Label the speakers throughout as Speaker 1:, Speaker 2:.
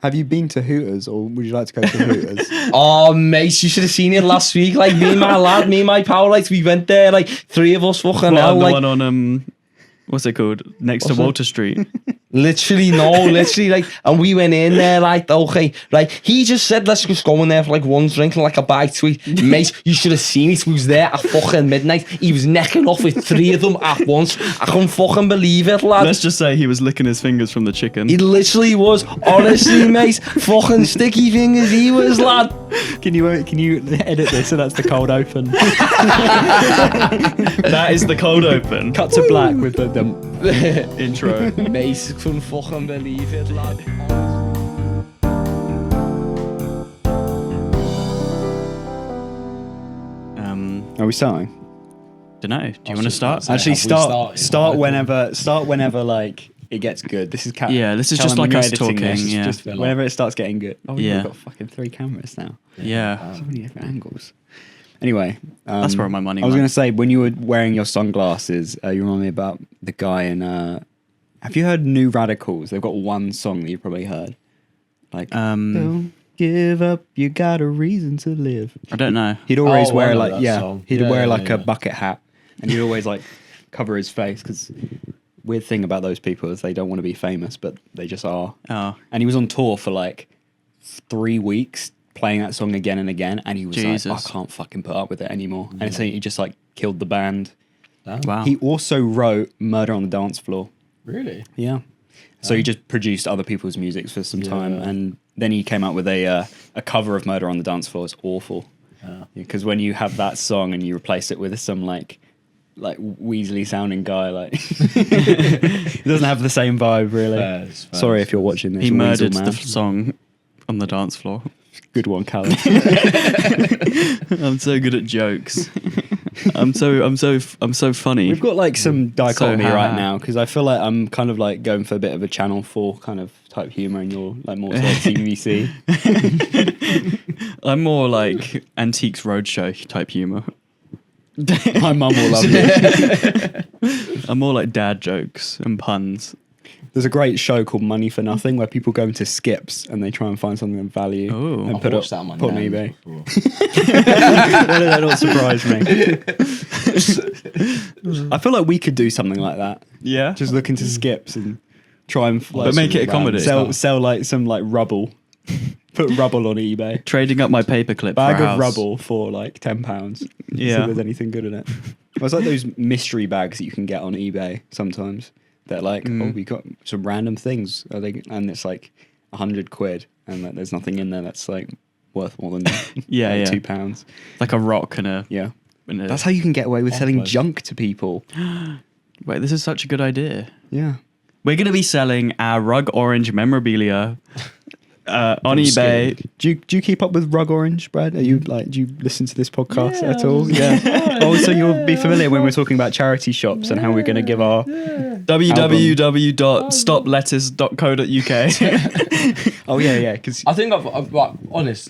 Speaker 1: Have you been to Hooters, or would you like to go to Hooters?
Speaker 2: Oh, mate, you should have seen it last week. Like, me and my pal, like, we went there, like, 3 of us fucking hell.
Speaker 3: The
Speaker 2: Like,
Speaker 3: one on, what's it called? Next to Walter Street.
Speaker 2: literally, like, and we went in there, like, okay, like, he just said, let's just go in there for, like, one drink and, like, a bite to eat. Mate, you should have seen it. He was there at fucking midnight. He was necking off with 3 of them at once. I couldn't fucking believe it, lad.
Speaker 3: Let's just say he was licking his fingers from the chicken.
Speaker 2: He literally was, honestly, mate, fucking sticky fingers he was, lad.
Speaker 1: Can you edit this so that's the cold open?
Speaker 3: That is the cold open.
Speaker 1: Cut to black with the
Speaker 3: Intro.
Speaker 2: Mate, couldn't fucking believe it, lad.
Speaker 1: Are we starting?
Speaker 3: Don't know. Do you want to start?
Speaker 1: Actually,
Speaker 2: started?
Speaker 1: start whenever like it gets good. This is
Speaker 3: Yeah, this is
Speaker 1: Callum,
Speaker 3: just like
Speaker 1: when
Speaker 3: us
Speaker 1: you're editing
Speaker 3: talking.
Speaker 1: this,
Speaker 3: Yeah.
Speaker 1: just whenever it starts getting good. Oh,
Speaker 3: Yeah.
Speaker 1: we've got fucking 3 cameras now.
Speaker 3: Yeah.
Speaker 1: So many different angles. Anyway,
Speaker 3: That's where my money
Speaker 1: I was
Speaker 3: went.
Speaker 1: going to say, when you were wearing your sunglasses, you remind me about the guy in. Have you heard New Radicals? They've got one song that you've probably heard. Like, don't give up, you got a reason to live.
Speaker 3: I don't know.
Speaker 1: He'd always
Speaker 4: Oh, I
Speaker 1: wear
Speaker 4: know
Speaker 1: like
Speaker 4: that song.
Speaker 1: he'd
Speaker 4: Yeah,
Speaker 1: wear
Speaker 4: yeah,
Speaker 1: like a
Speaker 4: yeah.
Speaker 1: bucket hat, and he'd always like cover his face because weird thing about those people is they don't want to be famous, but they just are.
Speaker 3: Oh,
Speaker 1: And he was on tour for like 3 weeks playing that song again and again, and he was
Speaker 3: Jesus.
Speaker 1: like, I can't fucking put up with it anymore. And so he just like killed the band.
Speaker 3: wow.
Speaker 1: He also wrote Murder on the Dance Floor.
Speaker 4: Really?
Speaker 1: Yeah. So he just produced other people's music for some time,
Speaker 4: Yeah.
Speaker 1: and then he came out with a cover of Murder on the Dance Floor. It's awful because when you have that song and you replace it with some like Weasley sounding guy, like it doesn't have the same vibe really.
Speaker 4: Fairs,
Speaker 1: Sorry if you're watching this.
Speaker 3: he
Speaker 1: Weasel
Speaker 3: murdered
Speaker 1: Man.
Speaker 3: the song on the dance floor.
Speaker 1: Good one, Callum.
Speaker 3: I'm so good at jokes. I'm so funny.
Speaker 1: We've got like some dichotomy right
Speaker 3: ha-ha.
Speaker 1: now because I feel like I'm kind of like going for a bit of a Channel 4 kind of type humor, and you're like more like TVC.
Speaker 3: I'm more like Antiques Roadshow type humor.
Speaker 1: My mum will love you.
Speaker 3: I'm more like dad jokes and puns.
Speaker 1: There's a great show called Money for Nothing where people go into skips and they try and find something of value
Speaker 3: Oh.
Speaker 1: and
Speaker 4: I've
Speaker 1: put
Speaker 4: watched that on my
Speaker 1: on
Speaker 4: nan
Speaker 1: eBay.
Speaker 4: before.
Speaker 1: That don't surprise me. I feel like we could do something like that.
Speaker 3: Yeah.
Speaker 1: Just look into skips and try and like,
Speaker 3: But make it a comedy.
Speaker 1: Sell like some like rubble. Put rubble on eBay.
Speaker 3: Trading up my paperclip
Speaker 1: Bag
Speaker 3: for a
Speaker 1: of
Speaker 3: house.
Speaker 1: rubble for like £10. See
Speaker 3: Yeah.
Speaker 1: if there's anything good in it. It's like those mystery bags that you can get on eBay sometimes. They're like, oh, we got some random things. And it's like £100, and like, there's nothing in there that's like worth more than
Speaker 3: Yeah,
Speaker 1: like,
Speaker 3: yeah.
Speaker 1: £2.
Speaker 3: Like a rock and a.
Speaker 1: Yeah,
Speaker 3: And a
Speaker 1: that's how you can get away with selling
Speaker 4: Almost.
Speaker 1: junk to people.
Speaker 3: Wait, this is such a good idea.
Speaker 1: Yeah,
Speaker 3: We're going to be selling our Rug Orange memorabilia on eBay.
Speaker 1: do you keep up with Rug Orange, Brad? Are you like, do you listen to this podcast at all? Yeah. Oh, so you'll be familiar when we're talking about charity shops and how we're going to give our.
Speaker 3: www.stopletters.co.uk.
Speaker 1: Oh yeah, because
Speaker 4: I think I've like,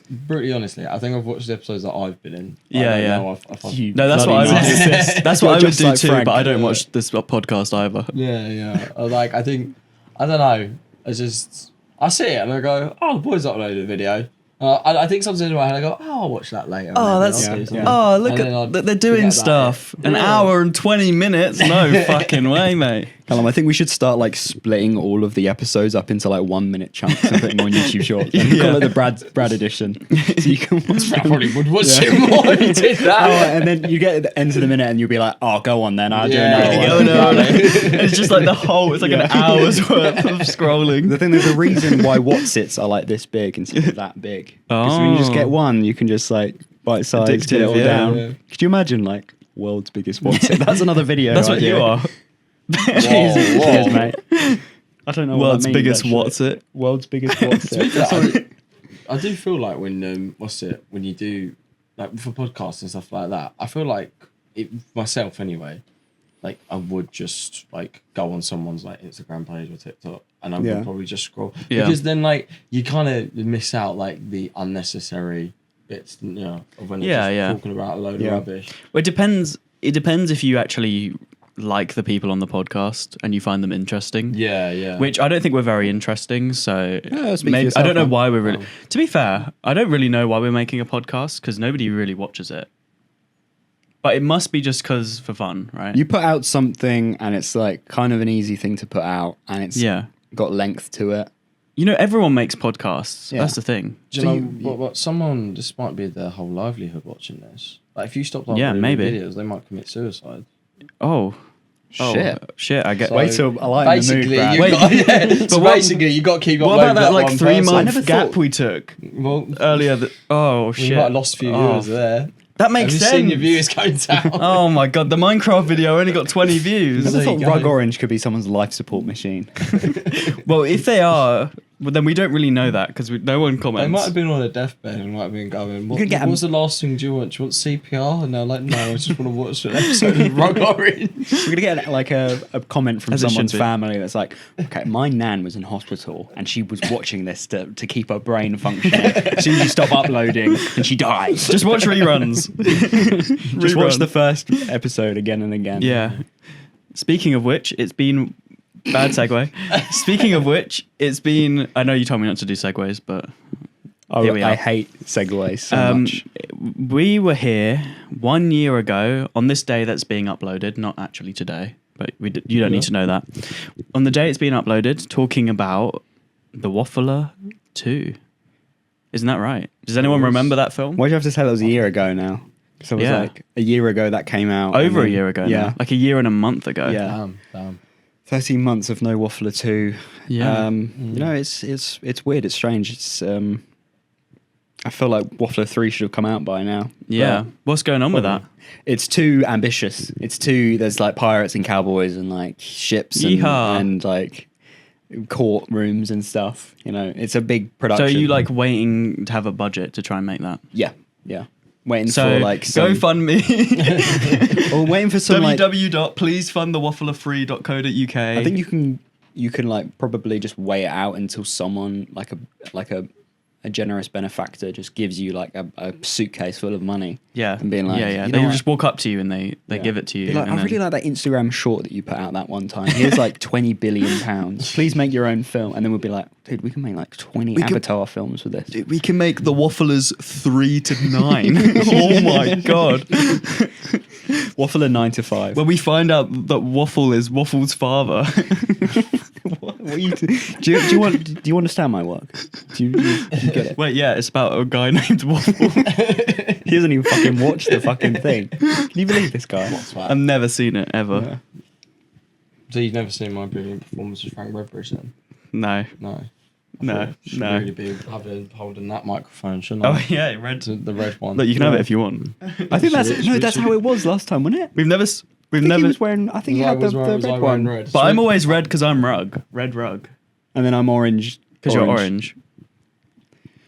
Speaker 4: brutally honestly, I think I've watched the episodes that I've been in. I
Speaker 3: Yeah,
Speaker 4: don't
Speaker 3: yeah.
Speaker 4: know if I've-
Speaker 1: You
Speaker 3: No, that's what I
Speaker 1: bloody
Speaker 3: would do.
Speaker 1: narcissist.
Speaker 3: That's
Speaker 1: You're
Speaker 3: what I would
Speaker 1: just
Speaker 3: do
Speaker 1: like
Speaker 3: too,
Speaker 1: Frank.
Speaker 3: but I don't watch this podcast either.
Speaker 4: Yeah. Like, I think, I don't know. I see it and I go, oh, the boys uploaded a video. I think something's in my head. I go, oh, I'll watch that later.
Speaker 3: Oh,
Speaker 4: Maybe
Speaker 3: that's
Speaker 4: I'll do something.
Speaker 3: oh, look
Speaker 4: And then
Speaker 3: at
Speaker 4: I'll
Speaker 3: they're doing
Speaker 4: forget about
Speaker 3: stuff.
Speaker 4: it.
Speaker 3: An
Speaker 4: Yeah.
Speaker 3: hour and 20 minutes? No fucking way, mate.
Speaker 1: Callum, I think we should start like splitting all of the episodes up into like 1 minute chunks and putting them on YouTube Shorts. And we call it the Brad edition. So you can watch
Speaker 4: I probably would watch it more if you did that.
Speaker 1: and then you get at the end of the minute and you'll be like, oh, go on then. I'll do
Speaker 4: Yeah.
Speaker 1: another
Speaker 3: Go
Speaker 1: one.
Speaker 3: no, it's just like the whole. It's like an hour's worth of scrolling.
Speaker 1: The thing, there's a reason why Whatsits are like this big instead of that big. Because when you just get one, you can just like bite size, get it
Speaker 3: Addictive,
Speaker 1: all
Speaker 3: yeah.
Speaker 1: down.
Speaker 4: Yeah.
Speaker 1: Could you imagine like world's biggest Whatsit? That's another video.
Speaker 3: That's what
Speaker 1: idea.
Speaker 3: you are.
Speaker 1: Jesus,
Speaker 4: Whoa.
Speaker 1: cheers, mate. I don't know
Speaker 3: World's
Speaker 1: what that means,
Speaker 3: biggest.
Speaker 1: actually.
Speaker 3: What's it?
Speaker 1: World's biggest Whatsit.
Speaker 4: I do feel like when when you do like for podcasts and stuff like that, I feel like it myself anyway. Like I would just like go on someone's like Instagram page or TikTok, and I
Speaker 1: Yeah.
Speaker 4: would probably just scroll
Speaker 3: Yeah.
Speaker 4: because then like you kind of miss out like the unnecessary bits, of when they're
Speaker 3: Yeah,
Speaker 4: just
Speaker 3: yeah.
Speaker 4: talking about a load
Speaker 1: Yeah.
Speaker 4: of rubbish.
Speaker 3: Well, it depends. It depends if you actually like the people on the podcast and you find them interesting.
Speaker 4: Yeah.
Speaker 3: Which I don't think we're very interesting. So
Speaker 1: speak for
Speaker 3: maybe I
Speaker 1: yourself,
Speaker 3: don't know
Speaker 1: man.
Speaker 3: why we're really. To be fair, I don't really know why we're making a podcast because nobody really watches it. But it must be just because for fun, right?
Speaker 1: You put out something and it's like kind of an easy thing to put out, and it's
Speaker 3: Yeah.
Speaker 1: got length to it.
Speaker 3: You know, everyone makes podcasts.
Speaker 1: Yeah.
Speaker 3: That's the thing.
Speaker 4: Do you know what? Someone, this might be their whole livelihood watching this. Like, if you stopped uploading
Speaker 3: maybe.
Speaker 4: videos, they might commit suicide.
Speaker 3: Oh.
Speaker 1: Shit.
Speaker 3: I get.
Speaker 4: So-
Speaker 1: Wait till I like the mood,
Speaker 4: Basically,
Speaker 1: Brad.
Speaker 4: you
Speaker 3: Wait,
Speaker 4: got, yeah, so
Speaker 3: what-
Speaker 4: basically, you got to keep
Speaker 3: What
Speaker 4: uploading
Speaker 3: about that like
Speaker 4: one
Speaker 3: 3
Speaker 4: person.
Speaker 1: I never
Speaker 3: month gap
Speaker 1: thought-
Speaker 3: we took
Speaker 4: Well,
Speaker 3: earlier? Oh shit!
Speaker 4: you might have lost a few viewers there.
Speaker 3: That
Speaker 4: Have
Speaker 3: makes
Speaker 4: you
Speaker 3: sense.
Speaker 4: seen your viewers going down?
Speaker 3: Oh my god, the Minecraft video only got 20 views.
Speaker 1: I never
Speaker 4: There you
Speaker 1: thought
Speaker 4: go.
Speaker 1: Rug Orange could be someone's life support machine.
Speaker 3: Well, if they are, well, then we don't really know that because no one comments.
Speaker 4: They might have been on a deathbed and might have been going, what,
Speaker 1: could get
Speaker 4: what was the last thing do you want? Do you want CPR? And they're like, no, I just want to watch an episode of Rug Orange.
Speaker 1: We're gonna get like a comment from
Speaker 3: As it should
Speaker 1: someone's
Speaker 3: be.
Speaker 1: family that's like, okay, my nan was in hospital and she was watching this to keep her brain functioning. As soon as you stop uploading, and she dies.
Speaker 3: Just watch reruns.
Speaker 1: Just watch the first episode again and again.
Speaker 3: Yeah. Speaking of which, it's been bad segue. Speaking of which, it's been. I know you told me not to do segues, but here we are.
Speaker 1: I hate segues so much.
Speaker 3: We were here 1 year ago on this day that's being uploaded, not actually today, but you don't need to know that. On the day it's being uploaded, talking about The Waffler 2. Isn't that right? Does anyone remember that film?
Speaker 1: Why'd you have to say that was a year ago now? Because it was
Speaker 3: Yeah.
Speaker 1: like a year ago that came out.
Speaker 3: Over
Speaker 1: and
Speaker 3: a
Speaker 1: then-
Speaker 3: year ago
Speaker 1: Yeah.
Speaker 3: now. Like a year and a month ago.
Speaker 1: Yeah.
Speaker 4: Damn.
Speaker 1: 13 months of no Waffler 2.
Speaker 3: Yeah.
Speaker 1: You know, it's weird, it's strange. It's I feel like Waffler 3 should have come out by now.
Speaker 3: Yeah.
Speaker 1: But
Speaker 3: What's going on with that?
Speaker 1: it's too ambitious. There's like pirates and cowboys and like ships
Speaker 3: Yeehaw.
Speaker 1: and like courtrooms and stuff. You know, it's a big
Speaker 3: So
Speaker 1: production.
Speaker 3: are you like waiting to have a budget to try and make that?
Speaker 1: Yeah. Waiting
Speaker 3: So
Speaker 1: for like
Speaker 3: go
Speaker 1: some,
Speaker 3: fund me.
Speaker 1: or waiting for some like,
Speaker 3: www.pleasefundthewafflerfree.co.uk.
Speaker 1: I think you can like probably just wait it out until someone like a generous benefactor just gives you like a suitcase full of money.
Speaker 3: Yeah.
Speaker 1: And being like,
Speaker 3: yeah.
Speaker 1: you
Speaker 3: They
Speaker 1: know
Speaker 3: just walk up to you and they give it to you.
Speaker 1: Be like,
Speaker 3: and
Speaker 1: I
Speaker 3: then-
Speaker 1: really like that Instagram short that you put out that one time. Here's like £20 billion. Please make your own film. And then we'll be like, dude, we can make like 20 Avatar films with this.
Speaker 3: We can make the Wafflers 3 to 9. Oh my god.
Speaker 1: Waffler 9 to 5.
Speaker 3: When we find out that Waffle is Waffle's father.
Speaker 1: What are you do you understand my work? Do you get it?
Speaker 3: Wait, yeah, it's about a guy named Waffle.
Speaker 1: He doesn't even fucking watch the fucking thing. Can you believe this guy?
Speaker 3: I've never seen it ever.
Speaker 1: Yeah.
Speaker 4: So you've never seen my brilliant performance with Frank Redbridge then?
Speaker 3: No.
Speaker 4: No.
Speaker 3: No,
Speaker 4: Should
Speaker 3: no.
Speaker 4: really be holding that microphone, shouldn't
Speaker 3: Oh
Speaker 4: I?
Speaker 3: yeah, red.
Speaker 4: The red one.
Speaker 3: Look, you can have it if you want.
Speaker 1: I think that's how it was last time, wasn't it?
Speaker 3: We've never.
Speaker 1: I think he was wearing. I think he had the
Speaker 4: was I
Speaker 1: red
Speaker 4: wearing
Speaker 1: one.
Speaker 4: red?
Speaker 3: But I'm always red because I'm rug. Red rug.
Speaker 1: And then I'm orange
Speaker 3: Because you're orange.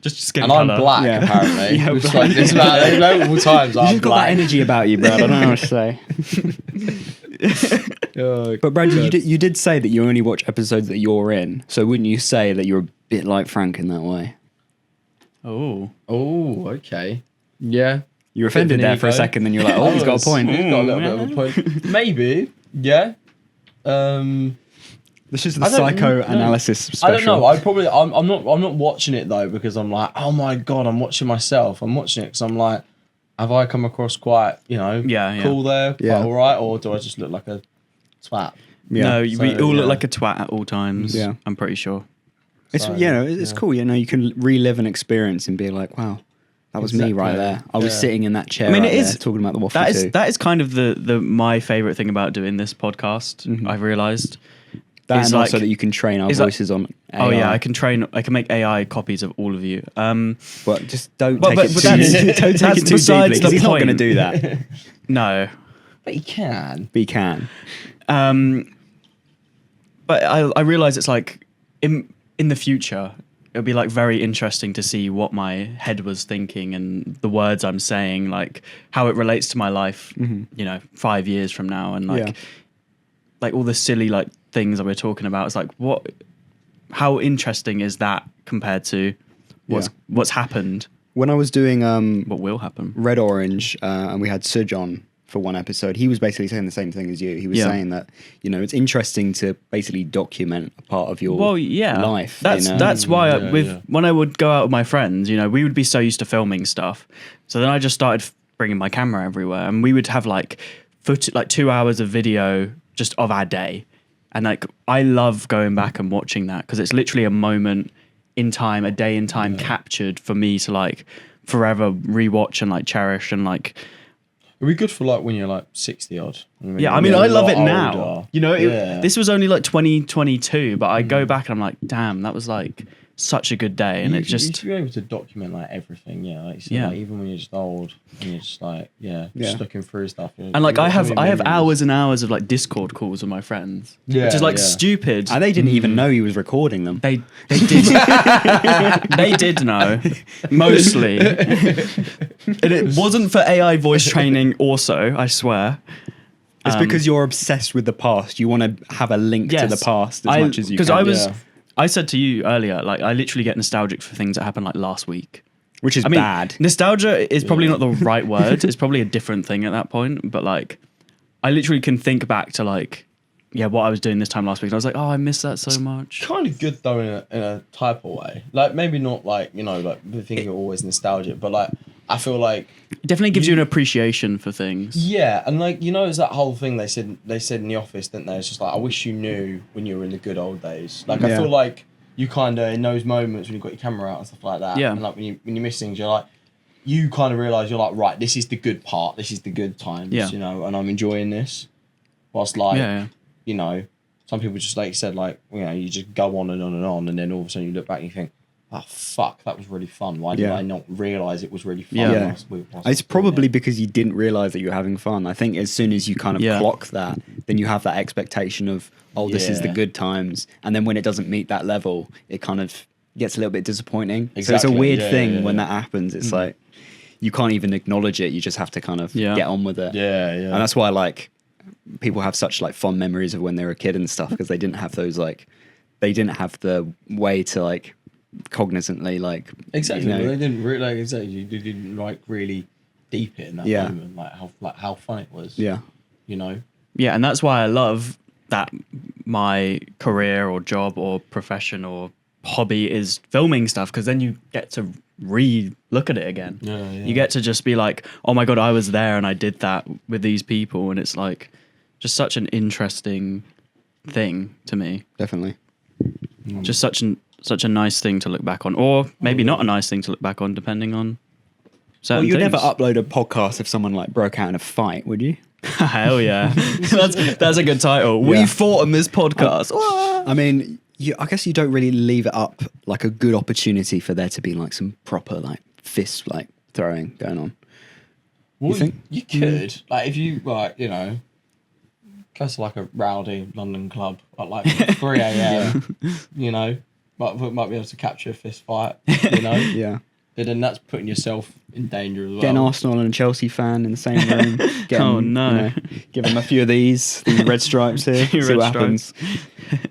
Speaker 3: Just skin
Speaker 4: And
Speaker 3: color.
Speaker 4: I'm black,
Speaker 1: Yeah.
Speaker 4: apparently.
Speaker 1: Yeah,
Speaker 4: Which,
Speaker 1: black.
Speaker 4: like, there's about multiple times
Speaker 1: You
Speaker 4: I'm
Speaker 1: just got
Speaker 4: black.
Speaker 1: that energy about you, Brad. I don't know what to say. But Brad, you did say that you only watch episodes that you're in. So wouldn't you say that you're a bit like Frank in that way?
Speaker 3: Oh.
Speaker 4: Oh, okay. Yeah.
Speaker 1: You were offended
Speaker 4: Bit of
Speaker 1: there
Speaker 4: an
Speaker 1: for a
Speaker 4: ego.
Speaker 1: second, then you're like, oh, he's got a point.
Speaker 4: He's got a little bit of a point. Maybe. Yeah.
Speaker 1: This is the
Speaker 4: I don't
Speaker 1: psychoanalysis special.
Speaker 4: I don't know. I'm not watching it though because I'm like, oh my god, I'm watching myself. I'm watching it because I'm like, have I come across quite,
Speaker 3: Yeah.
Speaker 4: cool there, quite
Speaker 1: Yeah.
Speaker 4: all right, or do I just look like a twat?
Speaker 1: Yeah.
Speaker 3: No, we
Speaker 4: So,
Speaker 3: all look
Speaker 4: yeah.
Speaker 3: like a twat at all times.
Speaker 1: Yeah.
Speaker 3: I'm pretty sure.
Speaker 1: It's
Speaker 4: So,
Speaker 1: it's
Speaker 4: yeah.
Speaker 1: cool. You can relive an experience and be like, wow, that was me right
Speaker 4: Exactly.
Speaker 1: there. I was
Speaker 4: Yeah.
Speaker 1: sitting in that chair.
Speaker 3: I mean,
Speaker 1: right
Speaker 3: it is-
Speaker 1: there talking about the waffle
Speaker 3: That is
Speaker 1: too.
Speaker 3: that is kind of the my favorite thing about doing this podcast.
Speaker 1: Mhm.
Speaker 3: I've realized.
Speaker 1: That
Speaker 3: It's
Speaker 1: and also
Speaker 3: like-
Speaker 1: that you can train our
Speaker 3: it's like-
Speaker 1: voices on AI.
Speaker 3: Oh yeah, I can make AI copies of all of you.
Speaker 1: But just don't
Speaker 3: But-
Speaker 1: take
Speaker 3: but-
Speaker 1: it
Speaker 3: but
Speaker 1: too
Speaker 3: that's-
Speaker 1: don't take
Speaker 3: that's
Speaker 1: it too
Speaker 3: besides
Speaker 1: deeply, 'cause
Speaker 3: the
Speaker 1: he's not going to
Speaker 3: point.
Speaker 1: do that.
Speaker 3: No.
Speaker 4: But you can.
Speaker 1: But he can.
Speaker 3: But I realize it's like in the future it'll be like very interesting to see what my head was thinking and the words I'm saying, like how it relates to my life, 5 years from now, and like
Speaker 1: Yeah.
Speaker 3: like all the silly like things that we're talking about. It's like how interesting is that compared to what's happened,
Speaker 1: When I was doing
Speaker 3: what will happen?
Speaker 1: Red Orange and we had Suj on, for one episode. He was basically saying the same thing as you. He was
Speaker 3: Yeah.
Speaker 1: saying that, you know, it's interesting to basically document a part of your life.
Speaker 3: That's
Speaker 1: you know?
Speaker 3: that's why
Speaker 4: Yeah.
Speaker 3: when I would go out with my friends, you know, we would be so used to filming stuff. So then I just started bringing my camera everywhere, and we would have like 2 hours of video just of our day. And like I love going back and watching that because it's literally a moment in time, a day in time captured for me to like forever rewatch and like cherish and like.
Speaker 4: It'd be good for like when you're like 60 odd.
Speaker 3: Yeah, I mean,
Speaker 4: you're
Speaker 3: I
Speaker 4: a
Speaker 3: love
Speaker 4: lot
Speaker 3: it now.
Speaker 4: older.
Speaker 3: You know,
Speaker 4: Yeah.
Speaker 3: this was only like 2022, but I go back and I'm like, damn, that was like such a good day. And
Speaker 4: you,
Speaker 3: it just,
Speaker 4: you're able to document like everything, like you said,
Speaker 3: Yeah.
Speaker 4: like, even when you're just old and you're just like,
Speaker 1: Yeah.
Speaker 4: just looking through stuff.
Speaker 3: and like I have hours and hours of like Discord calls with my friends,
Speaker 4: Yeah,
Speaker 3: which is like
Speaker 4: yeah.
Speaker 3: stupid.
Speaker 1: And they didn't even know he was recording them.
Speaker 3: They did they did know mostly, and it wasn't for AI voice training. Also, I swear.
Speaker 1: It's because you're obsessed with the past. You want to have a link to the past as much as you can.
Speaker 3: Because I was,
Speaker 4: Yeah.
Speaker 3: I said to you earlier, like I literally get nostalgic for things that happened like last week.
Speaker 1: which is
Speaker 3: I mean,
Speaker 1: bad.
Speaker 3: nostalgia is probably not the right word. It's probably a different thing at that point. But like, I literally can think back to like, yeah, what I was doing this time last week. And I was like, oh, I miss that so much.
Speaker 4: kind of good though in a type of way. Like maybe not like, you know, like the thing you're always nostalgic, but like I feel like
Speaker 3: It definitely gives you an appreciation for things.
Speaker 4: yeah, and like you know, it's that whole thing they said in the office, didn't they? It's just like I wish you knew when you were in the good old days. Like I
Speaker 1: Yeah.
Speaker 4: feel like you kind of in those moments when you've got your camera out and stuff like that.
Speaker 3: Yeah.
Speaker 4: And like when you miss things, you're like you kind of realize you're like right, this is the good part, this is the good times.
Speaker 3: Yeah.
Speaker 4: You know, and I'm enjoying this. Whilst like
Speaker 3: Yeah.
Speaker 4: you know, some people just like you said like you know you just go on and on and on, and then all of a sudden you look back and you think. Oh fuck! That was really fun. Why did
Speaker 1: Yeah.
Speaker 4: I not realize it was really fun?
Speaker 3: Yeah.
Speaker 1: Yeah.
Speaker 4: whilst
Speaker 1: It's
Speaker 4: doing
Speaker 1: probably
Speaker 4: it?
Speaker 1: because you didn't realize that you were having fun. I think as soon as you kind of
Speaker 3: Yeah.
Speaker 1: clock that, then you have that expectation of, oh, this is the
Speaker 4: Yeah.
Speaker 1: good times. And then when it doesn't meet that level, it kind of gets a little bit disappointing. So it's
Speaker 4: Exactly.
Speaker 1: a weird
Speaker 4: Yeah,
Speaker 1: thing
Speaker 4: yeah,
Speaker 1: when
Speaker 4: yeah.
Speaker 1: that happens. It's like, you can't even acknowledge it. You just have to kind of
Speaker 3: Yeah.
Speaker 1: get on with it.
Speaker 4: Yeah, yeah.
Speaker 1: And that's why like people have such like fond memories of when they were a kid and stuff because they didn't have those like, they didn't have the way to like cognizantly like
Speaker 4: Exactly.
Speaker 1: you know,
Speaker 4: They didn't really like exactly. You didn't like really deep it in that
Speaker 1: Yeah.
Speaker 4: moment, like how fun it was.
Speaker 1: yeah.
Speaker 4: You know.
Speaker 3: Yeah, and that's why I love that my career or job or profession or hobby is filming stuff because then you get to re-look at it again.
Speaker 4: Yeah, yeah.
Speaker 3: You get to just be like, oh my God, I was there and I did that with these people. And it's like just such an interesting thing to me.
Speaker 1: Definitely.
Speaker 3: Just such a nice thing to look back on. Or maybe not a nice thing to look back on depending on
Speaker 1: Well,
Speaker 3: certain
Speaker 1: you'd
Speaker 3: things.
Speaker 1: never upload a podcast if someone like broke out in a fight, would you?
Speaker 3: Hell yeah. that's a good title.
Speaker 1: Yeah.
Speaker 3: We fought on this podcast.
Speaker 1: I mean, I guess you don't really leave it up like a good opportunity for there to be like some proper like fist like throwing going on.
Speaker 4: Well,
Speaker 1: think?
Speaker 4: you could like if you like you know go to like a rowdy London club at like 3 a.m. You know, might be able to capture a fist fight. You know,
Speaker 1: Yeah.
Speaker 4: but then that's putting yourself in danger as well.
Speaker 1: Get an Arsenal and a Chelsea fan in the same room. Get
Speaker 3: Oh,
Speaker 1: 'em,
Speaker 3: no.
Speaker 1: give them a few of these red stripes here. see
Speaker 3: Red
Speaker 1: what happens.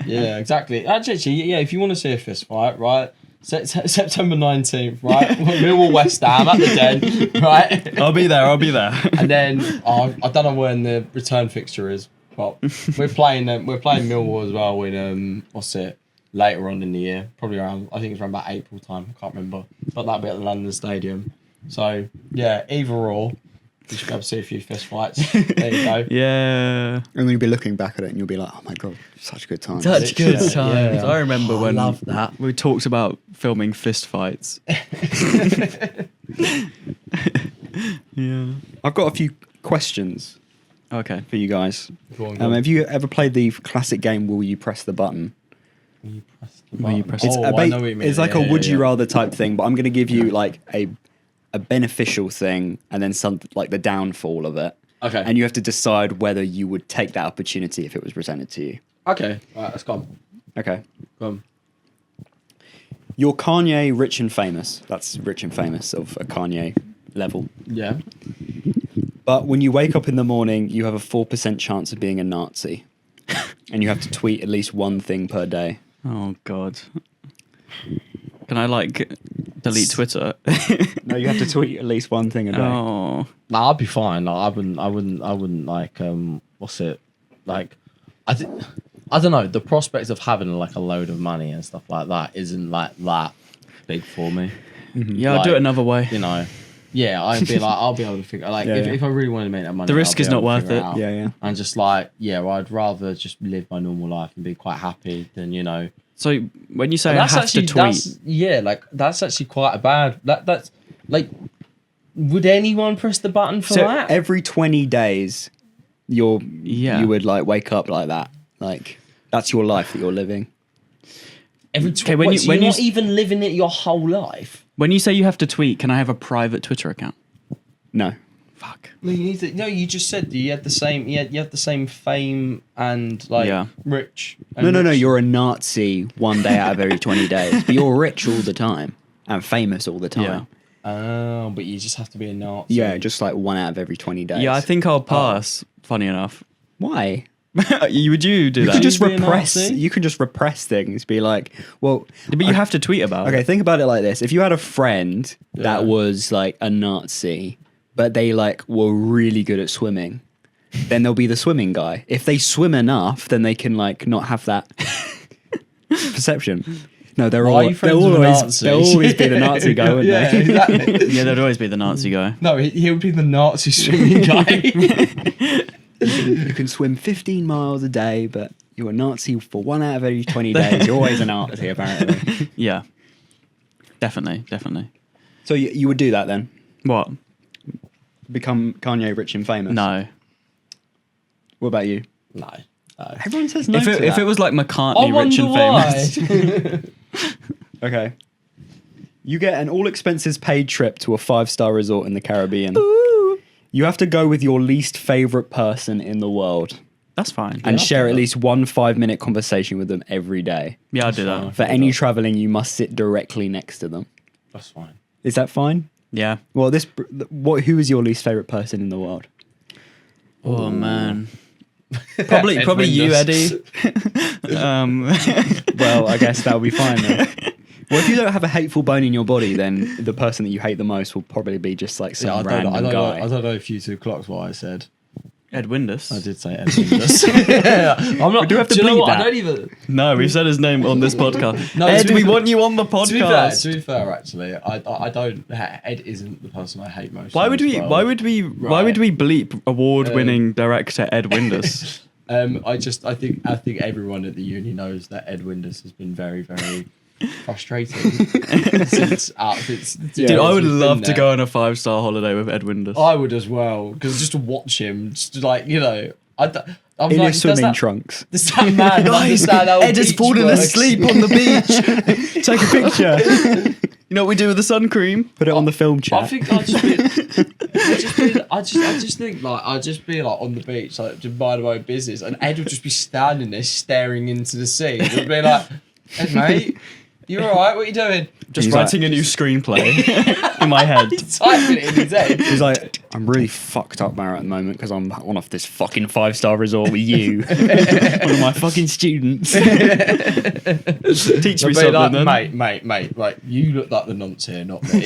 Speaker 4: Yeah, exactly. Actually, yeah, if you want to see a fist fight, right? September 19th, right? Millwall West Ham at the Den, right?
Speaker 3: I'll be there.
Speaker 4: And then I don't know when the return fixture is, but we're playing Millwall as well in later on in the year, probably around I think it's around about April time. I can't remember, but that'll be at the London Stadium. So yeah, either or, you should be able to see a few fist fights. There you go.
Speaker 3: Yeah.
Speaker 1: And then you'll be looking back at it and you'll be like, oh my God, such good times.
Speaker 3: Such good
Speaker 4: Yeah,
Speaker 3: times.
Speaker 4: yeah.
Speaker 3: I remember when
Speaker 4: love that.
Speaker 3: we talked about filming fist fights. Yeah.
Speaker 1: I've got a few questions
Speaker 3: Okay.
Speaker 1: for you guys.
Speaker 4: Go on, go on.
Speaker 1: Have you ever played the classic game Will You Press the Button?
Speaker 4: You press the
Speaker 3: Will you
Speaker 4: button.
Speaker 3: press-
Speaker 1: It's,
Speaker 4: Oh, I know what you mean.
Speaker 1: it's like
Speaker 4: Yeah,
Speaker 1: a would
Speaker 4: yeah,
Speaker 1: you
Speaker 4: yeah.
Speaker 1: rather type thing, but I'm going to give you like a beneficial thing and then some like the downfall of it.
Speaker 4: Okay.
Speaker 1: And you have to decide whether you would take that opportunity if it was presented to you.
Speaker 4: Okay. Right, let's go.
Speaker 1: Okay.
Speaker 4: Go on.
Speaker 1: You're Kanye Rich and Famous. That's Rich and Famous of a Kanye level.
Speaker 4: Yeah.
Speaker 1: But when you wake up in the morning, you have a 4% chance of being a Nazi. And you have to tweet at least one thing per day.
Speaker 3: Oh God. Can I like delete Twitter.
Speaker 1: No, you have to tweet at least one thing a day.
Speaker 3: Oh,
Speaker 4: Nah, I'd be fine. Like, I wouldn't like what's it like? I don't know. The prospect of having like a load of money and stuff like that isn't like that big for me.
Speaker 3: yeah, I'll do it
Speaker 4: Like,
Speaker 3: another way.
Speaker 4: You know, yeah, I'd be like, I'll be able to figure like
Speaker 1: Yeah,
Speaker 4: if,
Speaker 1: yeah.
Speaker 4: if I really wanted to make that money,
Speaker 3: The risk
Speaker 4: I'll be
Speaker 3: is
Speaker 4: able
Speaker 3: not
Speaker 4: to
Speaker 3: worth
Speaker 4: figure
Speaker 3: it.
Speaker 4: out.
Speaker 1: Yeah, yeah.
Speaker 4: And just like, yeah, well, I'd rather just live my normal life and be quite happy than
Speaker 3: So when you say
Speaker 4: And
Speaker 3: I have to tweet,
Speaker 4: like that's actually quite a bad. That's like, would anyone press the button for
Speaker 1: So
Speaker 4: that?
Speaker 1: every 20 days, you would like wake up like that. Like that's your life that you're living.
Speaker 4: Every
Speaker 3: Okay, when you-
Speaker 4: so
Speaker 3: when
Speaker 4: you're
Speaker 3: you
Speaker 4: not even living it your whole life.
Speaker 3: when you say you have to tweet, can I have a private Twitter account?
Speaker 1: No.
Speaker 3: Fuck.
Speaker 4: No, you just said you had the same. You had the same fame and like
Speaker 3: Yeah.
Speaker 4: rich.
Speaker 1: No, no, no. You're a Nazi one day out of every 20 days. But you're rich all the time and famous all the time.
Speaker 3: Yeah.
Speaker 4: Oh, but you just have to be a Nazi.
Speaker 1: Yeah, just like one out of every 20 days.
Speaker 3: Yeah, I think I'll pass. Funny enough.
Speaker 1: Why?
Speaker 3: Would you do
Speaker 1: You
Speaker 3: that?
Speaker 1: can just
Speaker 4: be a
Speaker 1: repress.
Speaker 4: Nazi?
Speaker 1: You can just repress things. Be like, well,
Speaker 3: but you have to tweet about
Speaker 1: okay.
Speaker 3: it.
Speaker 1: Think about it like this: if you had a friend
Speaker 4: Yeah.
Speaker 1: that was like a Nazi, but they like were really good at swimming, then they'll be the swimming guy. If they swim enough, then they can like not have that perception. No,
Speaker 4: Why are you friends with Nazis?
Speaker 1: they'll always be the Nazi guy, wouldn't
Speaker 4: yeah,
Speaker 1: they?
Speaker 4: exactly.
Speaker 3: Yeah, there'd always be the Nazi guy.
Speaker 4: No, he would be the Nazi swimming guy.
Speaker 1: You can swim 15 miles a day, but you're a Nazi for 1 out of every 20 days. You're always a Nazi, apparently.
Speaker 3: Yeah. Definitely.
Speaker 1: So you would do that then?
Speaker 3: What?
Speaker 1: Become Kanye rich and famous?
Speaker 3: No.
Speaker 1: What about you?
Speaker 4: no.
Speaker 1: Everyone says no
Speaker 3: If
Speaker 1: to
Speaker 3: it
Speaker 1: that.
Speaker 3: was like
Speaker 4: I
Speaker 3: McCartney rich and famous.
Speaker 1: Okay. You get an all expenses paid trip to a 5-star resort in the Caribbean. You have to go with your least favorite person in the world
Speaker 3: That's fine.
Speaker 1: and
Speaker 4: I'll
Speaker 1: share
Speaker 4: do
Speaker 1: at
Speaker 4: that.
Speaker 1: least one 5-minute conversation with them every day.
Speaker 3: Yeah, I'll do that.
Speaker 1: For any traveling, you must sit directly next to them.
Speaker 4: That's fine.
Speaker 1: Is that fine?
Speaker 3: Yeah.
Speaker 1: Well, who is your least favorite person in the world?
Speaker 3: Oh man. Probably you, Eddie.
Speaker 1: Well, I guess that'll be fine then. Well, if you don't have a hateful bone in your body, then the person that you hate the most will probably be just like some random guy.
Speaker 4: I don't know if you two clocks what I said.
Speaker 3: Ed Windus.
Speaker 4: I did say Ed Windus. I'm not.
Speaker 1: We do have to
Speaker 4: you know
Speaker 1: bleep
Speaker 4: what?
Speaker 1: that.
Speaker 4: I don't even.
Speaker 3: No, we've said his name on this podcast.
Speaker 4: No,
Speaker 3: Ed,
Speaker 4: to
Speaker 3: we
Speaker 4: be-
Speaker 3: want you on the podcast.
Speaker 4: To be fair, actually, I don't. Ed isn't the person I hate most.
Speaker 3: Why would
Speaker 4: in
Speaker 3: we?
Speaker 4: this world.
Speaker 3: Why would we? Why would we bleep award-winning director Ed Windus?
Speaker 4: I think everyone at the uni knows that Ed Windus has been very, very frustrating since
Speaker 1: Yeah,
Speaker 3: Dude, I would
Speaker 4: he's been
Speaker 3: love to
Speaker 4: there.
Speaker 3: go on a 5-star holiday with Ed Windus.
Speaker 4: I would as well, because just to watch him, just like I'm
Speaker 1: In
Speaker 4: like,
Speaker 1: his swimming trunks.
Speaker 4: Does that man understand how
Speaker 3: Ed has
Speaker 4: beach
Speaker 3: fallen
Speaker 4: works?
Speaker 3: asleep on the beach.
Speaker 1: Take a picture.
Speaker 3: You know what we do with the sun cream?
Speaker 1: Put it on the film chat.
Speaker 4: I think I'd just think like I'd just be like on the beach, like just mind my own business, and Ed would just be standing there staring into the sea. It'd be like, "Ed, mate, you all right? What are you doing?"
Speaker 3: Just
Speaker 1: He's
Speaker 3: writing a new screenplay in my head.
Speaker 4: He's typing it in his head.
Speaker 1: He's like, I'm really fucked up, Mara, at the moment because I'm on off this fucking 5-star resort with you, one of my fucking students.
Speaker 3: Teach me
Speaker 4: I'd be
Speaker 3: something
Speaker 4: like,
Speaker 3: then.
Speaker 4: mate, like you look like the nonce here, not me.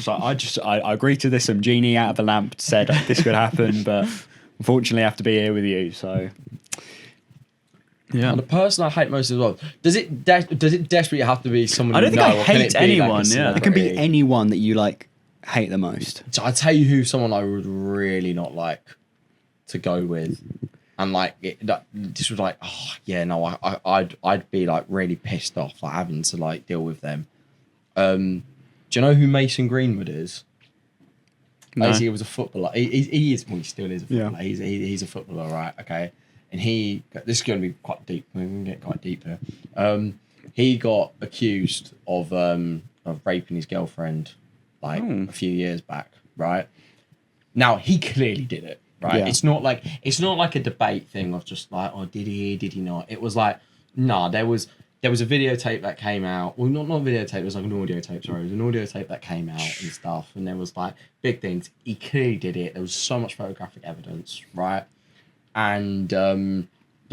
Speaker 1: So I agreed to this. Some genie out of the lamp said this could happen, but unfortunately, I have to be here with you. So
Speaker 3: Yeah.
Speaker 4: And the person I hate most as well. Does it desperately have to be someone?
Speaker 3: I don't
Speaker 4: you
Speaker 3: think I
Speaker 4: know, or can
Speaker 3: hate
Speaker 4: it be, like, a
Speaker 3: anyone, yeah.
Speaker 1: it can be
Speaker 4: celebrity?
Speaker 1: anyone that you like hate the most.
Speaker 4: So I tell you who someone I would really not like to go with, and like this was like, oh yeah, no, I'd be like really pissed off like having to like deal with them. Do you know who Mason Greenwood is?
Speaker 3: No.
Speaker 4: He was a footballer. He is. Well, he still is a
Speaker 1: Yeah.
Speaker 4: footballer. He's a footballer, right? Okay. And this is going to be quite deep. We're going to get quite deep here. He got accused of raping his girlfriend like a few years back, right? Now he clearly did it, right?
Speaker 1: Yeah.
Speaker 4: It's not like a debate thing of just like, oh, did he not? It was like, nah, there was a videotape that came out. Well, not videotape. It was like an audio tape. Sorry, it was an audio tape that came out and stuff. And there was like big things. He clearly did it. There was so much photographic evidence, right? And the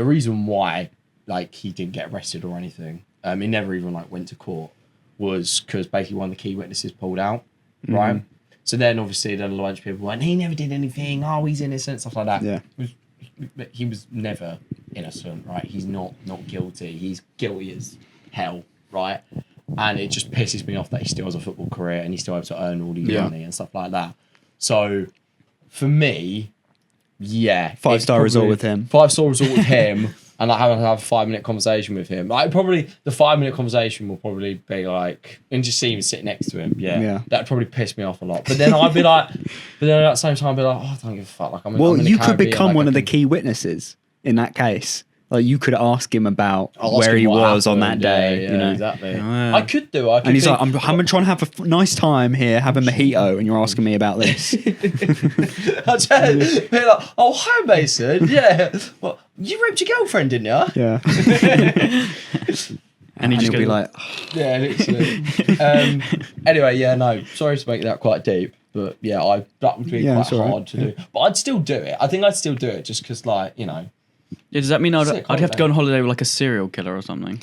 Speaker 4: reason why like he didn't get arrested or anything, he never even like went to court, was because basically one of the key witnesses pulled out, right? So then obviously then a bunch of people went, he never did anything. Oh, he's innocent, stuff like that.
Speaker 1: Yeah.
Speaker 4: He was never innocent, right? He's not guilty. He's guilty as hell, right? And it just pisses me off that he still has a football career and he's still able to earn all these
Speaker 1: Yeah.
Speaker 4: money and stuff like that. So for me, yeah,
Speaker 1: 5-star
Speaker 4: it's
Speaker 1: resort
Speaker 4: probably-
Speaker 1: with him.
Speaker 4: 5-star resort with him, and I have a 5-minute conversation with him. Like probably the 5-minute conversation will probably be like, and just see him sit next to him. Yeah,
Speaker 1: Yeah.
Speaker 4: that'd probably piss me off a lot. But then I'd be like, but then at the same time, I'd be like, oh, I don't give a fuck. Like I'm.
Speaker 1: Well,
Speaker 4: I'm in the
Speaker 1: you could
Speaker 4: Caribbean,
Speaker 1: become
Speaker 4: like,
Speaker 1: one
Speaker 4: I
Speaker 1: of the
Speaker 4: can-
Speaker 1: key witnesses in that case. Like you could ask him about
Speaker 4: I'll ask
Speaker 1: where
Speaker 4: him
Speaker 1: he
Speaker 4: what
Speaker 1: was on that
Speaker 4: happened,
Speaker 1: day.
Speaker 4: Yeah,
Speaker 1: you know,
Speaker 4: exactly.
Speaker 3: yeah.
Speaker 4: I could do. I could
Speaker 1: and he's
Speaker 4: be-
Speaker 1: like, I'm trying to have a nice time here, have a mojito, and you're asking me about this.
Speaker 4: I'd just be like, oh hi Mason, yeah. Well, you raped your girlfriend, didn't you?
Speaker 1: Yeah,
Speaker 3: And he
Speaker 1: and
Speaker 3: just
Speaker 1: he'll be
Speaker 3: goes,
Speaker 1: like,
Speaker 4: Yeah, literally. Anyway, yeah, no. Sorry to make that quite deep, but yeah, that would be
Speaker 1: Yeah,
Speaker 4: quite
Speaker 1: it's all right.
Speaker 4: hard to do. But I'd still do it. I think I'd still do it just because, like, you know.
Speaker 3: yeah, does that mean
Speaker 4: Sick
Speaker 3: I'd have to go on
Speaker 4: holiday.
Speaker 3: holiday with like a serial killer or something?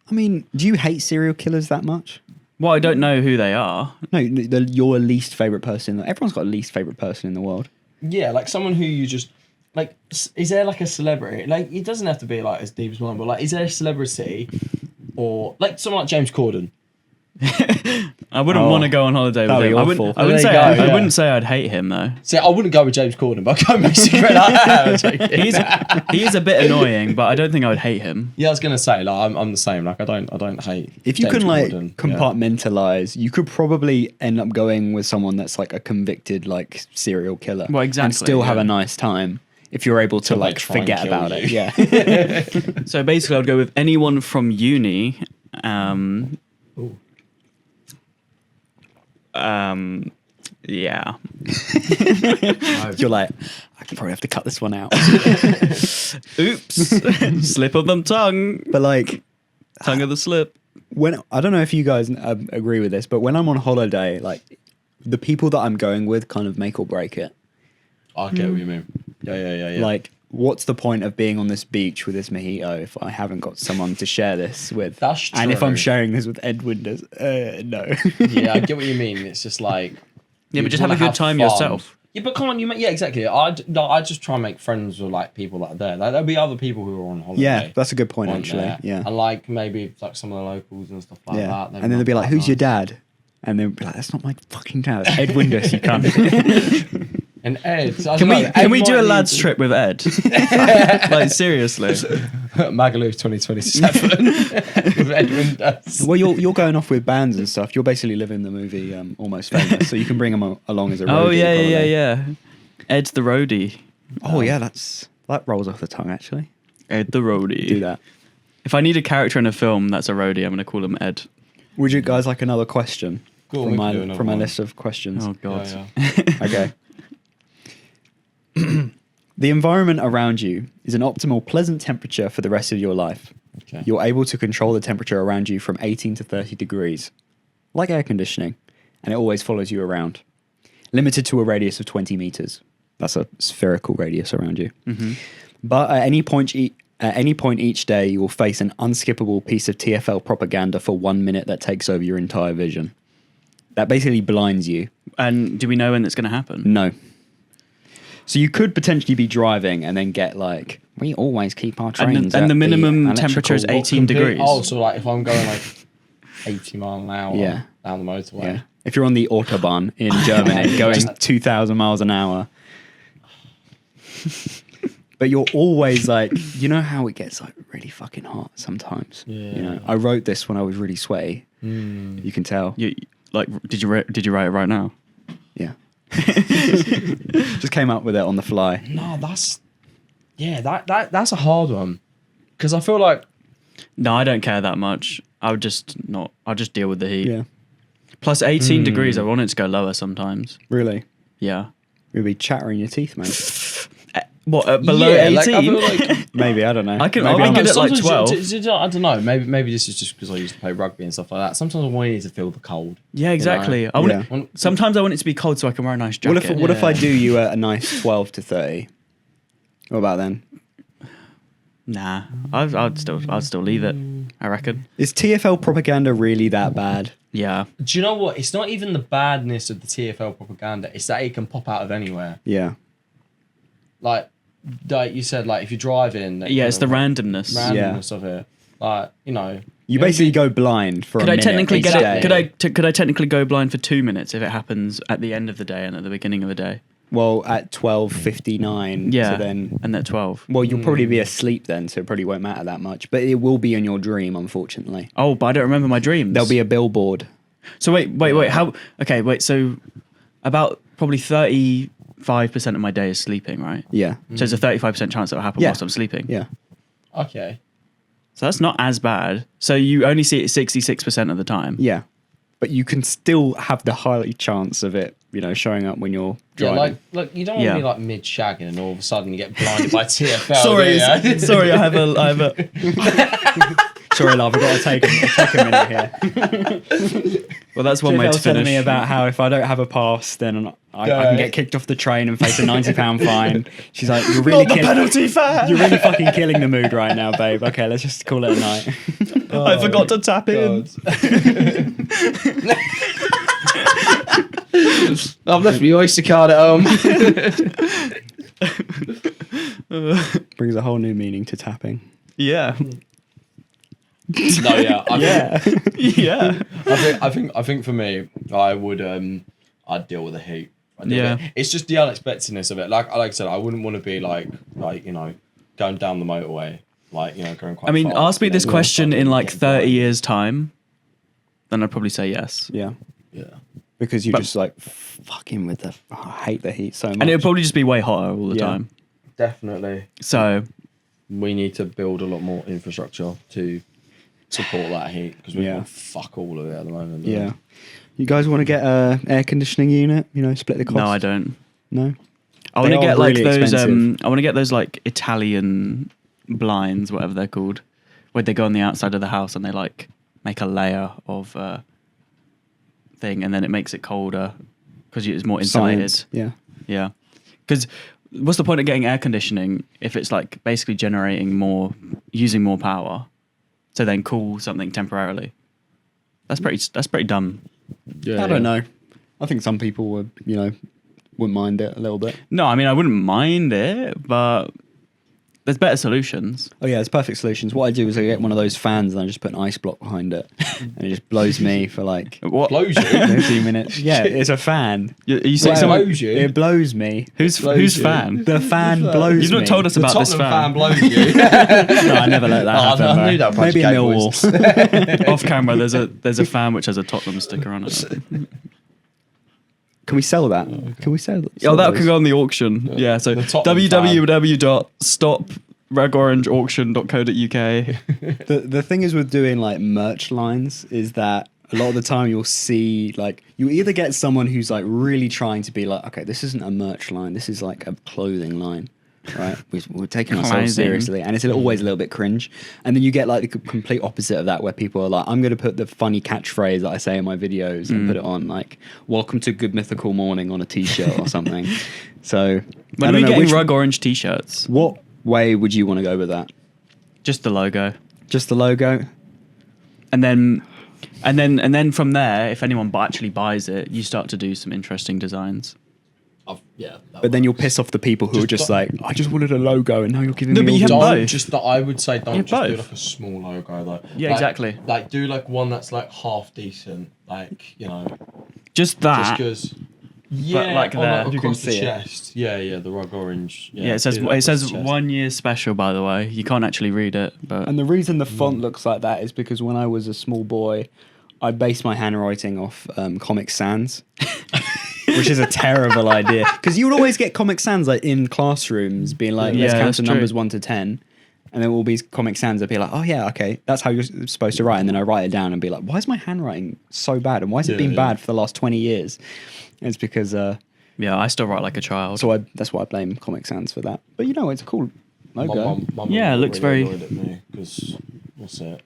Speaker 1: I mean, do you hate serial killers that much?
Speaker 3: Well, I don't know who they are.
Speaker 1: No, your least favorite person. Everyone's got a least favorite person in the world.
Speaker 4: Yeah, like someone who you just like. Is there like a celebrity? Like, it doesn't have to be like as deep as mine, but like, is there a celebrity or like someone like James Corden?
Speaker 3: I wouldn't
Speaker 1: Oh.
Speaker 3: want to go on holiday
Speaker 1: That'd
Speaker 3: with
Speaker 1: be
Speaker 3: him.
Speaker 1: awful.
Speaker 3: I wouldn't
Speaker 4: There
Speaker 3: say
Speaker 4: you go,
Speaker 3: I
Speaker 4: yeah.
Speaker 3: wouldn't say I'd hate him though.
Speaker 4: See, I wouldn't go with James Corden, but I'd go with Secret.
Speaker 3: He is a bit annoying, but I don't think I would hate him.
Speaker 4: Yeah, I was gonna say like I'm the same. Like I don't hate.
Speaker 1: If you
Speaker 4: James
Speaker 1: can like
Speaker 4: Corden, yeah.
Speaker 1: compartmentalize, you could probably end up going with someone that's like a convicted like serial killer.
Speaker 3: Well, exactly,
Speaker 1: and still have
Speaker 3: yeah.
Speaker 1: a nice time if you're able to
Speaker 4: Till they
Speaker 1: like
Speaker 4: try and
Speaker 1: forget
Speaker 4: kill
Speaker 1: about
Speaker 4: you.
Speaker 1: it. Yeah.
Speaker 3: So basically, I'd go with anyone from uni.
Speaker 4: Ooh.
Speaker 3: Yeah.
Speaker 1: You're like, I could probably have to cut this one out.
Speaker 3: Oops. Slip of the tongue.
Speaker 1: But like
Speaker 3: Tongue of the slip.
Speaker 1: when I don't know if you guys agree with this, but when I'm on holiday, like the people that I'm going with kind of make or break it.
Speaker 4: I get what you mean. Yeah.
Speaker 1: Like, what's the point of being on this beach with this mojito if I haven't got someone to share this with?
Speaker 4: That's
Speaker 1: And if I'm
Speaker 4: true.
Speaker 1: sharing this with Ed Winters, no.
Speaker 4: Yeah, I get what you mean. It's just like
Speaker 3: Yeah,
Speaker 4: you
Speaker 3: but just have a
Speaker 4: wanna
Speaker 3: good time
Speaker 4: fun.
Speaker 3: yourself.
Speaker 4: Yeah, but come on, yeah, exactly. I just try and make friends with like people that are there. Like, there'll be other people who are on holiday.
Speaker 1: Yeah, that's a good point
Speaker 4: aren't
Speaker 1: actually.
Speaker 4: there.
Speaker 1: Yeah,
Speaker 4: and like maybe like some of the locals and stuff like
Speaker 1: yeah.
Speaker 4: that.
Speaker 1: And then they'll be like, "Who's your dad?" And they'll be like, "That's not my fucking dad. That's Ed Winters, you cunt."
Speaker 4: And Ed, I
Speaker 3: Can
Speaker 4: don't
Speaker 3: we
Speaker 4: know,
Speaker 3: can
Speaker 4: Ed
Speaker 3: we do
Speaker 4: might
Speaker 3: a
Speaker 4: need
Speaker 3: lads
Speaker 4: to-
Speaker 3: trip with Ed? Like seriously.
Speaker 4: Magaluf 2027 with Ed Winters.
Speaker 1: Well, you're going off with bands and stuff. You're basically living the movie Almost Famous, so you can bring them along as a roadie.
Speaker 3: Oh yeah,
Speaker 1: probably.
Speaker 3: yeah. Ed's the roadie.
Speaker 1: Oh yeah, that rolls off the tongue actually.
Speaker 3: Ed the roadie.
Speaker 1: Do that.
Speaker 3: If I need a character in a film that's a roadie, I'm gonna call him Ed.
Speaker 1: Would you guys like another question
Speaker 4: Go on,
Speaker 1: from
Speaker 4: we
Speaker 1: my
Speaker 4: can do another
Speaker 1: from my
Speaker 4: one.
Speaker 1: list of questions?
Speaker 3: Oh god.
Speaker 4: Yeah.
Speaker 1: Okay. The environment around you is an optimal, pleasant temperature for the rest of your life.
Speaker 4: Okay.
Speaker 1: You're able to control the temperature around you from 18 to 30 degrees, like air conditioning, and it always follows you around. Limited to a radius of 20 meters. That's a spherical radius around you. But at any point each day, you will face an unskippable piece of TfL propaganda for 1 minute that takes over your entire vision. That basically blinds you.
Speaker 3: And do we know when that's gonna happen?
Speaker 1: No. So you could potentially be driving and then get like, we always keep our trains.
Speaker 3: And
Speaker 1: at
Speaker 3: the minimum
Speaker 1: electrical-
Speaker 3: temperature is 18
Speaker 4: Complete-
Speaker 3: degrees.
Speaker 4: Oh, so like if I'm going like 80 mile an hour
Speaker 1: Yeah.
Speaker 4: down the motorway.
Speaker 1: Yeah. If you're on the Autobahn in Germany going 2,000 miles an hour. But you're always like, you know how it gets like really fucking hot sometimes. You know, I wrote this when I was really sweaty. You can tell.
Speaker 3: You, like, did you write it right now?
Speaker 1: Yeah. Just came up with it on the fly.
Speaker 4: No, that's a hard one because I feel like
Speaker 3: No, I don't care that much. I'll just deal with the heat.
Speaker 1: Yeah.
Speaker 3: Plus 18 degrees. I want it to go lower sometimes.
Speaker 1: Really.
Speaker 3: Yeah.
Speaker 1: You'll be chattering your teeth, man.
Speaker 3: What below
Speaker 4: Yeah,
Speaker 3: 18?
Speaker 4: like, I feel like
Speaker 1: Maybe, I don't know.
Speaker 3: I can-
Speaker 1: Maybe
Speaker 3: I'll
Speaker 1: I'm
Speaker 3: get it like
Speaker 4: sometimes
Speaker 3: 12.
Speaker 4: I don't know. Maybe this is just because I used to play rugby and stuff like that. Sometimes I want you to feel the cold.
Speaker 3: Yeah, exactly.
Speaker 4: You know?
Speaker 3: I want
Speaker 1: Yeah.
Speaker 3: it, sometimes I want it to be cold so I can wear a nice
Speaker 1: What
Speaker 3: jacket.
Speaker 1: if I do you a nice 12 to 30? What about then?
Speaker 3: Nah, I'd still leave it. I reckon.
Speaker 1: Is TFL propaganda really that bad?
Speaker 3: Yeah.
Speaker 4: Do you know what? It's not even the badness of the TFL propaganda. It's that it can pop out of anywhere.
Speaker 1: Yeah.
Speaker 4: Like you said, like if you're driving.
Speaker 3: Yeah, it's the randomness.
Speaker 4: randomness of it. Like, you know.
Speaker 1: You basically go blind for
Speaker 3: Could
Speaker 1: a
Speaker 3: I
Speaker 1: minute
Speaker 3: technically
Speaker 1: each
Speaker 3: get
Speaker 1: day.
Speaker 3: it? Could I technically go blind for 2 minutes if it happens at the end of the day and at the beginning of the day?
Speaker 1: Well, at 12:59.
Speaker 3: Yeah.
Speaker 1: So then,
Speaker 3: And at 12.
Speaker 1: well, you'll probably be asleep then, so it probably won't matter that much. But it will be in your dream, unfortunately.
Speaker 3: Oh, but I don't remember my dreams.
Speaker 1: There'll be a billboard.
Speaker 3: So wait. How? Okay, wait. So about probably 35% of my day is sleeping, right?
Speaker 1: Yeah.
Speaker 3: So there's a 35% chance that will happen
Speaker 1: Yeah.
Speaker 3: whilst I'm sleeping.
Speaker 1: Yeah.
Speaker 4: Okay.
Speaker 3: So that's not as bad. So you only see it 66% of the time.
Speaker 1: Yeah. But you can still have the high chance of it, showing up when you're
Speaker 4: Yeah,
Speaker 1: driving.
Speaker 4: like, look, you don't want to
Speaker 3: Yeah.
Speaker 4: be like mid shagging and all of a sudden you get blinded by TFL.
Speaker 3: Sorry,
Speaker 4: do you?
Speaker 3: sorry. I have a.
Speaker 1: Sorry, love, I've got to take a minute here.
Speaker 3: Well, that's one way to
Speaker 1: TFL's telling
Speaker 3: finish.
Speaker 1: me about how if I don't have a pass, then I can get kicked off the train and face a £90 fine. She's like, you're really
Speaker 3: fan.
Speaker 1: You're really fucking killing the mood right now, babe. Okay, let's just call it a night.
Speaker 3: I forgot to tap in.
Speaker 2: I've left my Oyster card at home.
Speaker 1: Brings a whole new meaning to tapping.
Speaker 3: Yeah.
Speaker 4: No, yeah.
Speaker 3: Yeah.
Speaker 4: I think for me, I would I'd deal with the heat.
Speaker 3: Yeah.
Speaker 4: It's just the unexpectedness of it. Like I said, I wouldn't want to be like going down the motorway, going quite.
Speaker 3: I mean,
Speaker 4: fast
Speaker 3: ask me
Speaker 4: and
Speaker 3: this
Speaker 4: then
Speaker 3: question in like
Speaker 4: getting
Speaker 3: 30
Speaker 4: blinded.
Speaker 3: years' time, then I'd probably say yes.
Speaker 1: Yeah.
Speaker 4: Yeah.
Speaker 1: Because you're
Speaker 3: But-
Speaker 1: just like, fucking with the... I hate the heat so much.
Speaker 3: And it would probably just be way hotter all the
Speaker 1: Yeah.
Speaker 3: time.
Speaker 4: Definitely,
Speaker 3: So,
Speaker 4: we need to build a lot more infrastructure to support that heat because we've
Speaker 1: Yeah.
Speaker 4: got fuck all of it at the moment.
Speaker 1: Yeah. You guys want to get a air conditioning unit? Split the cost?
Speaker 3: no, I don't.
Speaker 1: No?
Speaker 3: I want
Speaker 1: They
Speaker 3: to
Speaker 1: are
Speaker 3: get like
Speaker 1: really
Speaker 3: those.
Speaker 1: expensive.
Speaker 3: I want to get those like Italian blinds, whatever they're called, where they go on the outside of the house and they like make a layer of thing, and then it makes it colder because it's more insulated.
Speaker 1: Science. Yeah.
Speaker 3: Yeah, because what's the point of getting air conditioning if it's like basically using more power to then cool something temporarily? That's pretty dumb.
Speaker 4: Yeah,
Speaker 1: I don't know. I think some people would, wouldn't mind it a little bit.
Speaker 3: No, I mean I wouldn't mind it, but there's better solutions.
Speaker 1: Oh yeah, there's perfect solutions. What I do is I get one of those fans and I just put an ice block behind it, and it just blows me for like
Speaker 3: What?
Speaker 4: Blows you.
Speaker 1: 15 minutes. Yeah, it's a fan.
Speaker 3: You say
Speaker 4: Well,
Speaker 3: someone
Speaker 4: blows you.
Speaker 1: It blows me.
Speaker 3: who's
Speaker 4: blows you.
Speaker 3: fan?
Speaker 1: The fan blows
Speaker 3: You've not
Speaker 1: me.
Speaker 3: told us
Speaker 4: The
Speaker 3: about this
Speaker 4: Tottenham
Speaker 3: fan.
Speaker 4: blows you.
Speaker 1: No, I never let that happen.
Speaker 2: I
Speaker 1: bro.
Speaker 2: knew that was
Speaker 1: Maybe in
Speaker 2: gay
Speaker 1: Millwall.
Speaker 3: Off camera, there's a fan which has a Tottenham sticker on it.
Speaker 1: Can we sell that? Can we sell?
Speaker 3: Oh, that
Speaker 1: those?
Speaker 3: could go on the auction. Yeah, so
Speaker 4: The Tottenham
Speaker 3: www.stopraggorangeauction.co.uk.
Speaker 1: The thing is with doing like merch lines is that a lot of the time you'll see like you either get someone who's like really trying to be like, okay, this isn't a merch line, this is like a clothing line, right? We're taking ourselves
Speaker 3: Clothing.
Speaker 1: seriously, and it's always a little bit cringe. And then you get like the complete opposite of that, where people are like, I'm going to put the funny catchphrase that I say in my videos and put it on like, "Welcome to Good Mythical Morning" on a t-shirt or something. So
Speaker 3: When
Speaker 1: I
Speaker 3: are we
Speaker 1: don't know,
Speaker 3: getting
Speaker 1: which-
Speaker 3: Rug Orange t-shirts?
Speaker 1: what way would you want to go with that?
Speaker 3: Just the logo.
Speaker 1: Just the logo?
Speaker 3: And then from there, if anyone actually buys it, you start to do some interesting designs.
Speaker 4: Yeah.
Speaker 1: But then you'll piss off the people who are just like, I just wanted a logo, and now you're giving
Speaker 3: No,
Speaker 1: me
Speaker 3: but
Speaker 1: all
Speaker 3: you have
Speaker 1: the-
Speaker 3: both.
Speaker 4: Don't just that I would say don't
Speaker 3: Yeah,
Speaker 4: just do
Speaker 3: both.
Speaker 4: like a small logo though.
Speaker 3: Yeah,
Speaker 4: Like-
Speaker 3: exactly.
Speaker 4: Like do like one that's like half decent,
Speaker 3: Just
Speaker 4: just
Speaker 3: that.
Speaker 4: because. Yeah,
Speaker 3: like
Speaker 4: on,
Speaker 3: there,
Speaker 4: like,
Speaker 1: you can
Speaker 4: across the
Speaker 1: see it.
Speaker 4: chest. Yeah, the rug orange.
Speaker 3: Yeah, it says
Speaker 4: do that
Speaker 3: it says
Speaker 4: across the chest.
Speaker 3: 1 year special. By the way, you can't actually read it, but
Speaker 1: And the reason the font looks like that is because when I was a small boy, I based my handwriting off Comic Sans, which is a terrible idea. Because you would always get Comic Sans like in classrooms being like, let's
Speaker 3: Yeah,
Speaker 1: count
Speaker 3: that's
Speaker 1: the
Speaker 3: true.
Speaker 1: numbers 1 to 10. And then all these Comic Sans would be like, oh yeah, okay, that's how you're supposed to write. And then I write it down and be like, why is my handwriting so bad? And why has it
Speaker 4: Yeah,
Speaker 1: been
Speaker 4: yeah.
Speaker 1: bad for the last 20 years? And it's because...
Speaker 3: yeah, I still wrte like a child.
Speaker 1: So that's why I blame Comic Sans for that. But it's a cool
Speaker 4: My
Speaker 1: logo.
Speaker 4: mum
Speaker 3: Yeah, it
Speaker 4: got
Speaker 3: looks very-
Speaker 4: annoyed at me because what's it?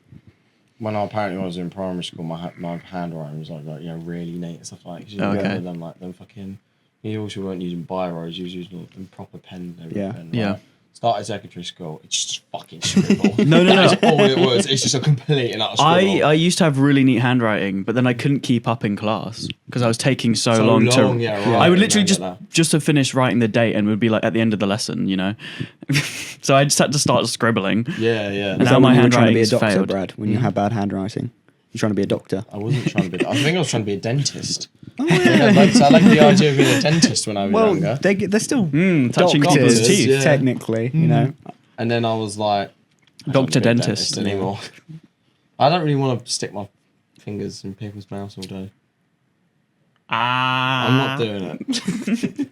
Speaker 4: When I was in primary school, my handwriting was like really neat and stuff like. 'Cause you
Speaker 3: Okay.
Speaker 4: Them like them fucking. You also weren't using biros. You was using them proper pen. And
Speaker 1: Yeah.
Speaker 4: everything.
Speaker 3: Yeah.
Speaker 4: Like, started secondary school. It's just fucking scribble.
Speaker 3: No.
Speaker 4: That's all it was. It's just a complete and utter scribble.
Speaker 3: I used to have really neat handwriting, but then I couldn't keep up in class because I was taking so long to.
Speaker 4: yeah, right,
Speaker 3: I would
Speaker 4: no,
Speaker 3: literally
Speaker 4: I get that.
Speaker 3: just to finish writing the date and would be like at the end of the lesson, So I just had to start scribbling.
Speaker 4: Yeah.
Speaker 3: And
Speaker 1: Is
Speaker 3: now
Speaker 1: that
Speaker 3: my
Speaker 1: when you were trying to be a
Speaker 3: handwriting's
Speaker 1: doctor,
Speaker 3: failed.
Speaker 1: Brad? When you had bad handwriting, you're trying to be a doctor.
Speaker 4: I wasn't trying to be. I think I was trying to be a dentist. I like the idea of being a dentist when I was younger.
Speaker 1: They're still
Speaker 3: touching
Speaker 1: doctors,
Speaker 3: people's teeth.
Speaker 4: Yeah.
Speaker 1: technically. You know,
Speaker 4: And then I was like, I don't
Speaker 3: Doctor
Speaker 4: wanna be a
Speaker 3: dentist.
Speaker 4: anymore. I don't really want to stick my fingers in people's mouths all day. I'm not doing it.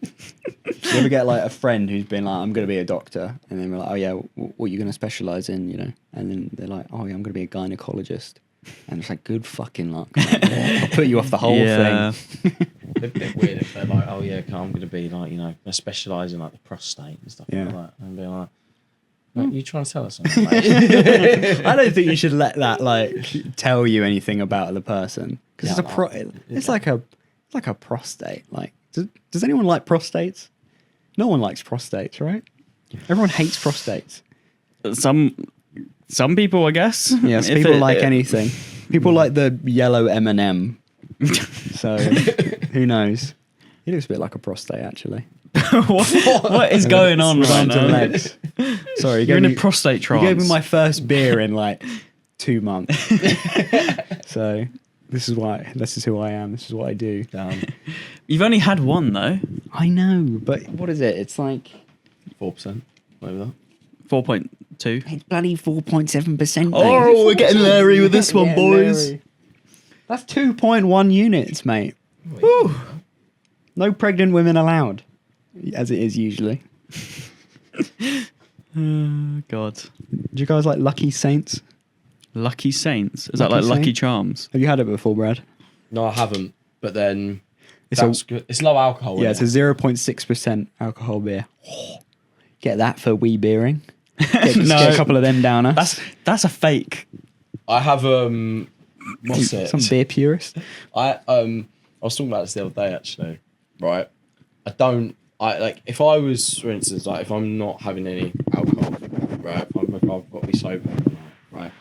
Speaker 1: you ever get like a friend who's been like, "I'm going to be a doctor," and then we're like, "Oh yeah, what are you going to specialize in?" And then they're like, "Oh yeah, I'm going to be a gynecologist," and it's like, "Good fucking luck. Man. I'll put you off the whole
Speaker 3: Yeah.
Speaker 1: thing."
Speaker 4: It's a bit weird if they're like, oh yeah, I'm going to be like, I specialise in like the prostate and stuff
Speaker 1: Yeah.
Speaker 4: like that. And be like, you trying to tell us something? Mate?
Speaker 1: I don't think you should let that like tell you anything about the person because it's like a prostate. Like, does anyone like prostates? No one likes prostates, right? Everyone hates prostates.
Speaker 3: Some people, I guess.
Speaker 1: Yes,
Speaker 3: If
Speaker 1: people
Speaker 3: it-
Speaker 1: like anything. People like the yellow M&M. So who knows? He looks a bit like a prostate, actually.
Speaker 3: what is going on
Speaker 1: With
Speaker 3: right
Speaker 1: arms and
Speaker 3: now?
Speaker 1: legs. Sorry,
Speaker 3: You're in a prostate trance.
Speaker 1: You gave me my first beer in like 2 months. So this is who I am. This is what I do.
Speaker 3: You've only had one though.
Speaker 1: I know, but what is it? It's like
Speaker 4: 4%, whatever that.
Speaker 3: 4.2.
Speaker 1: it's bloody 4.7%.
Speaker 3: Oh, we're getting Larry with this one, boys.
Speaker 1: That's 2.1 units, mate. Woo. No pregnant women allowed, as it is usually.
Speaker 3: God.
Speaker 1: Do you guys like Lucky Saints?
Speaker 3: Lucky Saints. Is that
Speaker 1: Lucky
Speaker 3: like Lucky
Speaker 1: Saint?
Speaker 3: Charms?
Speaker 1: Have you had it before, Brad?
Speaker 4: No, I haven't. But then
Speaker 1: It's
Speaker 4: that's good. It's low alcohol.
Speaker 1: Yeah, it's
Speaker 4: isn't
Speaker 1: a
Speaker 4: it?
Speaker 1: 0.6% alcohol beer. Get that for wee beering. Get
Speaker 3: No.
Speaker 1: a couple of them down us.
Speaker 3: That's a fake.
Speaker 4: I have what's it?
Speaker 1: Some beer purist.
Speaker 4: I was talking about this the other day actually. Right. I like if I was, for instance, like if I'm not having any alcohol, right? If I've got to be sober, right?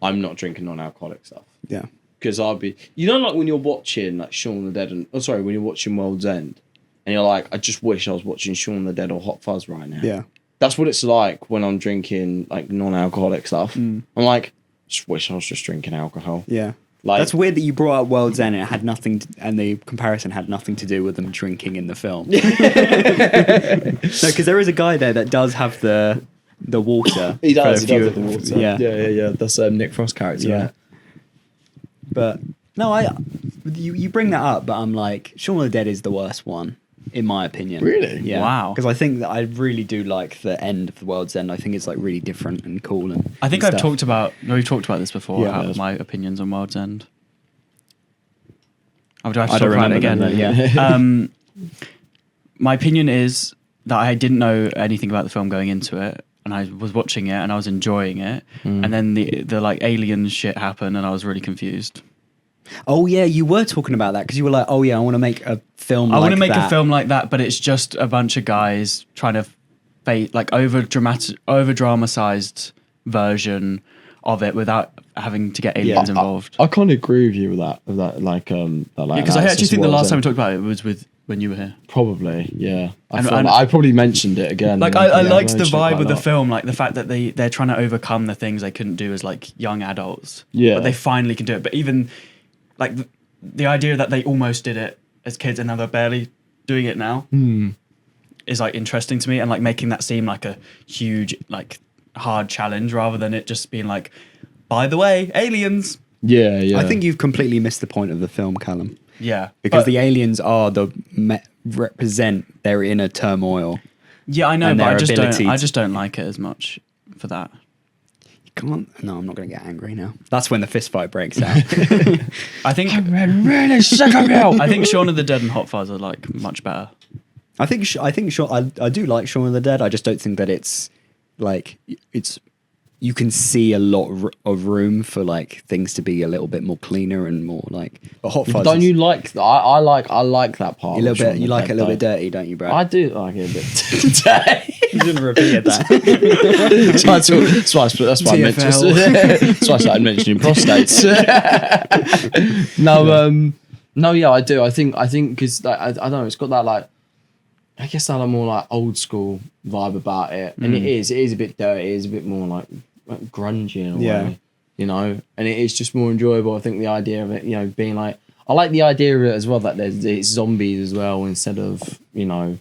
Speaker 4: I'm not drinking non-alcoholic stuff.
Speaker 1: Yeah.
Speaker 4: Because I'll be, like when you're watching like Shaun of the Dead when you're watching World's End, and you're like, I just wish I was watching Shaun of the Dead or Hot Fuzz right now.
Speaker 1: Yeah.
Speaker 4: That's what it's like when I'm drinking like non-alcoholic stuff.
Speaker 1: Mm.
Speaker 4: I'm like, just wish I was just drinking alcohol.
Speaker 1: Yeah.
Speaker 4: Like
Speaker 1: That's weird that you brought up World's End and it had nothing, and the comparison had nothing to do with them drinking in the film. No, because there is a guy there that does have the water.
Speaker 4: He does.
Speaker 1: for
Speaker 4: He
Speaker 1: a
Speaker 4: does
Speaker 1: few
Speaker 4: have
Speaker 1: of-
Speaker 4: the water.
Speaker 1: Yeah.
Speaker 4: yeah. That's Nick Frost character.
Speaker 1: Yeah. But no, you bring that up, but I'm like, Shaun of the Dead is the worst one, in my opinion.
Speaker 4: Really?
Speaker 1: Yeah.
Speaker 3: Wow.
Speaker 1: Because I think that I really do like the end of the World's End. I think it's like really different and cool. And
Speaker 3: I think
Speaker 1: and
Speaker 3: we've
Speaker 1: stuff.
Speaker 3: talked about this before.
Speaker 1: Yeah.
Speaker 3: How my opinions on World's End. Oh, do I have to
Speaker 1: I
Speaker 3: talk
Speaker 1: don't
Speaker 3: about it
Speaker 1: remember
Speaker 3: again?
Speaker 1: them, yeah.
Speaker 3: My opinion is that I didn't know anything about the film going into it, and I was watching it and I was enjoying it, and then the like alien shit happened, and I was really confused.
Speaker 1: Oh yeah, you were talking about that because you were like, oh yeah, I want to make a film.
Speaker 3: I
Speaker 1: want to
Speaker 3: make a film like that, but it's just a bunch of guys trying to like over dramatized version of it without having to get aliens involved.
Speaker 4: I kind of agree with you with that.
Speaker 3: Because I actually think the last time we talked about it was with when you were here.
Speaker 4: Probably, yeah.
Speaker 3: And-
Speaker 4: I probably mentioned it again.
Speaker 3: Like
Speaker 4: Yeah,
Speaker 3: I liked the
Speaker 4: mentioned it
Speaker 3: vibe
Speaker 4: quite
Speaker 3: of
Speaker 4: a
Speaker 3: the
Speaker 4: lot.
Speaker 3: film, like the fact that they're trying to overcome the things they couldn't do as like young adults.
Speaker 4: Yeah.
Speaker 3: But they finally can do it. But even like the idea that they almost did it as kids and now they're barely doing it now is like interesting to me, and like making that seem like a huge like hard challenge rather than it just being like, by the way, aliens.
Speaker 4: Yeah, yeah.
Speaker 1: I think you've completely missed the point of the film, Callum.
Speaker 3: Yeah.
Speaker 1: Because
Speaker 3: But-
Speaker 1: the aliens are represent their inner turmoil.
Speaker 3: yeah, I know,
Speaker 1: and
Speaker 3: but
Speaker 1: their
Speaker 3: I
Speaker 1: ability
Speaker 3: just don't like it as much for that.
Speaker 1: Come on, no, I'm not going to get angry now. That's when the fist fight breaks out.
Speaker 3: I think
Speaker 4: really sick of you.
Speaker 3: I think Shaun of the Dead and Hot Fuzz are like much better.
Speaker 1: I think I do like Shaun of the Dead. I just don't think that it's like you can see a lot of room for like things to be a little bit more cleaner and more like. But Hot Fuzz,
Speaker 4: Don't
Speaker 1: is
Speaker 4: you like that? I like that part.
Speaker 1: a little
Speaker 4: of Shaun
Speaker 1: bit? You
Speaker 4: of
Speaker 1: like
Speaker 4: the
Speaker 1: it a little bit
Speaker 4: Dead,
Speaker 1: dirty, don't you, Brad?
Speaker 4: though. I do like it a bit.
Speaker 1: You shouldn't have repeated that.
Speaker 4: That's why I mentioned. That's why I started mentioning prostates. No, yeah, I do. I think because like, I don't know, it's got that like, I guess that more like old school vibe about it, and it is a bit dirty. It is a bit more like grungy in a way, you know, and it is just more enjoyable. I think the idea of it, you know, being like, I like the idea of it as well that it's zombies as well instead of, you know,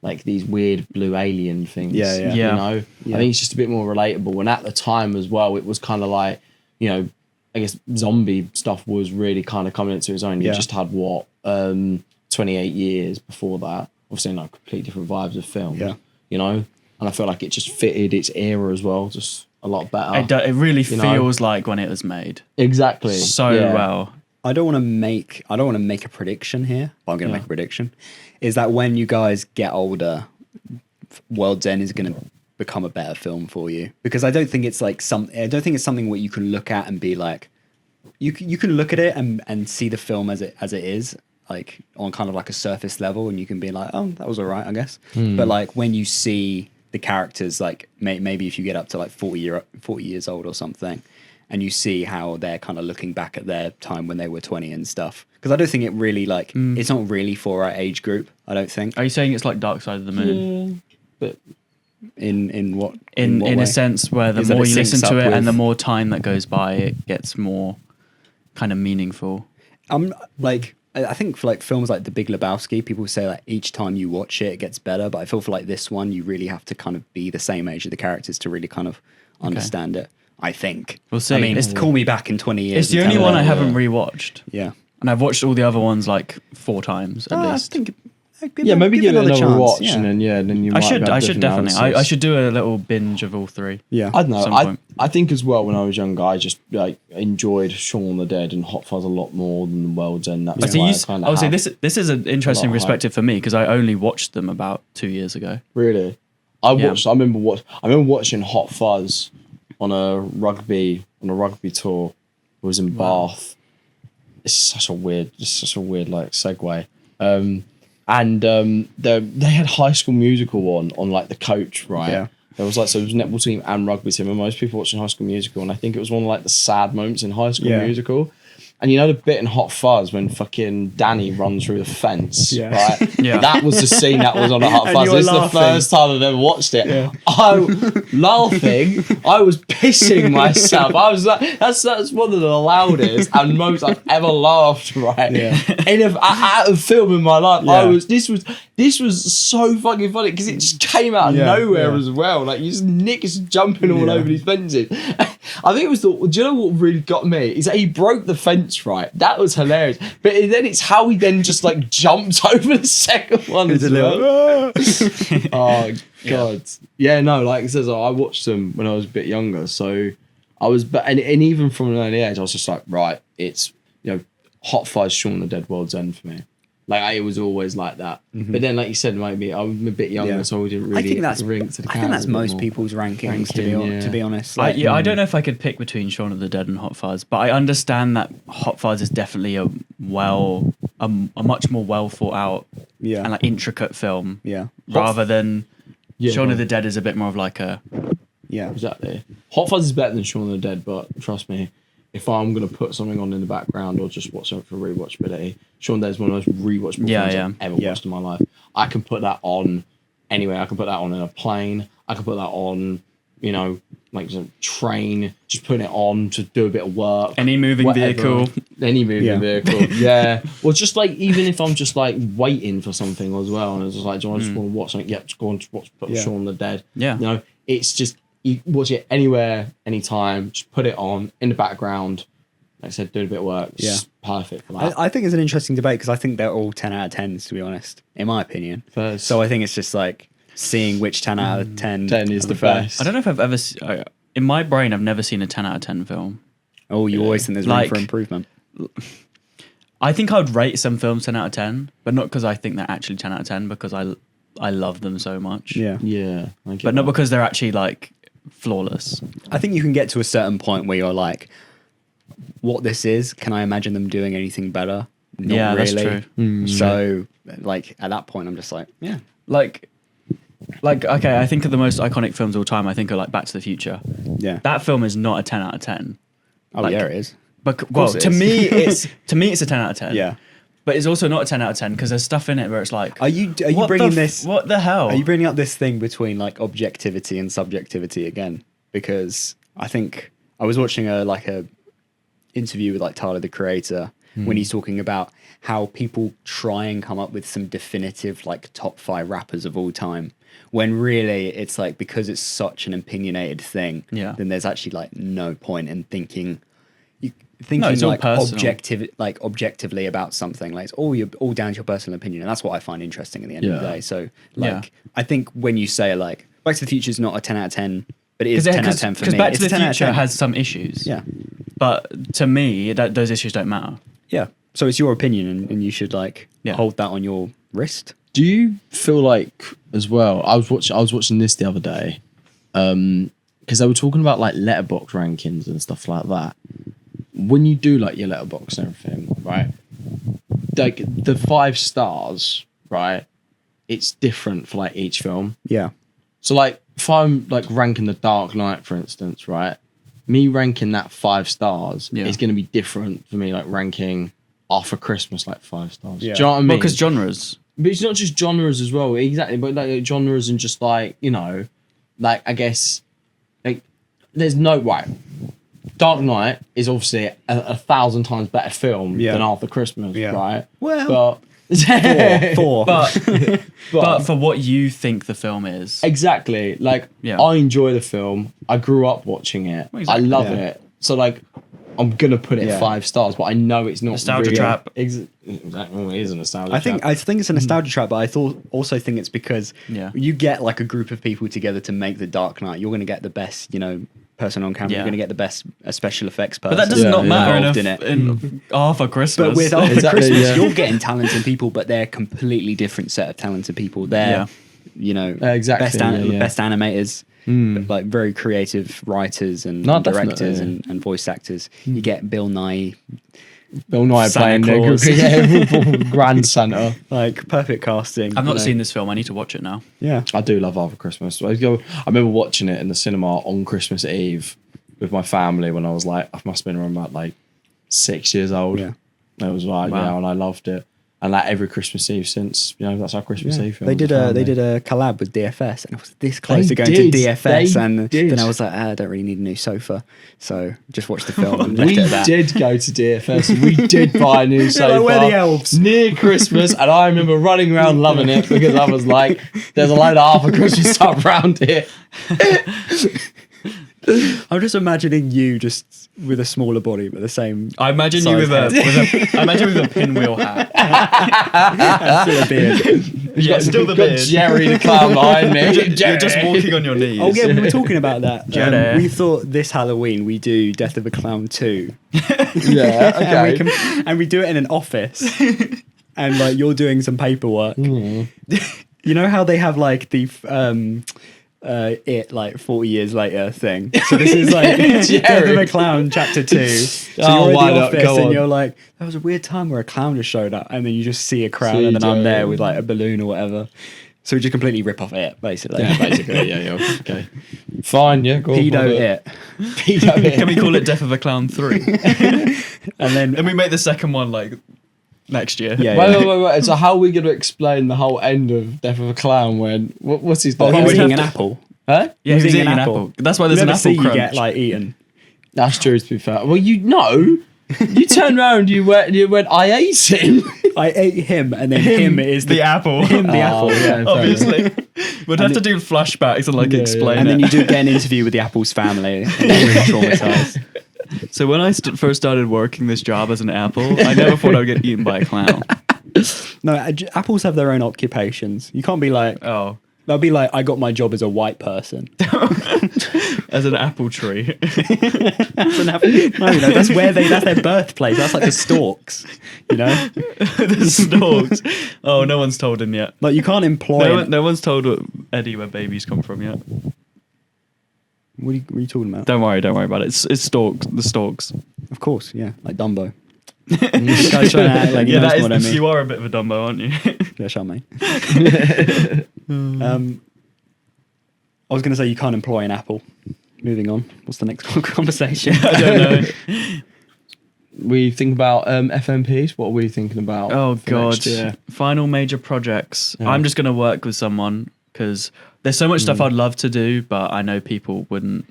Speaker 4: like these weird blue alien things.
Speaker 1: Yeah.
Speaker 4: You know, I think it's just a bit more relatable. And at the time as well, it was kind of like, you know, I guess zombie stuff was really kind of coming into its own. You
Speaker 1: Yeah.
Speaker 4: just had 28 years before that. Obviously, like completely different vibes of film.
Speaker 1: Yeah.
Speaker 4: You know, and I feel like it just fitted its era as well, just a lot better.
Speaker 3: It really
Speaker 4: You know?
Speaker 3: feels like when it was made
Speaker 4: Exactly.
Speaker 3: so
Speaker 4: Yeah.
Speaker 3: well.
Speaker 1: I don't want to make a prediction here, but I'm going to make a prediction. Is that when you guys get older, World's End is going to become a better film for you? Because I don't think it's like I don't think it's something where you can look at and be like, you can look at it and see the film as it is, like on kind of like a surface level, and you can be like, oh, that was alright, I guess. But like when you see the characters, like maybe if you get up to like 40 years old or something, and you see how they're kind of looking back at their time when they were 20 and stuff. Because I don't think it really like it's not really for our age group. I don't think.
Speaker 3: Are you saying it's like Dark Side of the Moon?
Speaker 4: But
Speaker 1: In what
Speaker 3: In
Speaker 1: what
Speaker 3: a
Speaker 1: way?
Speaker 3: sense where the
Speaker 1: Is that
Speaker 3: more
Speaker 1: it
Speaker 3: you listen
Speaker 1: syncs
Speaker 3: to
Speaker 1: up
Speaker 3: it and the
Speaker 1: with-
Speaker 3: more time that goes by, it gets more kind of meaningful.
Speaker 1: I'm like, I think for like films like The Big Lebowski, people say like each time you watch it, it gets better. But I feel for like this one, you really have to kind of be the same age of the characters to really kind of understand it. I think.
Speaker 3: We'll see.
Speaker 1: I mean,
Speaker 3: It's-
Speaker 1: call me back in 20 years.
Speaker 3: It's the
Speaker 1: and
Speaker 3: only
Speaker 1: tell
Speaker 3: one
Speaker 1: me
Speaker 3: I
Speaker 1: that-
Speaker 3: haven't rewatched.
Speaker 1: Yeah.
Speaker 3: And I've watched all the other ones like 4 times at
Speaker 1: I
Speaker 3: least.
Speaker 1: think.
Speaker 4: maybe give it another
Speaker 1: chance.
Speaker 4: watch,
Speaker 1: Yeah.
Speaker 4: and then you.
Speaker 3: I
Speaker 4: might
Speaker 3: should
Speaker 4: have
Speaker 3: definitely.
Speaker 4: different analysis.
Speaker 3: I should do a little binge of all 3.
Speaker 1: Yeah.
Speaker 4: I don't
Speaker 3: At some
Speaker 4: know.
Speaker 3: point.
Speaker 4: I think as well when I was younger, I just like enjoyed Shaun of the Dead and Hot Fuzz a lot more than The World's End. That's
Speaker 3: So
Speaker 4: why
Speaker 3: you,
Speaker 4: I kind
Speaker 3: I would say
Speaker 4: of
Speaker 3: this is an interesting
Speaker 4: of hype.
Speaker 3: perspective for me because I only watched them about 2 years ago.
Speaker 4: really. I remember watching Hot Fuzz on a rugby tour. It was in Bath. It's such a weird like segue. They had High School Musical on like the coach, right?
Speaker 1: Yeah.
Speaker 4: There was like, so it was netball team and rugby team, and most people watching High School Musical, and I think it was one of like the sad moments in High School
Speaker 1: Yeah.
Speaker 4: Musical. And you know the bit in Hot Fuzz when fucking Danny runs through the fence,
Speaker 1: Yeah.
Speaker 4: right?
Speaker 3: Yeah.
Speaker 4: That was the scene that was on a Hot
Speaker 1: And
Speaker 4: Fuzz.
Speaker 1: you were
Speaker 4: This is the
Speaker 1: laughing.
Speaker 4: first time I've ever watched it. I laughing. I was pissing myself. I was like, that's one of the loudest and most I've ever laughed. Right?
Speaker 1: Yeah.
Speaker 4: Out of film in my life.
Speaker 1: Yeah.
Speaker 4: This was so fucking funny because it just came out of
Speaker 1: Yeah,
Speaker 4: nowhere
Speaker 1: yeah.
Speaker 4: as well. Like Nick is jumping all
Speaker 1: Yeah.
Speaker 4: over these fences. I think it was do you know what really got me? Is that he broke the fence, right? That was hilarious. But then it's how he then just like jumps over the second one as well. Oh god. Yeah, no, like it says, I watched them when I was a bit younger. So I was and even from an early age, I was just like, right, it's Hot Fuzz, Shaun the Dead, World's End for me. Like it was always like that. But then, like you said, maybe I was a bit younger,
Speaker 1: Yeah.
Speaker 4: so I didn't really.
Speaker 1: I think that's
Speaker 4: ring to the
Speaker 1: I think that's
Speaker 4: cows a bit
Speaker 1: most
Speaker 4: more.
Speaker 1: people's rankings,
Speaker 4: Ranking,
Speaker 1: to be honest.
Speaker 3: I
Speaker 1: Like,
Speaker 3: don't know if I could pick between Shaun of the Dead and Hot Fuzz, but I understand that Hot Fuzz is definitely a much more well thought out
Speaker 1: yeah.
Speaker 3: and like intricate film,
Speaker 1: yeah.
Speaker 3: rather than
Speaker 4: Yeah,
Speaker 3: Shaun
Speaker 4: well,
Speaker 3: of the Dead is a bit more of like a
Speaker 1: Yeah.
Speaker 4: Exactly. Hot Fuzz is better than Shaun of the Dead, but trust me, if I'm gonna put something on in the background or just watch something for rewatchability, Shaun of the Dead is one of the most rewatchable
Speaker 3: Yeah,
Speaker 4: films
Speaker 3: yeah.
Speaker 4: I've ever
Speaker 1: Yeah.
Speaker 4: watched in my life. I can put that on anywhere. I can put that on in a plane. I can put that on, like a train. Just putting it on to do a bit of work.
Speaker 3: any moving
Speaker 4: Whatever.
Speaker 3: vehicle.
Speaker 4: Any moving
Speaker 1: Yeah.
Speaker 4: vehicle. Yeah. Or just like even if I'm just like waiting for something as well, and it's just like, do I just want to watch something? Yep, just go on to watch put
Speaker 1: Yeah.
Speaker 4: Shaun of the Dead.
Speaker 3: Yeah.
Speaker 4: It's just you watch it anywhere, anytime. Just put it on in the background. Like I said, doing a bit of work. It's
Speaker 1: Yeah.
Speaker 4: just perfect for that.
Speaker 1: I think it's an interesting debate because I think they're all 10 out of 10s, to be honest, in my opinion.
Speaker 4: First.
Speaker 1: So I think it's just like seeing which 10 out of 10,
Speaker 4: 10 is
Speaker 1: I
Speaker 4: the
Speaker 1: prefer.
Speaker 4: best.
Speaker 3: I don't know if I've ever in my brain I've never seen a 10 out of 10 film.
Speaker 1: Oh, you always think there's room
Speaker 3: Like-
Speaker 1: for improvement.
Speaker 3: I think I would rate some films 10 out of 10, but not because I think they're actually 10 out of 10 because I love them so much.
Speaker 1: Yeah.
Speaker 4: Yeah. I get
Speaker 3: But not
Speaker 4: that.
Speaker 3: because they're actually like flawless.
Speaker 1: I think you can get to a certain point where you're like, what this is, can I imagine them doing anything better? Not
Speaker 3: Yeah,
Speaker 1: really.
Speaker 3: that's true.
Speaker 1: So, like, at that point, I'm just like, yeah.
Speaker 3: Like like, okay, I think of the most iconic films of all time. I think of like Back to the Future.
Speaker 1: Yeah.
Speaker 3: That film is not a 10 out of 10.
Speaker 1: Oh,
Speaker 3: like-
Speaker 1: yeah, it is.
Speaker 3: But well,
Speaker 1: course it
Speaker 3: to
Speaker 1: is.
Speaker 3: me, it's a 10 out of 10.
Speaker 1: Yeah.
Speaker 3: But it's also not a 10 out of 10 because there's stuff in it where it's like,
Speaker 1: Are you
Speaker 3: what
Speaker 1: bringing
Speaker 3: the
Speaker 1: this?
Speaker 3: What the hell?
Speaker 1: Are you bringing up this thing between like objectivity and subjectivity again? Because I think I was watching a interview with like Tyler the Creator when he's talking about how people try and come up with some definitive like top 5 rappers of all time, when really it's like, because it's such an opinionated thing,
Speaker 3: Yeah.
Speaker 1: then there's actually like no point in thinking
Speaker 3: it's all
Speaker 1: like
Speaker 3: personal.
Speaker 1: objectively about something. Like it's all down to your personal opinion, and that's what I find interesting at the end of the
Speaker 4: Yeah.
Speaker 1: day. So
Speaker 3: Yeah.
Speaker 1: like I think when you say like Back to the Future is not a 10 out of 10, but it is 10 out of 10 for me.
Speaker 3: Because Back
Speaker 1: It's
Speaker 3: to
Speaker 1: a
Speaker 3: the
Speaker 1: 10 out of
Speaker 3: Future
Speaker 1: 10.
Speaker 3: has some issues.
Speaker 1: Yeah.
Speaker 3: But to me, those issues don't matter.
Speaker 1: Yeah. So it's your opinion, and you should like
Speaker 3: Yeah.
Speaker 1: hold that on your wrist.
Speaker 4: Do you feel like as well? I was watching this the other day, because they were talking about like letterbox rankings and stuff like that. When you do like your letterbox and everything, right? Like the 5 stars, right? It's different for like each film.
Speaker 1: Yeah.
Speaker 4: So like if I'm like ranking The Dark Knight, for instance, right? Me ranking that 5 stars
Speaker 3: Yeah.
Speaker 4: is going to be different for me, like ranking After Christmas like 5 stars.
Speaker 1: Yeah.
Speaker 4: Do you know what I mean?
Speaker 3: Well, because genres.
Speaker 4: But it's not just genres as well, exactly. But like genres and just like, you know, like I guess, like there's no right. Dark Knight is obviously a 1,000 times better film
Speaker 1: Yeah.
Speaker 4: than After Christmas,
Speaker 1: Yeah.
Speaker 4: right?
Speaker 1: Well,
Speaker 4: but
Speaker 1: four.
Speaker 3: But for what you think the film is.
Speaker 4: exactly, like
Speaker 3: Yeah.
Speaker 4: I enjoy the film. I grew up watching it.
Speaker 3: Well, exactly.
Speaker 4: I love
Speaker 1: Yeah.
Speaker 4: it. So like, I'm gonna put it
Speaker 1: Yeah.
Speaker 4: 5 stars, but I know it's not
Speaker 3: Nostalgia
Speaker 4: really
Speaker 3: trap.
Speaker 4: Exactly, well, it is a nostalgia.
Speaker 1: I think it's a nostalgia trap, but I also think it's because
Speaker 3: Yeah.
Speaker 1: you get like a group of people together to make the Dark Knight. You're going to get the best, person on camera.
Speaker 3: Yeah.
Speaker 1: You're going to get the best special effects person.
Speaker 3: But that does
Speaker 4: Yeah,
Speaker 3: not
Speaker 4: yeah.
Speaker 3: matter
Speaker 1: involved
Speaker 3: in Arthur Christmas.
Speaker 1: But with After
Speaker 4: Exactly,
Speaker 1: Christmas,
Speaker 4: yeah.
Speaker 1: you're getting talented people, but they're a completely different set of talented people. They're,
Speaker 4: Exactly, yeah.
Speaker 1: best animators,
Speaker 4: Mm.
Speaker 1: like very creative writers and
Speaker 4: No,
Speaker 1: directors
Speaker 4: definitely.
Speaker 1: and voice actors. You get Bill Nye,
Speaker 4: Bill Nye
Speaker 1: Santa
Speaker 4: playing
Speaker 1: Claus.
Speaker 4: the Grand Santa.
Speaker 1: like perfect casting.
Speaker 3: I've not
Speaker 1: you know.
Speaker 3: seen this film. I need to watch it now.
Speaker 1: Yeah.
Speaker 4: I do love After Christmas. I remember watching it in the cinema on Christmas Eve with my family when I was like, I must have been around about like 6 years old.
Speaker 1: Yeah.
Speaker 4: It was like,
Speaker 3: Wow.
Speaker 4: yeah, and I loved it. And like every Christmas Eve since, that's our Christmas Eve film.
Speaker 1: They did a collab with DFS, and I was this close to going to
Speaker 4: did.
Speaker 1: DFS,
Speaker 4: They
Speaker 1: and
Speaker 4: did.
Speaker 1: then I was like, I don't really need a new sofa, so just watch the film and left
Speaker 4: We
Speaker 1: it at that.
Speaker 4: did go to DFS. We did buy a new sofa
Speaker 1: like, "Where are the elves?"
Speaker 4: near Christmas, and I remember running around loving it because I was like, "There's a load of After Christmas stuff around here."
Speaker 1: I'm just imagining you just with a smaller body but the same.
Speaker 3: I imagine you
Speaker 1: size
Speaker 3: with I imagine with a pinwheel hat.
Speaker 1: Still a beard.
Speaker 3: Yeah, still the
Speaker 4: Got
Speaker 3: beard.
Speaker 4: Jerry the clown behind me.
Speaker 3: You're just walking on your knees.
Speaker 1: Oh yeah, we were talking about that.
Speaker 3: Jenny.
Speaker 1: We thought this Halloween we do Death of a Clown 2,
Speaker 4: Yeah, okay.
Speaker 1: and we do it in an office, and like you're doing some paperwork. You know how they have like the it like 40 years later thing. So this is like Death of a Clown chapter 2. So
Speaker 4: Oh,
Speaker 1: you're
Speaker 4: why
Speaker 1: in the
Speaker 4: not?
Speaker 1: office
Speaker 4: Go
Speaker 1: and
Speaker 4: on.
Speaker 1: you're like, that was a weird time where a clown just showed up, and then you just see a crowd,
Speaker 4: See
Speaker 1: and then I'm
Speaker 4: Jerry.
Speaker 1: there with like a balloon or whatever. So we just completely rip off it, basically.
Speaker 4: Basically, yeah, okay. Fine, yeah, go on.
Speaker 1: Pedo
Speaker 4: whatever.
Speaker 1: it.
Speaker 4: Pedo it.
Speaker 3: Can we call it Death of a Clown 3?
Speaker 1: And then
Speaker 3: And we make the second one like next year.
Speaker 1: yeah,
Speaker 4: Wait. So how are we going to explain the whole end of Death of a Clown when what's his name?
Speaker 1: he was
Speaker 3: we'd
Speaker 1: eating
Speaker 3: have
Speaker 1: an
Speaker 3: to-
Speaker 1: apple.
Speaker 4: Huh?
Speaker 3: Yeah, he was eating an apple. That's why there's
Speaker 1: You
Speaker 3: an
Speaker 1: never
Speaker 3: apple
Speaker 1: see
Speaker 3: crunch.
Speaker 1: you get like eaten.
Speaker 4: That's true. To be fair, well, you know, you turned around, you went, I ate him.
Speaker 1: I ate him, and then him is
Speaker 3: the apple.
Speaker 1: him the
Speaker 4: Oh,
Speaker 1: apple.
Speaker 4: yeah,
Speaker 1: Yeah.
Speaker 4: fair
Speaker 3: Obviously. We'd have to do flashbacks and like
Speaker 4: Yeah,
Speaker 3: explain
Speaker 1: And
Speaker 3: it.
Speaker 1: then you do get an interview with the Apple's family. And they're really traumatized.
Speaker 3: So when I first started working this job as an apple, I never thought I would get eaten by a clown.
Speaker 1: No, apples have their own occupations. You can't be like,
Speaker 3: Oh.
Speaker 1: they'll be like, I got my job as a white person.
Speaker 3: As an apple tree.
Speaker 1: That's an apple. No, that's that's their birthplace. That's like the stalks,
Speaker 3: The stalks. Oh, no one's told him yet.
Speaker 1: Like you can't employ.
Speaker 3: No one's told Eddie where babies come from yet.
Speaker 1: What are you talking about?
Speaker 3: Don't worry about it. It's stalks. The stalks.
Speaker 1: Of course, yeah, like Dumbo. This guy's trying to act like he
Speaker 3: Yeah,
Speaker 1: knows
Speaker 3: that
Speaker 1: more
Speaker 3: is.
Speaker 1: than me.
Speaker 3: You are a bit of a Dumbo, aren't you?
Speaker 1: Yeah, shut me. I was going to say you can't employ an apple. Moving on. What's the next conversation?
Speaker 3: I don't know.
Speaker 4: We think about FMPs. What are we thinking about?
Speaker 3: Oh
Speaker 4: for
Speaker 3: god.
Speaker 4: next year?
Speaker 3: Final major projects.
Speaker 4: Yeah.
Speaker 3: I'm just gonna work with someone because there's so much stuff I'd love to do, but I know people wouldn't,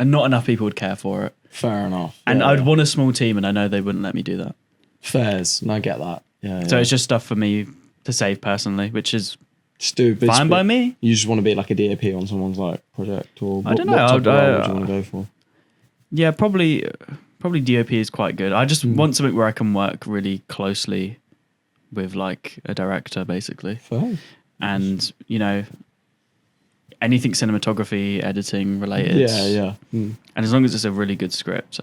Speaker 3: and not enough people would care for it.
Speaker 4: Fair enough.
Speaker 3: And
Speaker 4: Yeah,
Speaker 3: I'd
Speaker 4: yeah.
Speaker 3: want a small team, and I know they wouldn't let me do that.
Speaker 4: Fairs, and I get that. Yeah.
Speaker 3: So
Speaker 4: yeah.
Speaker 3: it's just stuff for me to save personally, which is
Speaker 4: Just do
Speaker 3: fine by me.
Speaker 4: You just want to be like a DAP on someone's like project, or
Speaker 3: I don't know,
Speaker 4: What type of
Speaker 3: I'd-
Speaker 4: role would you want to go for?
Speaker 3: Yeah, probably DOP is quite good. I just want something where I can work really closely with like a director, basically,
Speaker 4: Fair.
Speaker 3: and anything cinematography, editing related.
Speaker 4: Yeah. Mm.
Speaker 3: And as long as it's a really good script,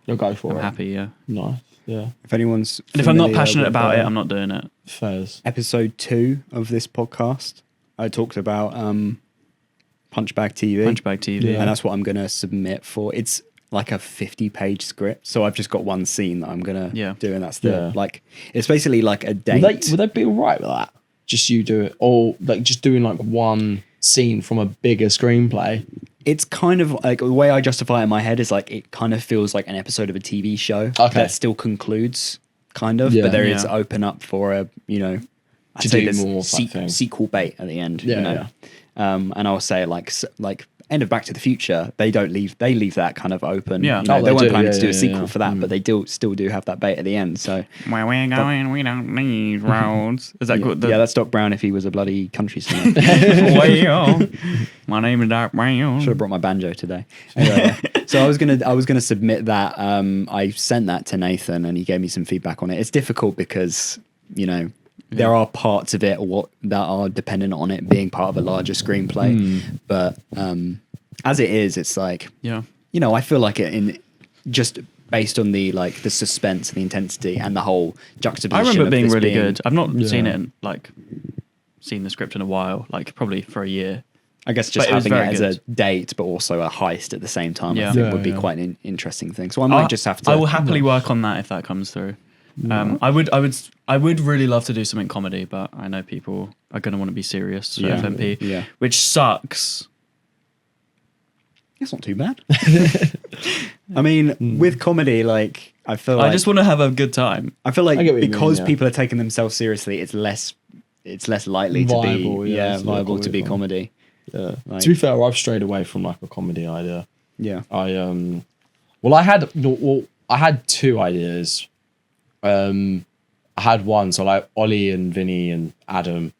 Speaker 4: You'll go for
Speaker 3: I'm
Speaker 4: it.
Speaker 3: happy. Yeah.
Speaker 4: Nice. Yeah.
Speaker 1: If anyone's
Speaker 3: And if I'm not
Speaker 1: familiar
Speaker 3: passionate
Speaker 1: with,
Speaker 3: about it, I'm not doing it.
Speaker 4: Fairs.
Speaker 1: episode 2 of this podcast, I talked about Punchbag TV.
Speaker 3: Punchbag TV.
Speaker 4: Yeah.
Speaker 1: And that's what I'm going to submit for. It's like a 50-page script. So I've just got one scene that I'm going to do. And that's it's basically like a date.
Speaker 4: Would they be all right with that? Just you do it, or like just doing like one scene from a bigger screenplay?
Speaker 1: It's kind of like the way I justify it in my head is like it kind of feels like an episode of a TV show that still concludes, kind of,
Speaker 4: Yeah.
Speaker 1: but there is
Speaker 3: Yeah.
Speaker 1: open up for a
Speaker 4: To do more type thing.
Speaker 1: sequel bait at the end.
Speaker 4: Yeah,
Speaker 1: And I'll say like end of Back to the Future, they leave that kind of open.
Speaker 3: Yeah.
Speaker 1: They
Speaker 4: Oh, they
Speaker 1: weren't
Speaker 4: do.
Speaker 1: planning to do
Speaker 4: Yeah,
Speaker 1: a sequel
Speaker 4: yeah.
Speaker 1: for that, but they still do have that bait at the end. So
Speaker 3: Where we're going, we don't need roads. Is that good?
Speaker 1: yeah, that's Doc Brown if he was a bloody country singer.
Speaker 3: Well, my name is Doc Brown.
Speaker 1: Should have brought my banjo today. Anyway, so I was gonna submit that. I sent that to Nathan, and he gave me some feedback on it. It's difficult because there are parts of it that are dependent on it being part of a larger screenplay, but as it is, it's like
Speaker 3: Yeah.
Speaker 1: I feel like it in just based on the the suspense and the intensity and the whole juxtaposition.
Speaker 3: I remember it
Speaker 1: of
Speaker 3: being
Speaker 1: this
Speaker 3: really good. I've not seen
Speaker 4: Yeah.
Speaker 3: it in, seen the script in a while, probably for a year.
Speaker 1: I guess just
Speaker 3: But it was
Speaker 1: having it
Speaker 3: very
Speaker 1: as a date, but also a heist at the same time,
Speaker 3: Yeah.
Speaker 1: I think
Speaker 4: Yeah,
Speaker 1: would be
Speaker 4: yeah.
Speaker 1: quite an interesting thing. So I might just have to.
Speaker 3: I will happily work on that if that comes through. I would really love to do something comedy, but I know people are going to want to be serious for
Speaker 1: Yeah.
Speaker 3: FMP,
Speaker 1: Yeah.
Speaker 3: which sucks.
Speaker 1: It's not too bad. I mean, with comedy, I feel like
Speaker 3: I just want to have a good time.
Speaker 1: I feel like
Speaker 4: I get what you mean,
Speaker 1: because
Speaker 4: yeah.
Speaker 1: people are taking themselves seriously, it's less likely
Speaker 4: Viable,
Speaker 1: to be
Speaker 4: yeah, it's not
Speaker 1: viable to be
Speaker 4: comedy.
Speaker 1: comedy.
Speaker 4: Yeah.
Speaker 1: Like-
Speaker 4: To be fair, I've strayed away from like a comedy idea.
Speaker 1: Yeah.
Speaker 4: I had two ideas. I had one, so like Ollie and Vinny and Adam.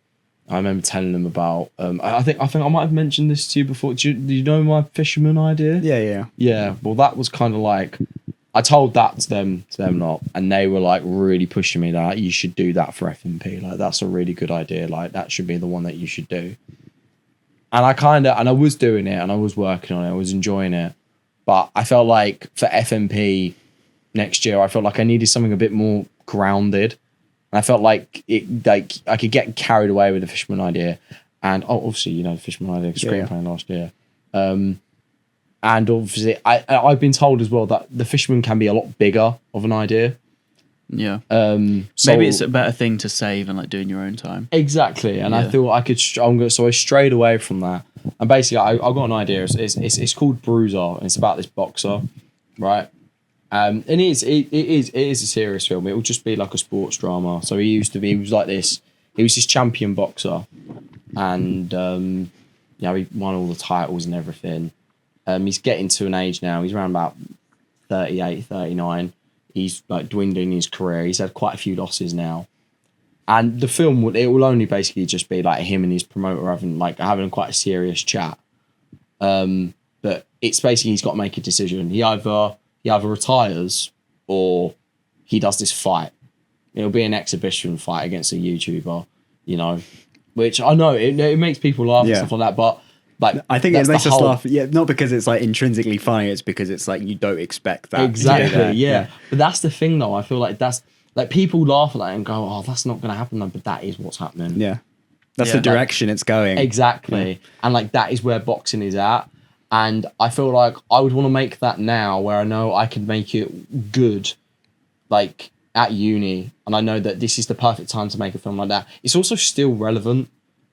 Speaker 4: I remember telling them about. I think I might have mentioned this to you before. Do you know my fisherman idea?
Speaker 1: Yeah.
Speaker 4: Yeah. Well, that was kind of like I told that to them not, and they were like really pushing me that you should do that for FMP. Like that's a really good idea. Like that should be the one that you should do. And I was doing it, and I was working on it. I was enjoying it, but I felt like for FMP next year, I felt like I needed something a bit more grounded. And I felt like I could get carried away with the Fisherman idea, and obviously the Fisherman idea screenplay last year, and obviously I've been told as well that the Fisherman can be a lot bigger of an idea.
Speaker 3: Yeah.
Speaker 4: So
Speaker 3: Maybe it's a better thing to save and do in your own time.
Speaker 4: exactly, and I
Speaker 3: Yeah.
Speaker 4: thought I could. So I strayed away from that, and basically I got an idea. It's called Bruiser, and it's about this boxer, right? And it is a serious film. It will just be like a sports drama. So he was this champion boxer, and he won all the titles and everything. He's getting to an age now. He's around about 38, 39. He's dwindling his career. He's had quite a few losses now. And the film will only basically just be like him and his promoter having quite a serious chat. But it's basically he's got to make a decision. He either retires or he does this fight. It'll be an exhibition fight against a YouTuber, which I know it makes people laugh and
Speaker 1: Yeah.
Speaker 4: stuff like that. But
Speaker 1: I think it
Speaker 4: that's
Speaker 1: makes
Speaker 4: the
Speaker 1: us
Speaker 4: whole-
Speaker 1: laugh. Yeah, not because it's intrinsically funny. It's because it's you don't expect that.
Speaker 4: Exactly, yeah. But that's the thing, though. I feel like that's people laugh at that and go, "Oh, that's not going to happen," though. But that is what's happening.
Speaker 1: Yeah. That's
Speaker 3: Yeah.
Speaker 1: the direction it's going.
Speaker 4: Exactly. And that is where boxing is at. And I feel like I would want to make that now where I know I can make it good, at uni. And I know that this is the perfect time to make a film like that. It's also still relevant.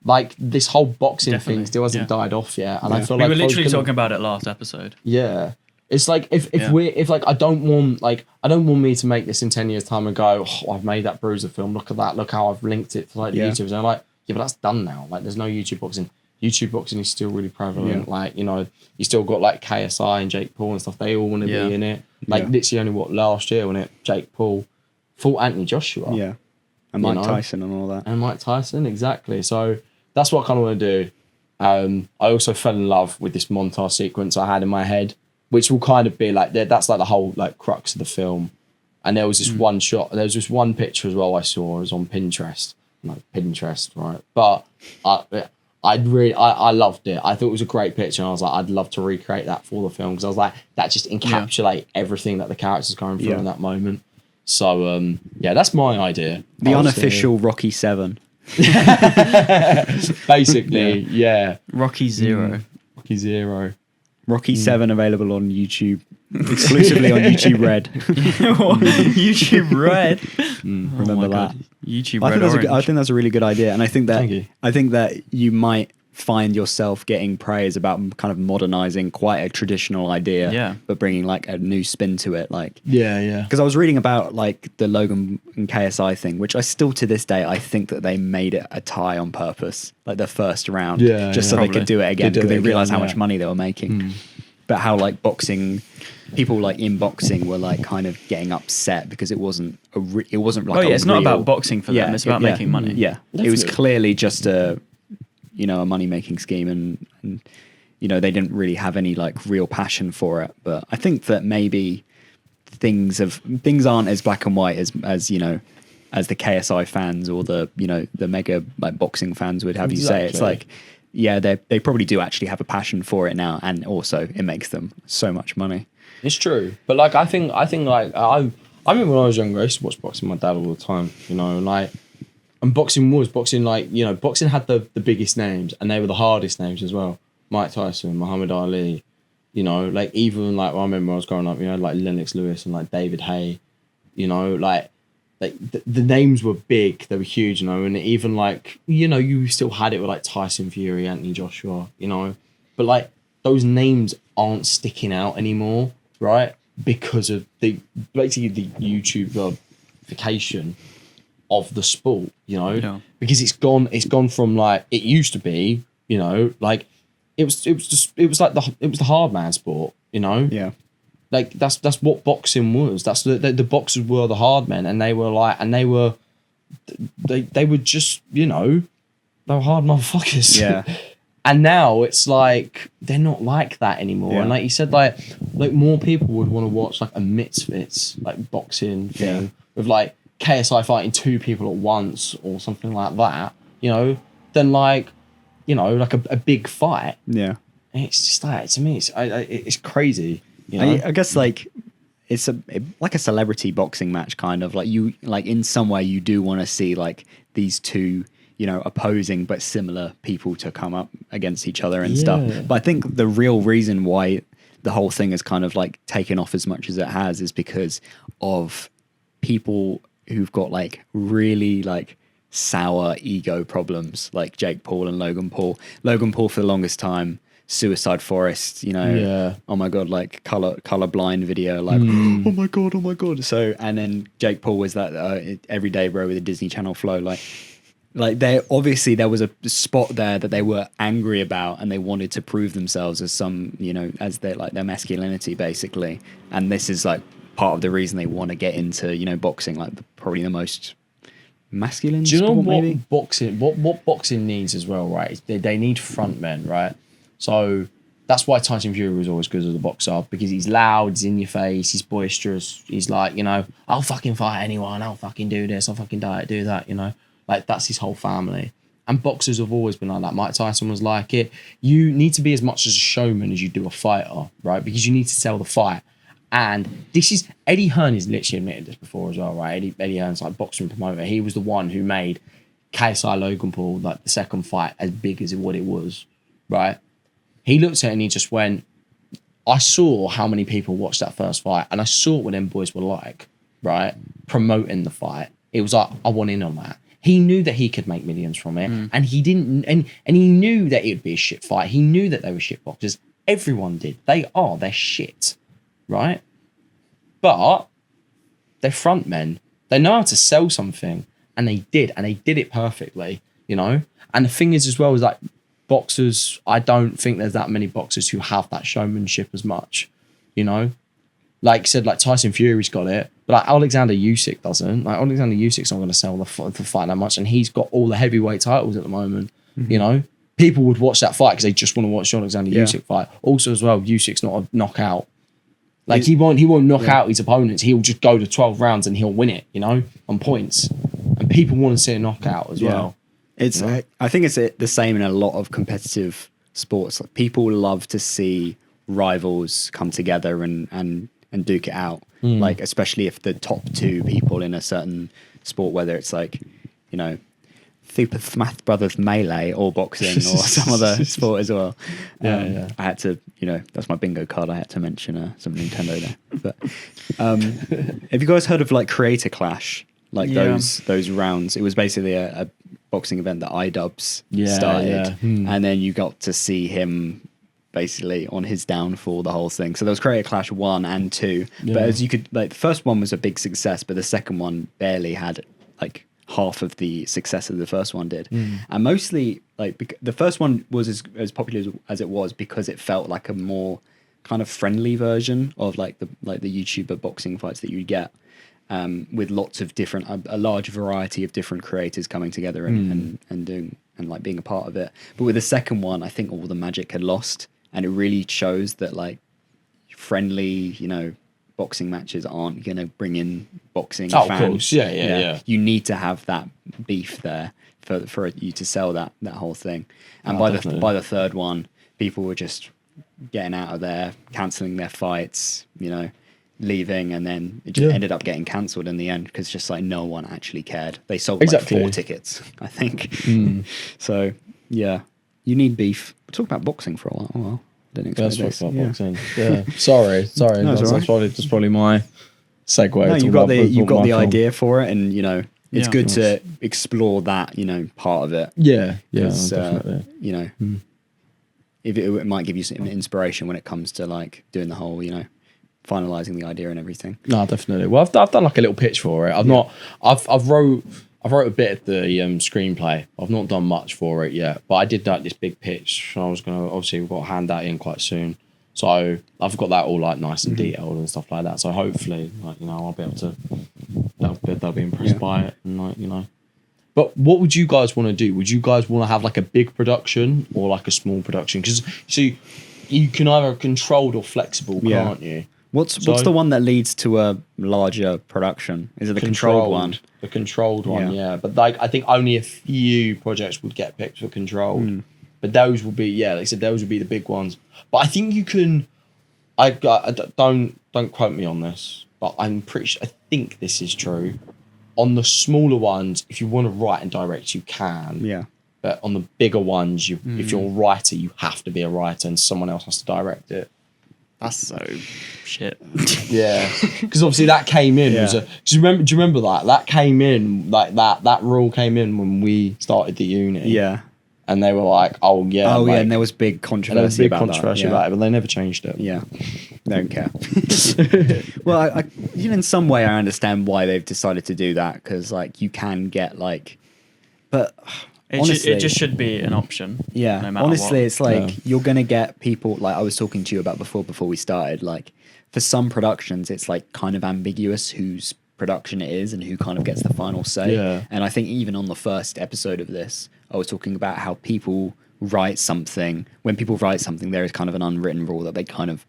Speaker 4: like this whole boxing
Speaker 3: Definitely,
Speaker 4: thing still hasn't
Speaker 3: yeah.
Speaker 4: died off yet, and I feel
Speaker 3: We
Speaker 4: like
Speaker 3: were
Speaker 4: folks
Speaker 3: literally
Speaker 4: can-
Speaker 3: talking about it last episode.
Speaker 4: Yeah. It's like if
Speaker 3: Yeah.
Speaker 4: if like I don't want me to make this in 10 years time and go, oh, I've made that Bruiser film, look at that, look how I've linked it to like the
Speaker 1: Yeah.
Speaker 4: YouTubers, and I'm like, yeah, but that's done now. Like there's no YouTube boxing. YouTube boxing is still really prevalent.
Speaker 1: Yeah.
Speaker 4: Like, you know, you still got like KSI and Jake Paul and stuff, they all want to
Speaker 3: Yeah.
Speaker 4: be in it. Like
Speaker 1: Yeah.
Speaker 4: literally only last year when Jake Paul fought Anthony Joshua.
Speaker 1: Yeah. And
Speaker 4: You
Speaker 1: Mike
Speaker 4: know?
Speaker 1: Tyson and all that.
Speaker 4: And Mike Tyson, exactly. So that's what I kind of want to do. I also fell in love with this montage sequence I had in my head, which will kind of be like that's like the whole like crux of the film. And there was this one shot, there was this one picture as well I saw. It was on Pinterest, like Pinterest, right? But I loved it. I thought it was a great picture, and I was like, I'd love to recreate that for the film because I was like, that just encapsulate everything that the characters going through
Speaker 1: Yeah.
Speaker 4: in that moment. So yeah, that's my idea.
Speaker 1: The
Speaker 4: Obviously.
Speaker 1: unofficial Rocky 7.
Speaker 4: Basically, yeah.
Speaker 3: Rocky Zero.
Speaker 4: Rocky Zero.
Speaker 1: Rocky 7 available on YouTube. Exclusively on YouTube Red.
Speaker 3: YouTube Red.
Speaker 1: Remember
Speaker 3: my
Speaker 1: that.
Speaker 3: God. YouTube
Speaker 1: I
Speaker 3: Red
Speaker 1: think,
Speaker 3: Orange.
Speaker 1: I think that's a really good idea. And I think
Speaker 4: Thank you.
Speaker 1: that you might find yourself getting praise about kind of modernizing quite a traditional idea,
Speaker 3: Yeah.
Speaker 1: but bringing like a new spin to it. Like,
Speaker 4: Yeah, yeah.
Speaker 1: because I was reading about like the Logan and KSI thing, which I still to this day I think that they made it a tie on purpose, like the first round,
Speaker 4: Yeah,
Speaker 1: just
Speaker 4: yeah.
Speaker 1: so they
Speaker 3: Probably.
Speaker 1: could do it again
Speaker 4: do
Speaker 1: because
Speaker 4: it
Speaker 1: they realized
Speaker 4: again,
Speaker 1: how
Speaker 4: yeah.
Speaker 1: much money they were making. But how like boxing, people like in boxing were like kind of getting upset because it wasn't it wasn't like
Speaker 3: Oh yeah,
Speaker 1: a
Speaker 3: it's not
Speaker 1: real-
Speaker 3: about boxing for them. It's about making money.
Speaker 1: Yeah, it was
Speaker 4: Definitely.
Speaker 1: clearly just a a money making scheme, and they didn't really have any like real passion for it. But I think that maybe things aren't as black and white as as the KSI fans or the the mega like boxing fans would have you say. It's
Speaker 4: Exactly.
Speaker 1: like, yeah, they probably do actually have a passion for it now, and also it makes them so much money.
Speaker 4: It's true, but like I think like I remember when I was younger, I used to watch boxing with my dad all the time. And boxing like boxing had the biggest names, and they were the hardest names as well. Mike Tyson, Muhammad Ali, like even like I remember when I was growing up, like Lennox Lewis and like David Haye, like the names were big, they were huge, and even like you still had it with like Tyson Fury, Anthony Joshua, but like those names aren't sticking out anymore, right? Because of basically the YouTuberification of the sport,
Speaker 3: Yeah.
Speaker 4: because it's gone from like it used to be, like it was the hard man sport,
Speaker 1: Yeah,
Speaker 4: like that's what boxing was. That's the boxers were the hard men, and they were just they were hard motherfuckers.
Speaker 1: yeah,
Speaker 4: And now it's like they're not like that anymore.
Speaker 1: Yeah.
Speaker 4: And like you said, like more people would want to watch like a Misfits like boxing thing
Speaker 1: Yeah.
Speaker 4: with like KSI fighting two people at once or something like that, than like like a big fight.
Speaker 1: yeah.
Speaker 4: And it's just like, to me, it's crazy. You know?
Speaker 1: I guess like it's like a celebrity boxing match, kind of like you like in some way you do want to see like these two opposing but similar people to come up against each other and
Speaker 4: Yeah.
Speaker 1: stuff. But I think the real reason why the whole thing has kind of like taken off as much as it has is because of people who've got like really like sour ego problems, like Jake Paul and Logan Paul. Logan Paul for the longest time, Suicide Forest,
Speaker 4: Yeah.
Speaker 1: oh my god, like colorblind video, like oh my god. So and then Jake Paul was that everyday bro with the Disney Channel flow, like they obviously there was a spot there that they were angry about and they wanted to prove themselves as some as their like their masculinity basically, and this is like part of the reason they want to get into boxing, like probably the most masculine
Speaker 4: Do you know
Speaker 1: sport,
Speaker 4: what
Speaker 1: maybe?
Speaker 4: boxing? What boxing needs as well, right? Is they need front men, right? So that's why Tyson Fury was always good as a boxer, because he's loud, he's in your face, he's boisterous, he's like I'll fucking fight anyone, I'll fucking do this, I'll fucking do that, like that's his whole family. And boxers have always been like that. Mike Tyson was like it. You need to be as much as a showman as you do a fighter, right? Because you need to sell the fight. And this is Eddie Hearn has literally admitted this before as well, right? Eddie Hearn's like boxing promoter. He was the one who made KSI Logan Paul like the second fight as big as what it was, right? He looked at it and he just went, I saw how many people watched that first fight, and I saw what them boys were like, right? Promoting the fight. It was like, I want in on that.
Speaker 2: He knew that he could make millions from it, and he didn't. And he knew that it would be a shit fight. He knew that they were shit boxers. Everyone did. They're shit, right? But they're front men. They know how to sell something, and they did it perfectly, you know. And the thing is, as well, is like boxers. I don't think there's that many boxers who have that showmanship as much, you know. Like you said, like Tyson Fury's got it, but like Alexander Usyk doesn't. Like Alexander Usyk's not going to sell the fight that much, and he's got all the heavyweight titles at the moment, you know. People would watch that fight because they just want to watch the Alexander Usyk fight. Also, as well, Usyk's not a knockout. Like he won't knock out his opponents. He'll just go to 12 rounds and he'll win it, you know, on points. And people want to see a knockout as well.
Speaker 1: It's I think it's the same in a lot of competitive sports. Like people love to see rivals come together and duke it out. Like especially if the top two people in a certain sport, whether it's like, you know, Super Smash Brothers Melee or boxing or some other sport as well. I had to, you know, that's my bingo card. I had to mention some Nintendo there. But have you guys heard of like Creator Clash? Like those rounds. It was basically a boxing event that iDubbbz started, and then you got to see him basically on his downfall, the whole thing. So there was Creator Clash 1 and 2, but as you could, like the first one was a big success, but the second one barely had like half of the success that the first one did. And mostly like the first one was as popular as it was because it felt like a more kind of friendly version of like the YouTuber boxing fights that you get, with lots of different a large variety of different creators coming together and doing and like being a part of it. But with the second one, I think all the magic had lost, and it really shows that like friendly, you know, boxing matches aren't going to bring in boxing fans.
Speaker 2: Of course. Yeah.
Speaker 1: You need to have that beef there for you to sell that whole thing. And by the third one, people were just getting out of there, cancelling their fights, you know, leaving, and then it just ended up getting cancelled in the end because just like no one actually cared. They sold like 4 tickets, I think. So yeah, you need beef. We'll talk about boxing for a while. Oh, well, didn't expect this.
Speaker 2: Boxing. Yeah. Sorry. No, that's probably my segue.
Speaker 1: No, you've got the idea for it, and you know it's good to explore that, you know, part of it.
Speaker 2: Yeah, definitely.
Speaker 1: You know, if it might give you some inspiration when it comes to like doing the whole, you know, finalizing the idea and everything.
Speaker 2: No, definitely. Well, I've done like a little pitch for it. I've wrote a bit of the screenplay. I've not done much for it yet, but I did like this big pitch. I was gonna, obviously we've got to hand that in quite soon, so I've got that all like nice and detailed and stuff like that. So hopefully, like, you know, I'll be able to. They'll be impressed by it, and like, you know. But what would you guys want to do? Would you guys want to have like a big production or like a small production? Because you can either controlled or flexible, can't you?
Speaker 1: What's the one that leads to a larger production? Is it the controlled one?
Speaker 2: The controlled one, yeah. But like, I think only a few projects would get picked for controlled. But those will be, like I said, those would be the big ones. But I think you can. I don't quote me on this, but I'm pretty sure. I think this is true. On the smaller ones, if you want to write and direct, you can.
Speaker 1: Yeah.
Speaker 2: But on the bigger ones, if you're a writer, you have to be a writer, and someone else has to direct it.
Speaker 3: That's so shit.
Speaker 2: Yeah, because obviously that came in. Do you remember that? That came in, like that rule came in when we started the uni.
Speaker 1: Yeah,
Speaker 2: and they were like, "Oh yeah,
Speaker 1: and there was big controversy about
Speaker 2: it, but they never changed it.
Speaker 1: Yeah, they don't care. Well, I you know, in some way, I understand why they've decided to do that, because like you can get like, but. Honestly,
Speaker 3: it just should be an option.
Speaker 1: Yeah.
Speaker 3: No matter
Speaker 1: honestly,
Speaker 3: what.
Speaker 1: it's like you're gonna get people like I was talking to you about before we started. Like for some productions, it's like kind of ambiguous whose production it is and who kind of gets the final say.
Speaker 2: Yeah.
Speaker 1: And I think even on the first episode of this, I was talking about how people write something. When people write something, there is kind of an unwritten rule that they kind of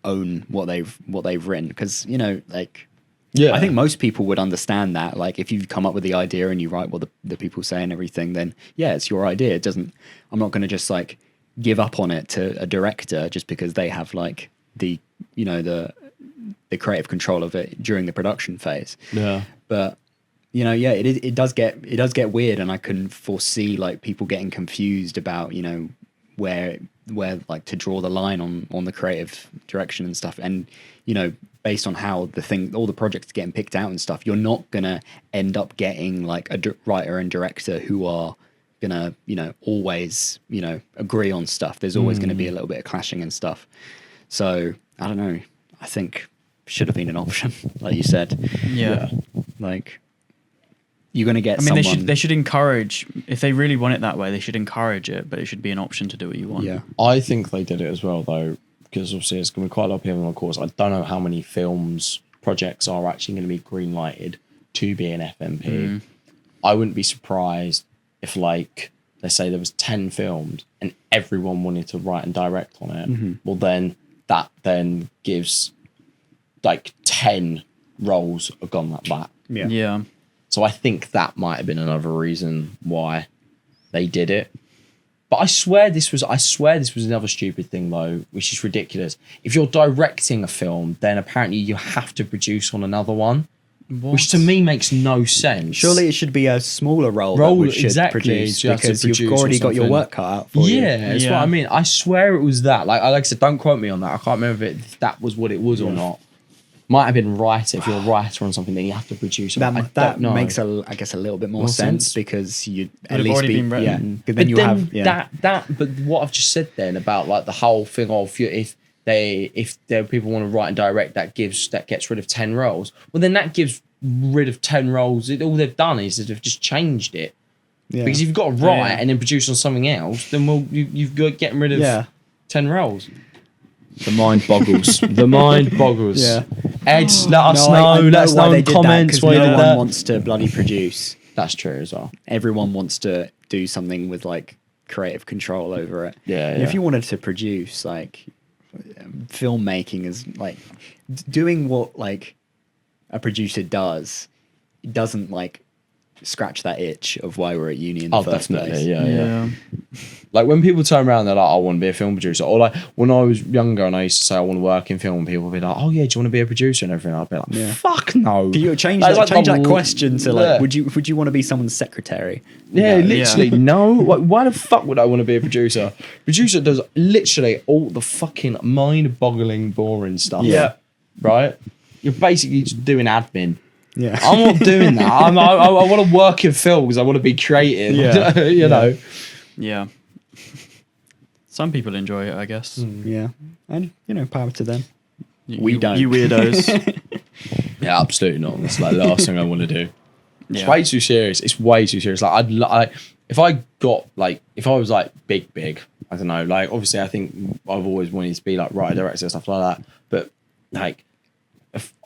Speaker 1: own what they've written, because you know, like. Yeah, I think most people would understand that. Like, if you come up with the idea and you write what the people say and everything, then yeah, it's your idea. It doesn't. I'm not going to just like give up on it to a director just because they have like the creative control of it during the production phase.
Speaker 2: Yeah,
Speaker 1: but you know, yeah, it does get weird, and I can foresee like people getting confused about, you know, where like to draw the line on the creative direction and stuff. And you know, based on how all the projects are getting picked out and stuff, you're not gonna end up getting like a writer and director who are gonna, you know, always, you know, agree on stuff. There's always gonna be a little bit of clashing and stuff. So I don't know. I think should have been an option, like you said.
Speaker 3: Yeah.
Speaker 1: Like you're gonna get.
Speaker 3: I mean,
Speaker 1: someone,
Speaker 3: they should encourage, if they really want it that way, they should encourage it, but it should be an option to do what you want.
Speaker 1: Yeah.
Speaker 4: I think they did it as well, though, because obviously there's going to be quite a lot of people on the course. I don't know how many films projects are actually going to be green lighted to be an FMP. I wouldn't be surprised if, like, let's say there was 10 films and everyone wanted to write and direct on it. Well, then that then gives like 10 roles have gone like that.
Speaker 3: Yeah.
Speaker 4: So I think that might have been another reason why they did it. But I swear this was another stupid thing though, which is ridiculous. If you're directing a film, then apparently you have to produce on another one, which to me makes no sense.
Speaker 1: Surely it should be a smaller role that we should
Speaker 4: exactly,
Speaker 1: produce,
Speaker 4: so you have to
Speaker 1: because you've
Speaker 4: produce
Speaker 1: already
Speaker 4: or
Speaker 1: got your
Speaker 4: something.
Speaker 1: work cut out for you.
Speaker 4: Yeah, that's what I mean. I swear it was that. Like I said, don't quote me on that. I can't remember if that was what it was or not. Might have been writer. If you're a writer on something, then you have to produce it.
Speaker 1: That makes I guess a little bit more sense because you at
Speaker 3: have
Speaker 1: least
Speaker 3: already
Speaker 1: be
Speaker 3: been written.
Speaker 1: But then you have
Speaker 4: But what I've just said then about like the whole thing of if there people want to write and direct, that gets rid of 10 roles. Well, then that gives rid of 10 roles. All they've done is that they've just changed it.
Speaker 1: Yeah.
Speaker 4: Because if you've got to write and then produce on something else, then you've got getting rid of 10 roles. The mind boggles. The mind boggles.
Speaker 1: Yeah.
Speaker 4: Ed, let us
Speaker 1: I
Speaker 4: know. Let us
Speaker 1: why
Speaker 4: know
Speaker 1: they
Speaker 4: in
Speaker 1: did
Speaker 4: comments
Speaker 1: that,
Speaker 4: why you
Speaker 1: no
Speaker 4: did
Speaker 1: one
Speaker 4: that.
Speaker 1: wants to bloody produce.
Speaker 4: That's true as well.
Speaker 1: Everyone wants to do something with like creative control over it.
Speaker 4: Yeah,
Speaker 1: And
Speaker 4: yeah.
Speaker 1: if you wanted to produce, like, filmmaking is like doing what like a producer does. It doesn't like scratch that itch of why we're at uni in the first place.
Speaker 4: Yeah. Like when people turn around, they're like, I want to be a film producer. Or like when I was younger and I used to say I want to work in film, people would be like, oh yeah, do you want to be a producer and everything? I'd be like, fuck no.
Speaker 1: Can you change
Speaker 4: That's
Speaker 1: that,
Speaker 4: like
Speaker 1: that
Speaker 4: the-
Speaker 1: question to like,
Speaker 4: Yeah.
Speaker 1: would you want to be someone's secretary?
Speaker 4: Yeah,
Speaker 1: No.
Speaker 4: literally, no. Like, why the fuck would I want to be a producer? Producer does literally all the fucking mind-boggling, boring stuff.
Speaker 1: Yeah.
Speaker 4: Right? You're basically just doing admin.
Speaker 1: Yeah.
Speaker 4: I'm not doing that. I want to work in film because I want to be creative.
Speaker 1: Yeah.
Speaker 4: you know.
Speaker 3: Yeah. Some people enjoy it, I guess.
Speaker 1: Yeah. And you know, power to them.
Speaker 3: You
Speaker 1: don't.
Speaker 3: You weirdos.
Speaker 4: Yeah, absolutely not. That's like the last thing I want to do. It's
Speaker 3: Yeah.
Speaker 4: way too serious. It's way too serious. Like if I was like big, I don't know. Like obviously, I think I've always wanted to be like writer, director, stuff like that. But like,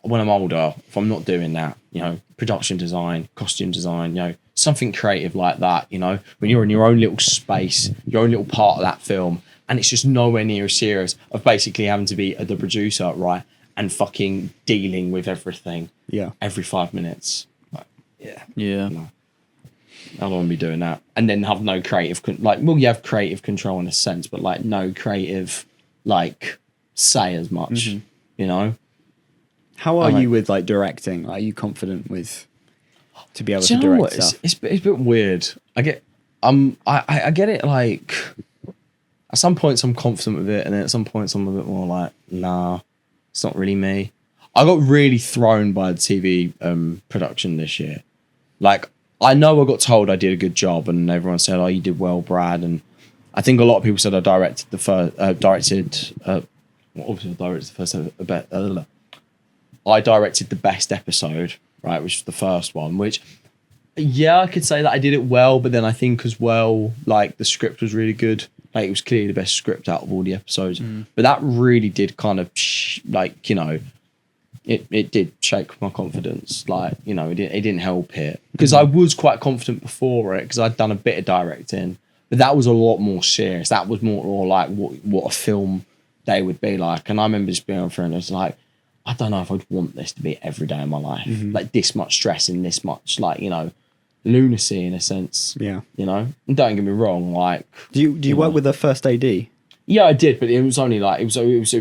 Speaker 4: when I'm older, if I'm not doing that, you know, production design, costume design, you know, something creative like that, you know, when you're in your own little space, your own little part of that film, and it's just nowhere near as serious of basically having to be the producer, right, and fucking dealing with everything
Speaker 1: Yeah.
Speaker 4: every 5 minutes. Like,
Speaker 3: Yeah.
Speaker 4: no. I don't want to be doing that. And then have no creative, you have creative control in a sense, but like no creative, like, say as much, you know?
Speaker 1: How are
Speaker 4: I like-
Speaker 1: you with like directing? Are you confident with to be able
Speaker 4: Do
Speaker 1: to
Speaker 4: you know
Speaker 1: direct
Speaker 4: what?
Speaker 1: stuff?
Speaker 4: It's a bit weird. I get it like at some points I'm confident with it, and then at some points I'm a bit more like, nah, it's not really me. I got really thrown by the TV production this year. Like I know I got told I did a good job, and everyone said, "Oh, you did well, Brad." And I think a lot of people said I directed the first. Obviously, I directed the first. I directed the best episode, right, which was the first one. Which, yeah, I could say that I did it well, but then I think as well, like the script was really good. Like it was clearly the best script out of all the episodes. But that really did kind of like, you know, it did shake my confidence. Like, you know, it didn't help it because I was quite confident before it because I'd done a bit of directing, but that was a lot more serious. That was more like what a film day would be like. And I remember just being on friend, it was like, I don't know if I'd want this to be every day of my life. Like this much stress and this much, like, you know, lunacy in a sense.
Speaker 1: Yeah.
Speaker 4: You know? And don't get me wrong, like,
Speaker 1: Do you work with a first AD?
Speaker 4: yeah, I did, but it was only like it was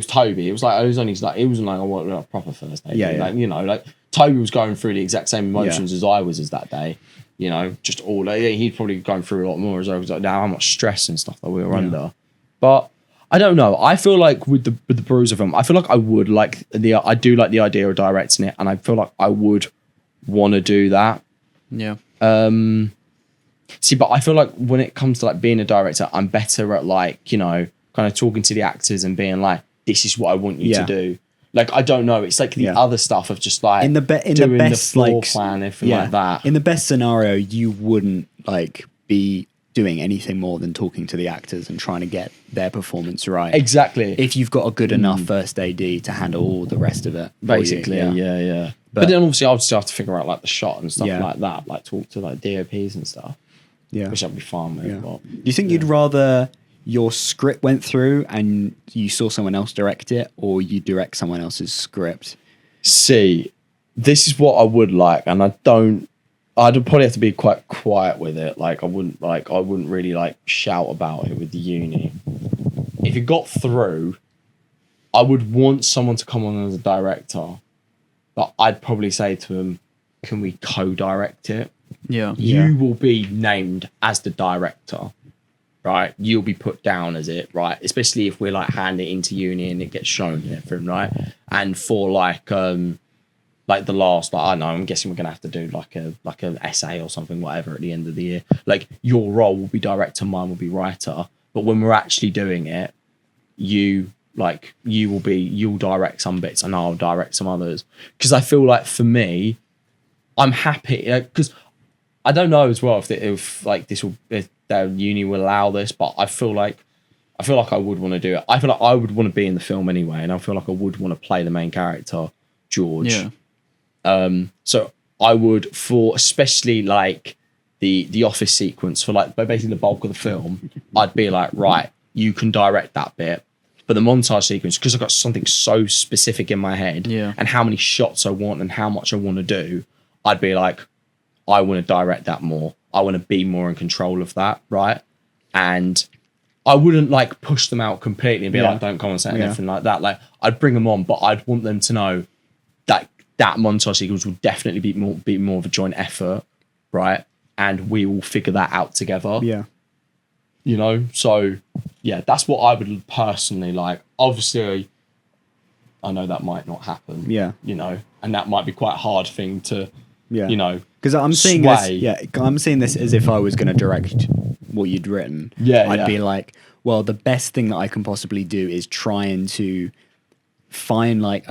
Speaker 4: Toby. It was like it wasn't like I worked with a proper first day.
Speaker 1: Yeah, yeah.
Speaker 4: Like, you know, like Toby was going through the exact same emotions as I was as that day. You know, just all he'd probably going through a lot more as I was like, now how much stress and stuff that we were under.
Speaker 2: But I don't know. I feel like with the Bruiser film, I feel like I would like I do like the idea of directing it, and I feel like I would want to do that.
Speaker 3: Yeah.
Speaker 2: See, but I feel like when it comes to like being a director, I'm better at like, you know, kind of talking to the actors and being like, this is what I want you to do. Like, I don't know. It's like the other stuff of just like
Speaker 1: in the
Speaker 2: doing
Speaker 1: best
Speaker 2: the floor
Speaker 1: like
Speaker 2: plan, everything like that.
Speaker 1: In the best scenario, you wouldn't like be doing anything more than talking to the actors and trying to get their performance right.
Speaker 2: Exactly.
Speaker 1: If you've got a good enough first AD to handle all the rest of it, for you,
Speaker 2: Basically, yeah. But then obviously I would still have to figure out like the shot and stuff like that, like talk to like DOPs and stuff, which I'd be fine with.
Speaker 1: Yeah.
Speaker 2: But,
Speaker 1: Do you think you'd rather your script went through and you saw someone else direct it, or you direct someone else's script?
Speaker 2: see, this is what I would like, and I'd probably have to be quite quiet with it. Like I wouldn't really like shout about it with the uni. If it got through, I would want someone to come on as a director, but I'd probably say to him, can we co-direct it?
Speaker 3: Yeah.
Speaker 2: You will be named as the director, right? You'll be put down as it, right? Especially if we're like handing it into uni and it gets shown and everything, right? And for like the last, like, I don't know, I'm guessing we're gonna have to do like an essay or something, whatever, at the end of the year. Like your role will be director, mine will be writer. But when we're actually doing it, you'll direct some bits and I'll direct some others. Because I feel like for me, I'm happy because I don't know as well if the uni will allow this, but I feel like I would want to do it. I feel like I would want to be in the film anyway, and I feel like I would want to play the main character, George.
Speaker 3: Yeah.
Speaker 2: So I would, for especially like the office sequence, for like basically the bulk of the film, I'd be like, right, you can direct that bit. But the montage sequence, because I've got something so specific in my head, and how many shots I want and how much I want to do, I'd be like, I want to direct that more. I want to be more in control of that, right? And I wouldn't like push them out completely and be like, don't come on set and everything like that. Like I'd bring them on, but I'd want them to know that that montage sequence will definitely be more of a joint effort, right? And we will figure that out together.
Speaker 1: Yeah.
Speaker 2: You know? So yeah, that's what I would personally like. Obviously, I know that might not happen.
Speaker 1: Yeah.
Speaker 2: You know, and that might be quite a hard thing to,
Speaker 1: Yeah.
Speaker 2: you know,
Speaker 1: because I'm seeing
Speaker 2: sway.
Speaker 1: this. Yeah, I'm seeing this as if I was going to direct what you'd written.
Speaker 2: Yeah,
Speaker 1: I'd
Speaker 2: yeah.
Speaker 1: be like, well, the best thing that I can possibly do is trying to find like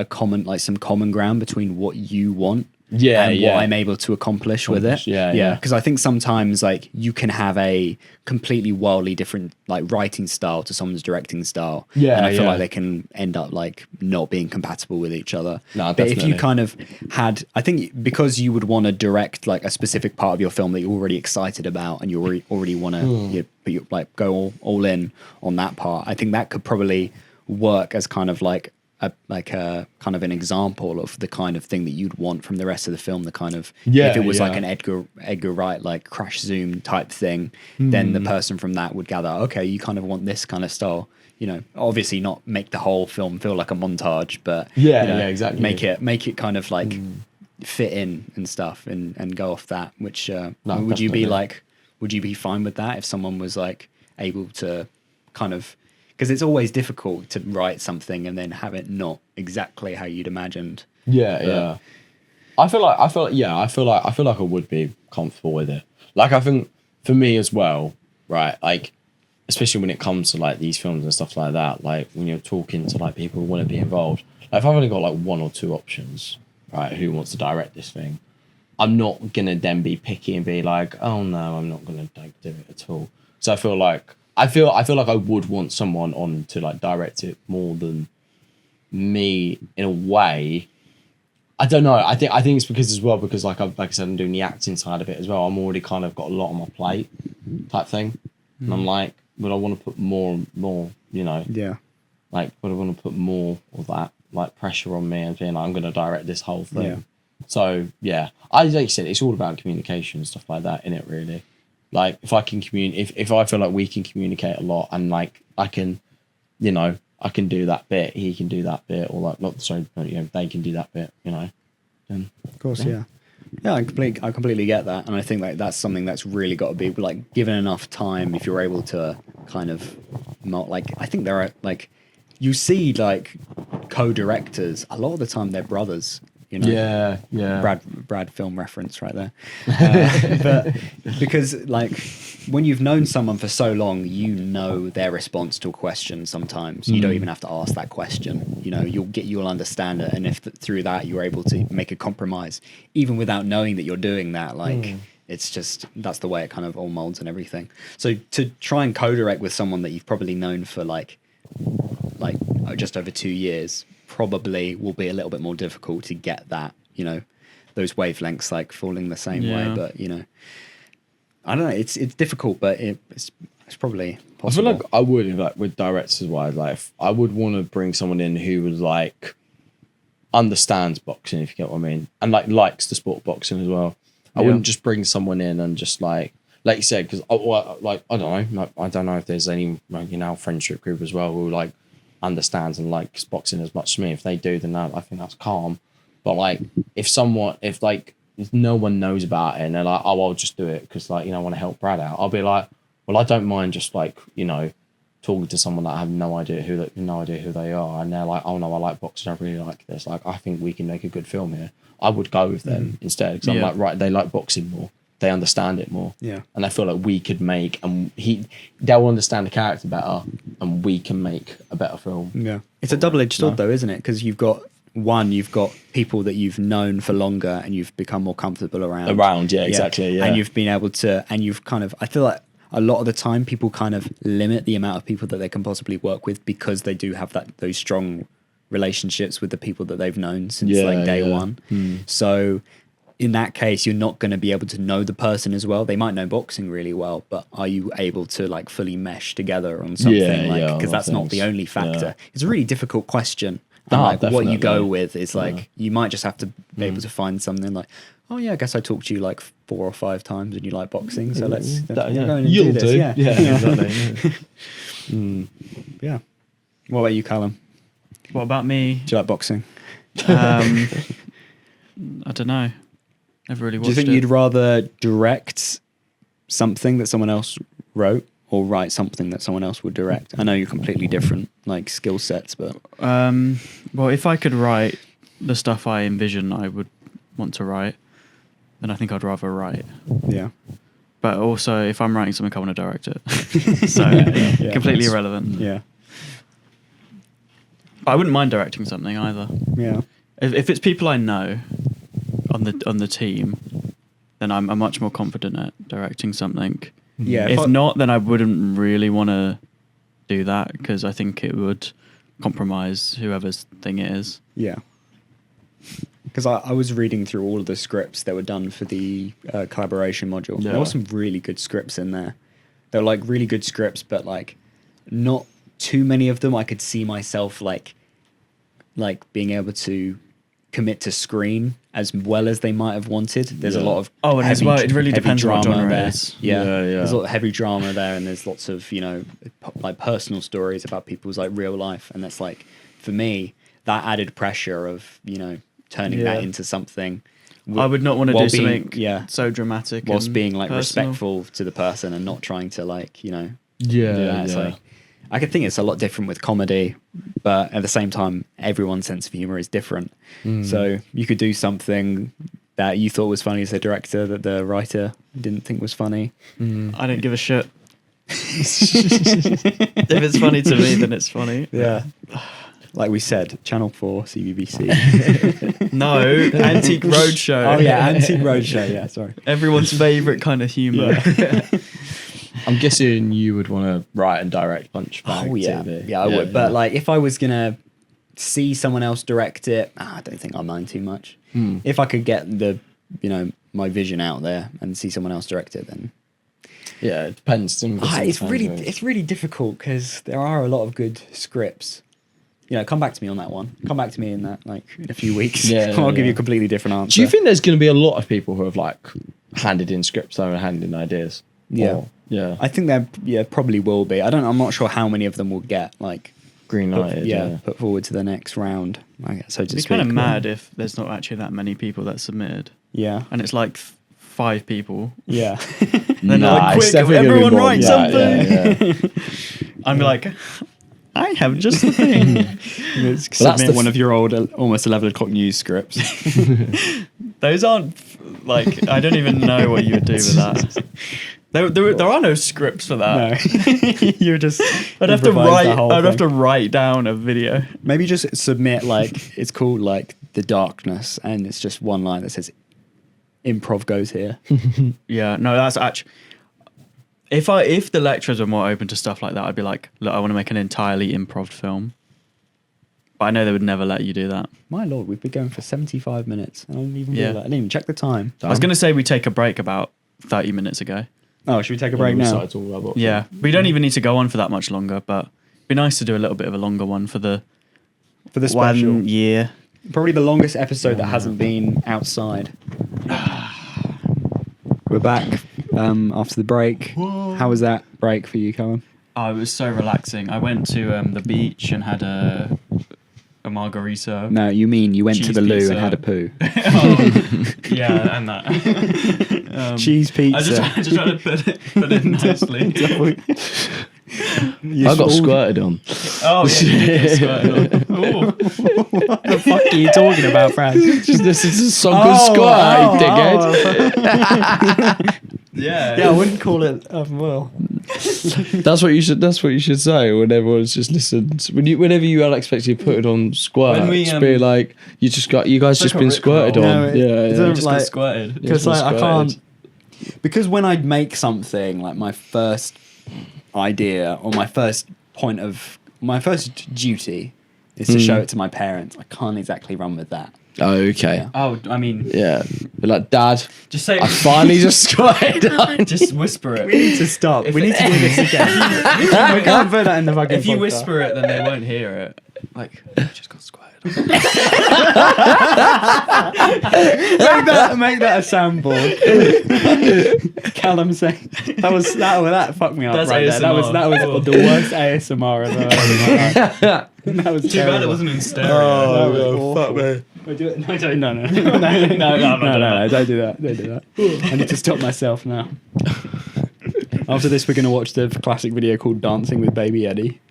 Speaker 1: some common ground between what you want.
Speaker 2: Yeah,
Speaker 1: and
Speaker 2: yeah.
Speaker 1: what I'm able to accomplish with it.
Speaker 2: Yeah.
Speaker 1: Because I think sometimes like you can have a completely wildly different like writing style to someone's directing style.
Speaker 2: Yeah,
Speaker 1: and I feel
Speaker 2: yeah.
Speaker 1: like they can end up like not being compatible with each other.
Speaker 2: No,
Speaker 1: but if you
Speaker 2: definitely.
Speaker 1: kind of had, I think because you would want to direct like a specific part of your film that you're already excited about and you already want to like go all in on that part. I think that could probably work as kind of like a kind of an example of the kind of thing that you'd want from the rest of the film. The kind of if it was like an Edgar Wright like crash zoom type thing, then the person from that would gather, okay, you kind of want this kind of style. You know, obviously not make the whole film feel like a montage, but
Speaker 2: exactly.
Speaker 1: Make it kind of like fit in and stuff, and go off that. Which would you be
Speaker 2: definitely.
Speaker 1: like? Would you be fine with that if someone was like able to kind of? Because it's always difficult to write something and then have it not exactly how you'd imagined.
Speaker 2: Yeah. I feel like I would be comfortable with it. Like I think for me as well, right? Like especially when it comes to like these films and stuff like that, like when you're talking to like people who want to be involved, like if I've only got like one or two options, right, who wants to direct this thing, I'm not gonna then be picky and be like, oh no, I'm not gonna like do it at all. So I feel like I would want someone on to like direct it more than me in a way. I don't know. I think it's because like I said, I'm doing the acting side of it as well. I'm already kind of got a lot on my plate type thing. And I'm like, would I want to put more, you know,
Speaker 1: Yeah.
Speaker 2: like would I want to put more of that like pressure on me and being like, I'm going to direct this whole thing.
Speaker 1: Yeah.
Speaker 2: So yeah, like you said, it's all about communication and stuff like that, innit, really. Like if I can if I feel like we can communicate a lot and like I can, you know, I can do that bit, he can do that bit, or like they can do that bit, you know. Then
Speaker 1: Of course, yeah. I completely get that, and I think like that's something that's really got to be like given enough time. If you're able to kind of like I think there are like you see like co-directors a lot of the time they're brothers. You know,
Speaker 4: Yeah.
Speaker 1: Brad film reference right there. But because like when you've known someone for so long, you know their response to a question. Sometimes you don't even have to ask that question. You know, you'll understand it, and if through that you're able to make a compromise, even without knowing that you're doing that, like. It's just that's the way it kind of all molds and everything. So to try and co-direct with someone that you've probably known for like just over 2 years probably will be a little bit more difficult to get that, you know, those wavelengths like falling the same way. But you know, I don't know. It's difficult, but it's probably possible.
Speaker 4: I feel like I would like with directors wise, like I would want to bring someone in who was like understands boxing, if you get what I mean, and like likes the sport of boxing as well. I wouldn't just bring someone in and just like you said, because like I don't know, like, I don't know if there's any like, you know, friendship group as well who like understands and likes boxing as much as me. If they do, then I think that's calm. But like if no one knows about it and they're like, oh, I'll just do it because like, you know, I want to help Brad out, I'll be like, well, I don't mind just like, you know, talking to someone that I have no idea who they are, and they're like, oh no, I like boxing, I really like this, like I think we can make a good film here. I would go with them instead because I'm like, right, they like boxing more, they understand it more, and I feel like we could make, and they'll understand the character better, and we can make a better film.
Speaker 1: Yeah, it's a double-edged sword though, isn't it? Because you've got people that you've known for longer and you've become more comfortable around.
Speaker 4: Exactly.
Speaker 1: And you've been able to, and you've kind of, I feel like a lot of the time people kind of limit the amount of people that they can possibly work with because they do have those strong relationships with the people that they've known since day one. So in that case, you're not going to be able to know the person as well. They might know boxing really well, but are you able to like fully mesh together on something? Because that's not the only factor. It's a really difficult question. And like what you go with is like you might just have to be able to find something like, oh yeah, I guess I talked to you like 4 or 5 times and you like boxing, so let's go and do this. Yeah, exactly. Yeah. What about you, Callum?
Speaker 3: What about me?
Speaker 1: Do you like boxing?
Speaker 3: I don't know. Never really watched it.
Speaker 1: Do you think you'd rather direct something that someone else wrote or write something that someone else would direct? I know you're completely different like skill sets, but
Speaker 3: well, if I could write the stuff I envision I would want to write, then I think I'd rather write.
Speaker 1: Yeah.
Speaker 3: But also, if I'm writing something, I want to direct it. So completely irrelevant.
Speaker 1: Yeah.
Speaker 3: But I wouldn't mind directing something either.
Speaker 1: Yeah.
Speaker 3: If it's people I know on the team, then I'm much more confident at directing something.
Speaker 1: Yeah.
Speaker 3: If not, then I wouldn't really want to do that because I think it would compromise whoever's thing it is.
Speaker 1: Yeah. Because I was reading through all of the scripts that were done for the collaboration module.
Speaker 4: Yeah.
Speaker 1: There were some really good scripts in there. They were like really good scripts, but like not too many of them I could see myself like being able to commit to screen as well as they might have wanted. There's a lot of
Speaker 3: and as well, it really depends on what genre
Speaker 1: there.
Speaker 3: it is.
Speaker 1: Yeah. There's a lot of heavy drama there, and there's lots of, you know, like personal stories about people's like real life, and that's like, for me, that added pressure of, you know, turning that into something.
Speaker 3: I would not want to do something so dramatic
Speaker 1: whilst
Speaker 3: and
Speaker 1: being like
Speaker 3: personal.
Speaker 1: respectful to the person and not trying to like, you know,
Speaker 4: Yeah,
Speaker 1: do that. It's like, I could think it's a lot different with comedy, but at the same time, everyone's sense of humor is different. So you could do something that you thought was funny as a director that the writer didn't think was funny.
Speaker 3: I don't give a shit. If it's funny to me, then it's funny.
Speaker 1: Yeah. Like we said, Channel 4, CBBC.
Speaker 3: No, Antique Roadshow.
Speaker 1: Oh yeah, Antique Roadshow. Yeah, sorry.
Speaker 3: Everyone's favourite kind of humour.
Speaker 1: Yeah.
Speaker 4: I'm guessing you would want to write and direct Punchbag TV.
Speaker 1: Yeah, I would. But like, if I was gonna see someone else direct it, I don't think I mind too much. If I could get the, you know, my vision out there and see someone else direct it, then
Speaker 4: yeah, it depends.
Speaker 1: it's really difficult because there are a lot of good scripts. You know, come back to me on that one. Come back to me in that, like, in a few weeks. I'll give you a completely different answer.
Speaker 4: Do you think there's going to be a lot of people who have like handed in scripts though and handed in ideas?
Speaker 1: Yeah.
Speaker 4: Yeah.
Speaker 1: I think there probably will be. I'm not sure how many of them will get like
Speaker 4: green lighted.
Speaker 1: Put forward to the next round. I guess, so to
Speaker 3: It's
Speaker 1: speak.
Speaker 3: kind of mad if there's not actually that many people that submitted.
Speaker 1: Yeah.
Speaker 3: And it's like 5 people.
Speaker 1: Yeah.
Speaker 3: Then they're like,
Speaker 2: it's
Speaker 3: quick,
Speaker 2: definitely gonna be
Speaker 3: everyone
Speaker 2: more-
Speaker 3: write
Speaker 2: yeah,
Speaker 3: something.
Speaker 2: yeah,
Speaker 3: I'm like, I have just the thing.
Speaker 1: Submit
Speaker 2: the
Speaker 1: one of your old, almost 11 o'clock news scripts.
Speaker 3: Those aren't like I don't even know what you would do with that. There are no scripts for that.
Speaker 1: No, you're just.
Speaker 3: I'd have to
Speaker 1: improvise
Speaker 3: write.
Speaker 1: the whole
Speaker 3: I'd have
Speaker 1: thing.
Speaker 3: to write down a video.
Speaker 1: Maybe just submit like it's called like The Darkness, and it's just one line that says improv goes here.
Speaker 3: Yeah, no, that's actually. If the lecturers were more open to stuff like that, I'd be like, look, I want to make an entirely improv film. But I know they would never let you do that.
Speaker 1: My lord, we've been going for 75 minutes. I didn't even
Speaker 3: Yeah.
Speaker 1: do that. I didn't even check the time.
Speaker 3: I was going to say we take a break about 30 minutes ago.
Speaker 1: Oh, should we take a break now?
Speaker 4: Besides all that,
Speaker 3: Yeah, we don't even need to go on for that much longer, but it'd be nice to do a little bit of a longer one for the
Speaker 1: For the special.
Speaker 3: 1 year.
Speaker 1: Probably the longest episode that hasn't been outside. We're back after the break. How was that break for you, Callum?
Speaker 3: Oh, it was so relaxing. I went to the beach and had a margarita.
Speaker 1: No, you mean you went to
Speaker 3: Cheese
Speaker 1: the loo
Speaker 3: pizza.
Speaker 1: and had a poo.
Speaker 3: Yeah, and that.
Speaker 1: Cheese pizza.
Speaker 3: I just tried to put it nicely.
Speaker 2: I got squirted on.
Speaker 3: Oh, yeah, you did get squirted on. Ooh.
Speaker 1: What the fuck are you talking about, Fran?
Speaker 2: Just this is a song called Squirt, you dickhead.
Speaker 3: Yeah.
Speaker 1: Yeah, I wouldn't call it. Well,
Speaker 2: That's what you should say when everyone's just listens. Whenever you unexpectedly put it on Squirt,
Speaker 3: When we,
Speaker 2: just be like, you guys
Speaker 3: like
Speaker 2: just
Speaker 3: a
Speaker 2: been
Speaker 3: Rick
Speaker 2: squirted
Speaker 3: roll.
Speaker 2: on.
Speaker 1: No, it
Speaker 2: yeah.
Speaker 1: doesn't-
Speaker 3: Just
Speaker 1: like-
Speaker 3: got squirted.
Speaker 1: because
Speaker 2: been
Speaker 1: like, I
Speaker 2: squirted.
Speaker 1: can't. Because when I make something, like my first idea or my first duty is to show it to my parents. I can't exactly run with that.
Speaker 2: Oh, okay.
Speaker 1: Yeah.
Speaker 3: Oh, I mean,
Speaker 2: Yeah. Be like, Dad,
Speaker 3: just say
Speaker 2: I finally just squirted on.
Speaker 3: just whisper it.
Speaker 1: We need to stop.
Speaker 3: If
Speaker 1: we need to do this again. we can't put that in the fucking
Speaker 3: If you
Speaker 1: podcast.
Speaker 3: whisper it, then they won't hear it. Like, I just got squirted.
Speaker 1: make that a soundboard. Callum saying that fucked me up
Speaker 3: That's
Speaker 1: right there. That was
Speaker 3: ASMR.
Speaker 1: the worst ASMR I've ever heard in my life. That was
Speaker 3: Too
Speaker 1: terrible.
Speaker 3: bad it wasn't in stereo.
Speaker 1: That was
Speaker 2: Oh,
Speaker 1: awful.
Speaker 2: fuck me.
Speaker 1: Wait, do it. No, don't, no, no, no, no, don't do that. Don't do that. I need to stop myself now. After this, we're going to watch the classic video called "Dancing with Baby Eddie."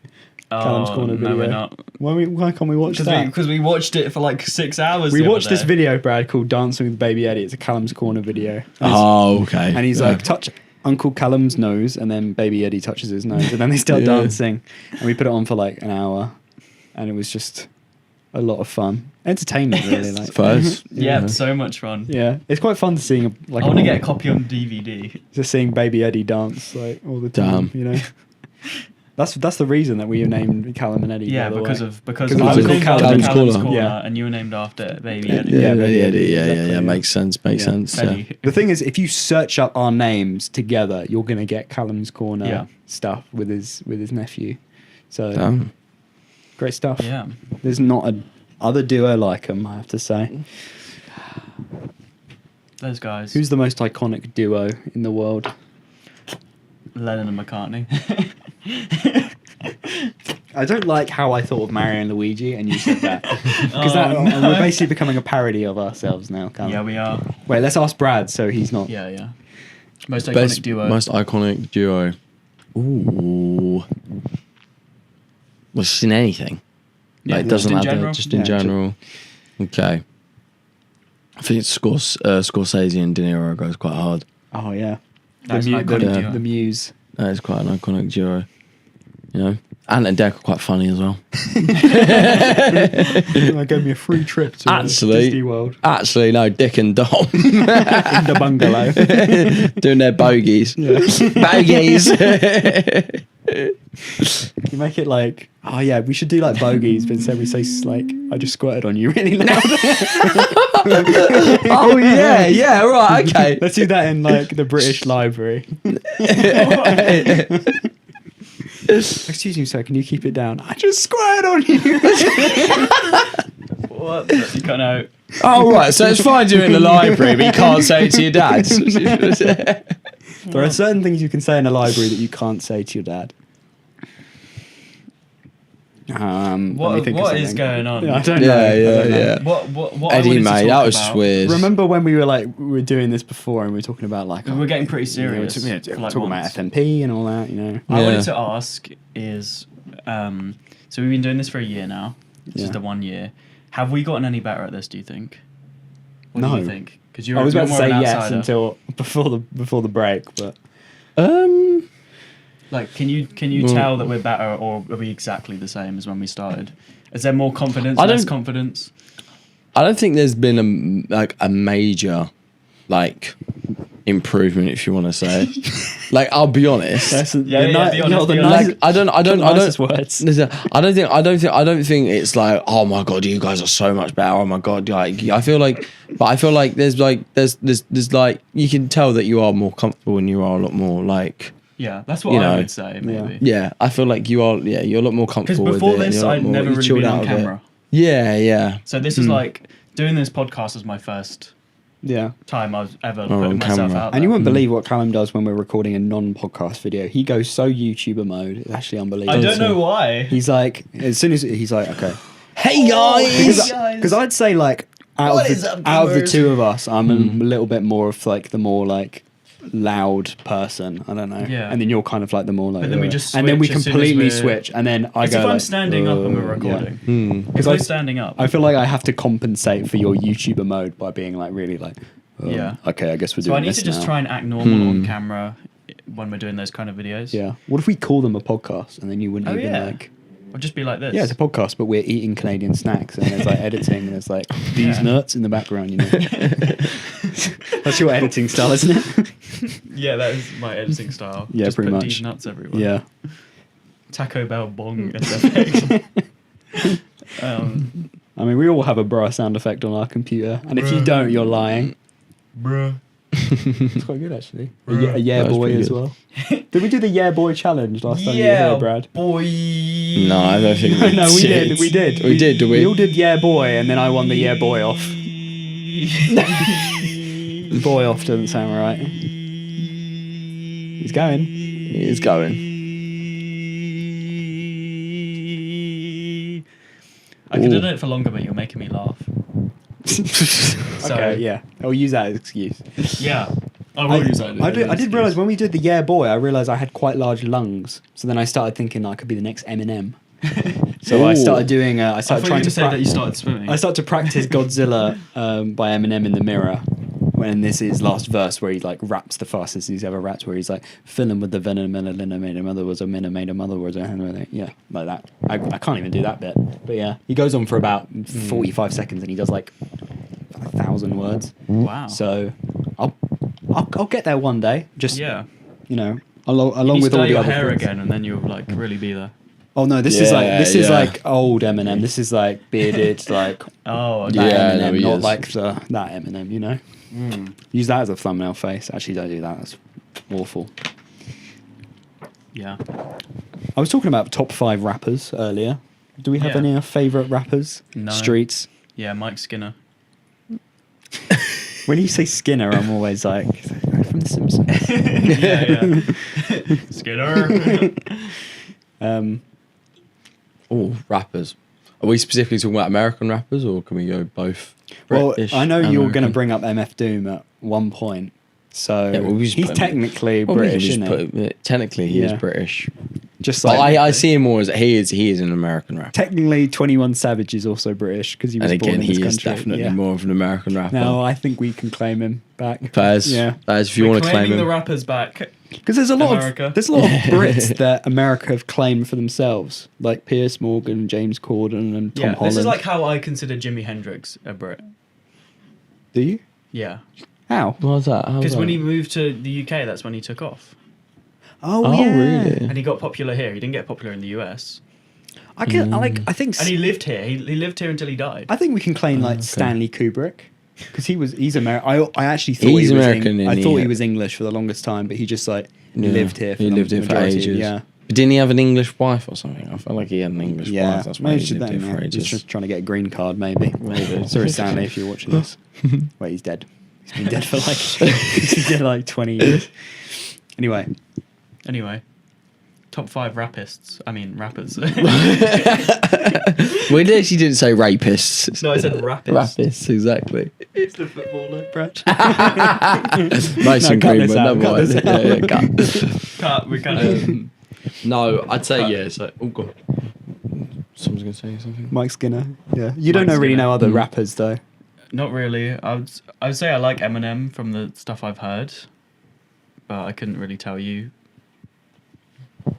Speaker 1: Callum's Corner
Speaker 3: No,
Speaker 1: video.
Speaker 3: we're not.
Speaker 1: Why can't we watch that?
Speaker 3: Because we watched it for like 6 hours.
Speaker 1: We
Speaker 3: the other
Speaker 1: watched this
Speaker 3: day.
Speaker 1: video, Brad, called "Dancing with Baby Eddie." It's a Callum's Corner video. And it's-
Speaker 2: Oh, okay.
Speaker 1: And he's
Speaker 2: Yeah.
Speaker 1: like, touch Uncle Callum's nose, and then Baby Eddie touches his nose, and then they start
Speaker 2: Yeah.
Speaker 1: dancing. And we put it on for like an hour, and it was just a lot of fun, entertainment, really. Like,
Speaker 2: First.
Speaker 3: Yeah, so much fun.
Speaker 1: yeah, it's quite fun to seeing like
Speaker 3: I want to get a copy on DVD.
Speaker 1: just seeing Baby Eddie dance like all the time.
Speaker 2: Damn.
Speaker 1: You know, that's the reason that we named Callum and Eddie.
Speaker 3: Yeah,
Speaker 1: by the
Speaker 3: because
Speaker 1: way.
Speaker 3: of because
Speaker 1: Because
Speaker 3: I
Speaker 1: it
Speaker 3: was
Speaker 1: was
Speaker 3: named
Speaker 1: called
Speaker 3: after
Speaker 2: Callum's
Speaker 3: Callum's
Speaker 2: Corner.
Speaker 3: Corner,
Speaker 1: Yeah.
Speaker 3: and you were named after Baby Eddie.
Speaker 1: Yeah,
Speaker 2: Yeah,
Speaker 1: exactly, yeah.
Speaker 2: makes sense. Makes
Speaker 3: Yeah.
Speaker 2: sense.
Speaker 3: Eddie.
Speaker 1: The thing is, if you search up our names together, you're gonna get Callum's Corner
Speaker 3: Yeah.
Speaker 1: stuff with his nephew. So
Speaker 2: Damn.
Speaker 1: great stuff.
Speaker 3: Yeah.
Speaker 1: There's not a other duo like them, I have to say.
Speaker 3: Those guys.
Speaker 1: Who's the most iconic duo in the world?
Speaker 3: Lennon and McCartney?
Speaker 1: I don't like how I thought of Mario and Luigi, and you said that because
Speaker 3: Oh, no.
Speaker 1: we're basically becoming a parody of ourselves now. Callum.
Speaker 3: Yeah, we are.
Speaker 1: Wait, let's ask Brad, so he's not.
Speaker 3: Yeah, yeah. Most iconic
Speaker 2: Best,
Speaker 3: duo.
Speaker 2: most iconic duo. Ooh. Was just in anything.
Speaker 3: Yeah,
Speaker 2: Like, it doesn't
Speaker 3: just in
Speaker 2: matter.
Speaker 3: general.
Speaker 2: Just in
Speaker 1: Yeah,
Speaker 2: general. Okay. I think it's Scorsese and De Niro goes quite hard.
Speaker 1: Oh yeah,
Speaker 3: That's
Speaker 1: the,
Speaker 3: an iconic duo.
Speaker 1: the Muse.
Speaker 2: That is quite an iconic duo. You know, Ant and Dec are quite funny as well.
Speaker 1: They gave me a free trip to
Speaker 2: Actually-
Speaker 1: Disney World
Speaker 2: Actually, no, Dick and Dom
Speaker 1: in the bungalow.
Speaker 2: doing their bogies. Bogies.
Speaker 1: You make it like, oh yeah, we should do like bogeys, but instead we say like, I just squirted on you really loud.
Speaker 2: Oh yeah, right, okay.
Speaker 1: Let's do that in like the British Library. Excuse me, sir, can you keep it down? I just squirted on you.
Speaker 3: What? You can't know.
Speaker 2: Oh right, so it's fine doing in the library, but you can't say it to your dad.
Speaker 1: There are certain things you can say in a library that you can't say to your dad. Let me
Speaker 3: What
Speaker 1: think of
Speaker 3: what is
Speaker 1: something.
Speaker 3: going on?
Speaker 1: I don't know.
Speaker 2: Yeah,
Speaker 1: I don't know.
Speaker 2: yeah.
Speaker 3: What I
Speaker 2: Eddie,
Speaker 3: wanted to
Speaker 2: mate,
Speaker 3: talk
Speaker 2: that was
Speaker 3: about-
Speaker 2: weird.
Speaker 1: Remember when we were doing this before and we were talking about like
Speaker 3: We were getting pretty
Speaker 1: you know,
Speaker 3: serious.
Speaker 1: we're
Speaker 3: for, like,
Speaker 1: talking about
Speaker 3: once.
Speaker 1: FMP and all that, you know.
Speaker 3: I
Speaker 2: Yeah.
Speaker 3: wanted to ask is, so we've been doing this for a year now. This is
Speaker 1: Yeah.
Speaker 3: the 1 year. Have we gotten any better at this? Do you think? What do
Speaker 1: No.
Speaker 3: you think? Because you're
Speaker 1: I was
Speaker 3: you're
Speaker 1: about to
Speaker 3: more
Speaker 1: say
Speaker 3: of an
Speaker 1: yes
Speaker 3: outsider.
Speaker 1: until before the break, but
Speaker 3: Like, can you
Speaker 2: Well-
Speaker 3: tell that we're better, or are we exactly the same as when we started? Is there more confidence?
Speaker 2: I
Speaker 3: Less
Speaker 2: don't-
Speaker 3: confidence?
Speaker 2: I don't think there's been a major like improvement, if you want to say. Like, I'll be honest.
Speaker 1: that's
Speaker 3: Yeah, be honest, be honest.
Speaker 2: Like, I don't
Speaker 1: nicest words.
Speaker 2: Listen, I don't think it's like, oh my god, you guys are so much better. Oh my god, like I feel like there's like you can tell that you are more comfortable and you are a lot more like,
Speaker 3: Yeah, that's what
Speaker 2: You
Speaker 3: I
Speaker 2: know,
Speaker 3: would say. Maybe.
Speaker 2: yeah, I feel like you're a lot more
Speaker 3: Because
Speaker 2: comfortable with
Speaker 3: before
Speaker 2: it. and
Speaker 3: this,
Speaker 2: you're a lot
Speaker 3: I'd
Speaker 2: more-
Speaker 3: never
Speaker 2: you
Speaker 3: really
Speaker 2: chilled
Speaker 3: been
Speaker 2: out
Speaker 3: on
Speaker 2: of it.
Speaker 3: camera.
Speaker 2: Yeah.
Speaker 3: So this is like doing this podcast is my first
Speaker 1: Yeah.
Speaker 3: time I've ever
Speaker 2: on
Speaker 3: putting myself
Speaker 2: camera.
Speaker 3: out
Speaker 1: And you
Speaker 3: there.
Speaker 1: wouldn't believe what Callum does when we're recording a non-podcast video. He goes so YouTuber mode. It's actually unbelievable.
Speaker 3: I don't know why.
Speaker 1: He's like, as soon as he's like, okay.
Speaker 2: Hey guys.
Speaker 1: Because I'd say like out
Speaker 3: What
Speaker 1: of
Speaker 3: is
Speaker 1: the,
Speaker 3: up,
Speaker 1: out of the
Speaker 3: gamers?
Speaker 1: two of us, I'm a little bit more of like the more like loud person. I don't know.
Speaker 3: Yeah.
Speaker 1: And then you're kind of like the more like.
Speaker 3: But then we just
Speaker 1: and then we
Speaker 3: switch as soon as
Speaker 1: completely
Speaker 3: we're-
Speaker 1: switch, and then I
Speaker 3: It's
Speaker 1: go
Speaker 3: if I'm
Speaker 1: like,
Speaker 3: standing up and we're
Speaker 1: yeah.
Speaker 3: recording. If
Speaker 1: Because
Speaker 3: we're
Speaker 1: I-
Speaker 3: standing up.
Speaker 1: I feel like I have to compensate for your YouTuber mode by being like really like.
Speaker 3: Yeah.
Speaker 1: Okay, I guess we're
Speaker 3: So
Speaker 1: doing
Speaker 3: I need
Speaker 1: this
Speaker 3: to just
Speaker 1: now.
Speaker 3: try and act normal on camera when we're doing those kind of videos.
Speaker 1: Yeah. What if we call them a podcast and then you wouldn't
Speaker 3: Oh,
Speaker 1: even
Speaker 3: yeah.
Speaker 1: like.
Speaker 3: Or just be like this.
Speaker 1: Yeah, it's a podcast, but we're eating Canadian snacks and there's like editing and there's like these
Speaker 3: Yeah.
Speaker 1: nuts in the background, you know. That's your editing style, isn't it?
Speaker 3: Yeah, that is my editing style.
Speaker 1: Yeah,
Speaker 3: just
Speaker 1: pretty
Speaker 3: put
Speaker 1: much.
Speaker 3: these nuts everywhere.
Speaker 1: Yeah.
Speaker 3: Taco Bell bong SFX.
Speaker 1: I mean, we all have a bra sound effect on our computer, and if you
Speaker 3: Bruh.
Speaker 1: don't, you're lying.
Speaker 3: Bruh.
Speaker 1: It's quite good actually. A yeah
Speaker 2: That was
Speaker 1: boy
Speaker 2: pretty
Speaker 1: as
Speaker 2: good.
Speaker 1: well. Did we do the yeah boy challenge last time you were here, Brad?
Speaker 3: boy.
Speaker 2: No, I don't think
Speaker 1: No, we
Speaker 2: did.
Speaker 1: did. We did.
Speaker 2: We did, did we?
Speaker 1: We all did yeah boy, and then I won the yeah boy off. Boy off doesn't sound right. He's going.
Speaker 2: He's going.
Speaker 3: I could have done it for longer, but you're making me laugh. So,
Speaker 1: Okay, yeah. I'll use that as an excuse.
Speaker 3: Yeah. I will use that.
Speaker 1: I did realize when we did the yeah boy, I realized I had quite large lungs. So then I started thinking I could be the next Eminem. So I
Speaker 2: Ooh.
Speaker 1: started doing. I
Speaker 3: I
Speaker 1: started
Speaker 3: thought you
Speaker 1: trying
Speaker 3: were
Speaker 1: to
Speaker 3: say that you started swimming.
Speaker 1: I started to practice Godzilla by Eminem in the mirror. When this is last verse where he like raps the fastest he's ever rapped, where he's like filling with the venom and a made a mother was a minute made a mother was a yeah, like that. I can't even do that bit, but yeah, he goes on for about 45 seconds and he does like 1,000 words.
Speaker 3: Wow.
Speaker 1: So I'll get there one day. Just
Speaker 3: yeah.
Speaker 1: you know, along
Speaker 3: You
Speaker 1: with all
Speaker 3: dye
Speaker 1: the
Speaker 3: your
Speaker 1: other
Speaker 3: hair
Speaker 1: things.
Speaker 3: again, and then you'll like really be there.
Speaker 1: Oh no, this is
Speaker 2: Yeah.
Speaker 1: like old Eminem. This is like bearded, like
Speaker 3: Oh,
Speaker 1: that
Speaker 3: okay.
Speaker 2: Yeah, no,
Speaker 1: Eminem,
Speaker 2: he
Speaker 1: not
Speaker 2: is.
Speaker 1: like that Eminem. You know, use that as a thumbnail face. Actually, don't do that. That's awful.
Speaker 3: Yeah.
Speaker 1: I was talking about top 5 rappers earlier. Do we have
Speaker 3: Yeah.
Speaker 1: any favorite rappers?
Speaker 3: No.
Speaker 1: Streets.
Speaker 3: Yeah, Mike Skinner.
Speaker 1: When you say Skinner, I'm always like from The Simpsons.
Speaker 3: Yeah. Skinner.
Speaker 2: Oh, rappers. Are we specifically talking about American rappers, or can we go both?
Speaker 1: Well,
Speaker 2: British,
Speaker 1: I know you're going to
Speaker 2: American?
Speaker 1: bring up MF Doom at one point. So
Speaker 2: Yeah, well, we just
Speaker 1: he's
Speaker 2: put him-
Speaker 1: technically
Speaker 2: Well, we can
Speaker 1: British,
Speaker 2: just
Speaker 1: isn't he?
Speaker 2: put him- technically, he is
Speaker 1: Yeah.
Speaker 2: British.
Speaker 1: Just
Speaker 2: But
Speaker 1: like
Speaker 2: I see him more as he is an American rapper.
Speaker 1: technically 21 Savage is also British because he was
Speaker 2: And
Speaker 1: born
Speaker 2: again,
Speaker 1: in this
Speaker 2: he is
Speaker 1: country.
Speaker 2: definitely
Speaker 1: Yeah.
Speaker 2: more of an American rapper.
Speaker 1: No, I think we can claim him back.
Speaker 2: Paz,
Speaker 1: Yeah.
Speaker 2: if you
Speaker 3: We're
Speaker 2: want to claim
Speaker 3: claiming the
Speaker 2: him,
Speaker 3: rappers back.
Speaker 1: Because there's a lot
Speaker 3: America.
Speaker 1: of Brits that America have claimed for themselves, like Piers Morgan, James Corden, and Tom
Speaker 3: Yeah,
Speaker 1: Holland.
Speaker 3: this is like how I consider Jimi Hendrix a Brit.
Speaker 1: Do you?
Speaker 3: Yeah.
Speaker 1: How?
Speaker 2: what's that? How's
Speaker 3: Because when
Speaker 2: that?
Speaker 3: he moved to the UK, that's when he took off.
Speaker 1: Oh,
Speaker 2: Oh,
Speaker 1: yeah.
Speaker 2: really?
Speaker 3: And he got popular here. He didn't get popular in the US.
Speaker 1: I can. I think.
Speaker 3: And he lived here. He lived here until he died.
Speaker 1: I think we can claim like
Speaker 2: okay.
Speaker 1: Stanley Kubrick because he's American. I actually thought
Speaker 2: He's
Speaker 1: he was
Speaker 2: American,
Speaker 1: I
Speaker 2: isn't
Speaker 1: thought
Speaker 2: he?
Speaker 1: he was English for the longest time, but he just like
Speaker 2: Yeah.
Speaker 1: lived here. For
Speaker 2: He
Speaker 1: the
Speaker 2: lived here for
Speaker 1: majority-
Speaker 2: ages.
Speaker 1: Yeah.
Speaker 2: But didn't he have an English wife or something? I felt like he had an English
Speaker 1: Yeah,
Speaker 2: wife. That's why
Speaker 1: maybe
Speaker 2: he
Speaker 1: should
Speaker 2: lived
Speaker 1: that,
Speaker 2: here for
Speaker 1: man.
Speaker 2: ages.
Speaker 1: He's just trying to get a green card, maybe.
Speaker 2: Maybe.
Speaker 1: Sorry, Stanley, if you're watching this. Wait, he's dead. He's been dead for like 20 years. Anyway,
Speaker 3: Anyway. top 5 rapists. I mean, rappers.
Speaker 2: We literally didn't say rapists.
Speaker 3: No, I said rapists.
Speaker 2: Rapists, exactly.
Speaker 3: It's the footballer, Brad.
Speaker 2: Mason
Speaker 1: cut
Speaker 2: Greenwood,
Speaker 1: this out,
Speaker 2: never
Speaker 1: cut
Speaker 2: mind.
Speaker 1: this
Speaker 2: Yeah, cut.
Speaker 3: Can't, we can't.
Speaker 2: No, I'd say yeah. So, oh god, someone's gonna say something.
Speaker 1: Mike Skinner. Yeah. You don't
Speaker 3: Mike
Speaker 1: really
Speaker 3: Skinner.
Speaker 1: know other rappers though.
Speaker 3: Not really. I would say I like Eminem from the stuff I've heard, but I couldn't really tell you.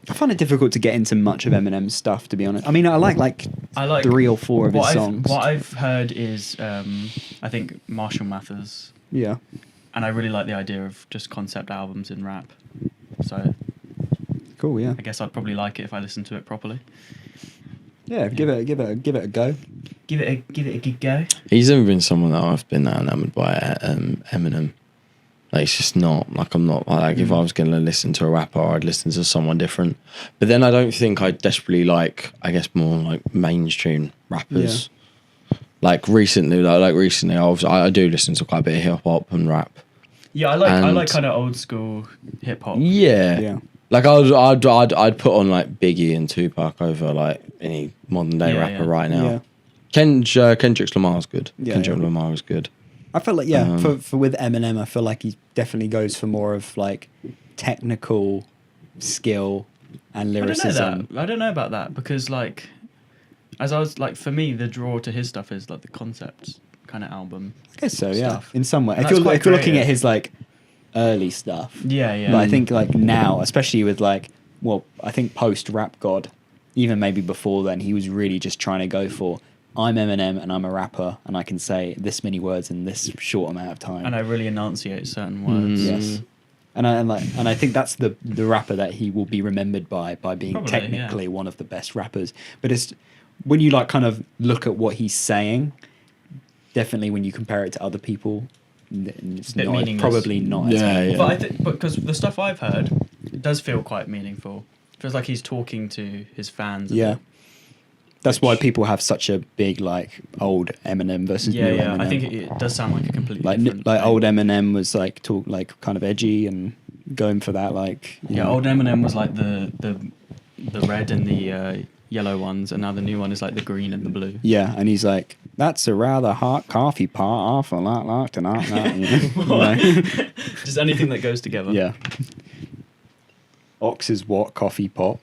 Speaker 1: I find it difficult to get into much of Eminem's stuff, to be honest. I mean, I like
Speaker 3: I like
Speaker 1: 3 or 4 of his songs.
Speaker 3: What I've heard is, I think Marshall Mathers,
Speaker 1: Yeah.
Speaker 3: and I really like the idea of just concept albums in rap. So
Speaker 1: Cool. Yeah.
Speaker 3: I guess I'd probably like it if I listened to it properly.
Speaker 1: Yeah. Give it a go.
Speaker 3: Give it a good go.
Speaker 2: He's never been someone that I've been that enamored by. Eminem. Like, it's just not like I'm not like if I was going to listen to a rapper, I'd listen to someone different. But then I don't think I desperately like. I guess more like mainstream rappers. Like recently, I do listen to quite a bit of hip hop and rap.
Speaker 3: Yeah, I like
Speaker 2: And-
Speaker 3: kind of old school hip hop.
Speaker 2: Yeah.
Speaker 1: Yeah.
Speaker 2: Like I'd put on like Biggie and Tupac over like any modern day
Speaker 3: Yeah,
Speaker 2: rapper
Speaker 3: yeah.
Speaker 2: right now.
Speaker 1: Yeah.
Speaker 2: Kendrick Lamar's good.
Speaker 1: Yeah,
Speaker 2: Kendrick
Speaker 1: yeah.
Speaker 2: Lamar is good.
Speaker 1: I feel like for with Eminem, I feel like he definitely goes for more of like technical skill and lyricism.
Speaker 3: I don't know about that because like, as I was like, for me, the draw to his stuff is like the concept kind of album.
Speaker 1: I guess so. Yeah.
Speaker 3: Stuff.
Speaker 1: In some way,
Speaker 3: And
Speaker 1: if
Speaker 3: that's
Speaker 1: you're,
Speaker 3: quite
Speaker 1: if you're looking
Speaker 3: creative.
Speaker 1: at his like early stuff.
Speaker 3: Yeah, yeah.
Speaker 1: But I think like now, especially with like, well, I think post Rap God, even maybe before then, he was really just trying to go for, I'm Eminem and I'm a rapper and I can say this many words in this short amount of time.
Speaker 3: and I really enunciate certain words.
Speaker 1: Yes. And I think that's the rapper that he will be remembered by being
Speaker 3: Probably,
Speaker 1: technically one of the best rappers. But it's when you like kind of look at what he's saying, definitely when you compare it to other people, it's
Speaker 3: Bit
Speaker 1: not,
Speaker 3: meaningless.
Speaker 1: probably not as
Speaker 2: Yeah,
Speaker 1: meaningful.
Speaker 3: But I think because the stuff I've heard, it does feel quite meaningful. Feels like he's talking to his fans. a
Speaker 1: Yeah.
Speaker 3: bit.
Speaker 1: That's why people have such a big like old Eminem versus
Speaker 3: Yeah,
Speaker 1: new
Speaker 3: yeah.
Speaker 1: Eminem.
Speaker 3: I think it does sound like a completely
Speaker 1: like
Speaker 3: different
Speaker 1: like
Speaker 3: thing.
Speaker 1: old Eminem was like talk like kind of edgy and going for that like you
Speaker 3: Yeah,
Speaker 1: know.
Speaker 3: old Eminem was like the red and the yellow ones, and now the new one is like the green and the blue.
Speaker 1: Yeah, and he's like, that's a rather hot coffee pot off a lot like tonight. You know?
Speaker 3: Just anything that goes together.
Speaker 1: Yeah. Ox is what? Coffee pot.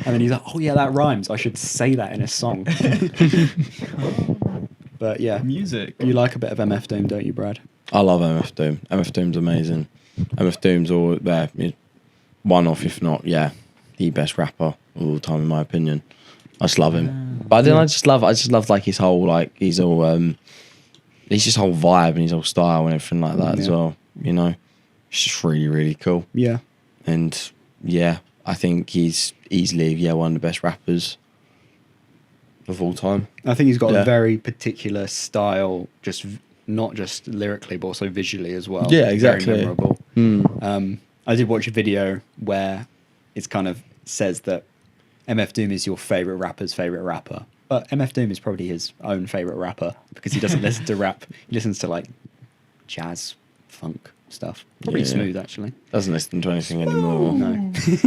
Speaker 1: And then he's like, oh yeah, that rhymes. I should say that in a song. But yeah,
Speaker 3: Music.
Speaker 1: you like a bit of MF Doom, don't you, Brad?
Speaker 2: I love MF Doom. MF Doom's amazing. MF Doom's all there. One off, if not, yeah, the best rapper of all time in my opinion. I just love him. But then I just love like his whole like he's just whole vibe and his whole style and everything like that as
Speaker 1: Yeah.
Speaker 2: well. You know, it's just really really cool.
Speaker 1: Yeah.
Speaker 2: And yeah, I think he's easily one of the best rappers of all time.
Speaker 1: I think he's got
Speaker 2: Yeah.
Speaker 1: a very particular style, not just lyrically, but also visually as well.
Speaker 2: Yeah,
Speaker 1: Very
Speaker 2: exactly.
Speaker 1: memorable.
Speaker 2: Mm.
Speaker 1: I did watch a video where it's kind of says that MF Doom is your favorite rapper's favorite rapper, but MF Doom is probably his own favorite rapper because he doesn't listen to rap. He listens to like jazz, funk stuff. Probably
Speaker 2: Yeah.
Speaker 1: smooth actually.
Speaker 2: Doesn't listen to anything anymore
Speaker 1: No.
Speaker 2: because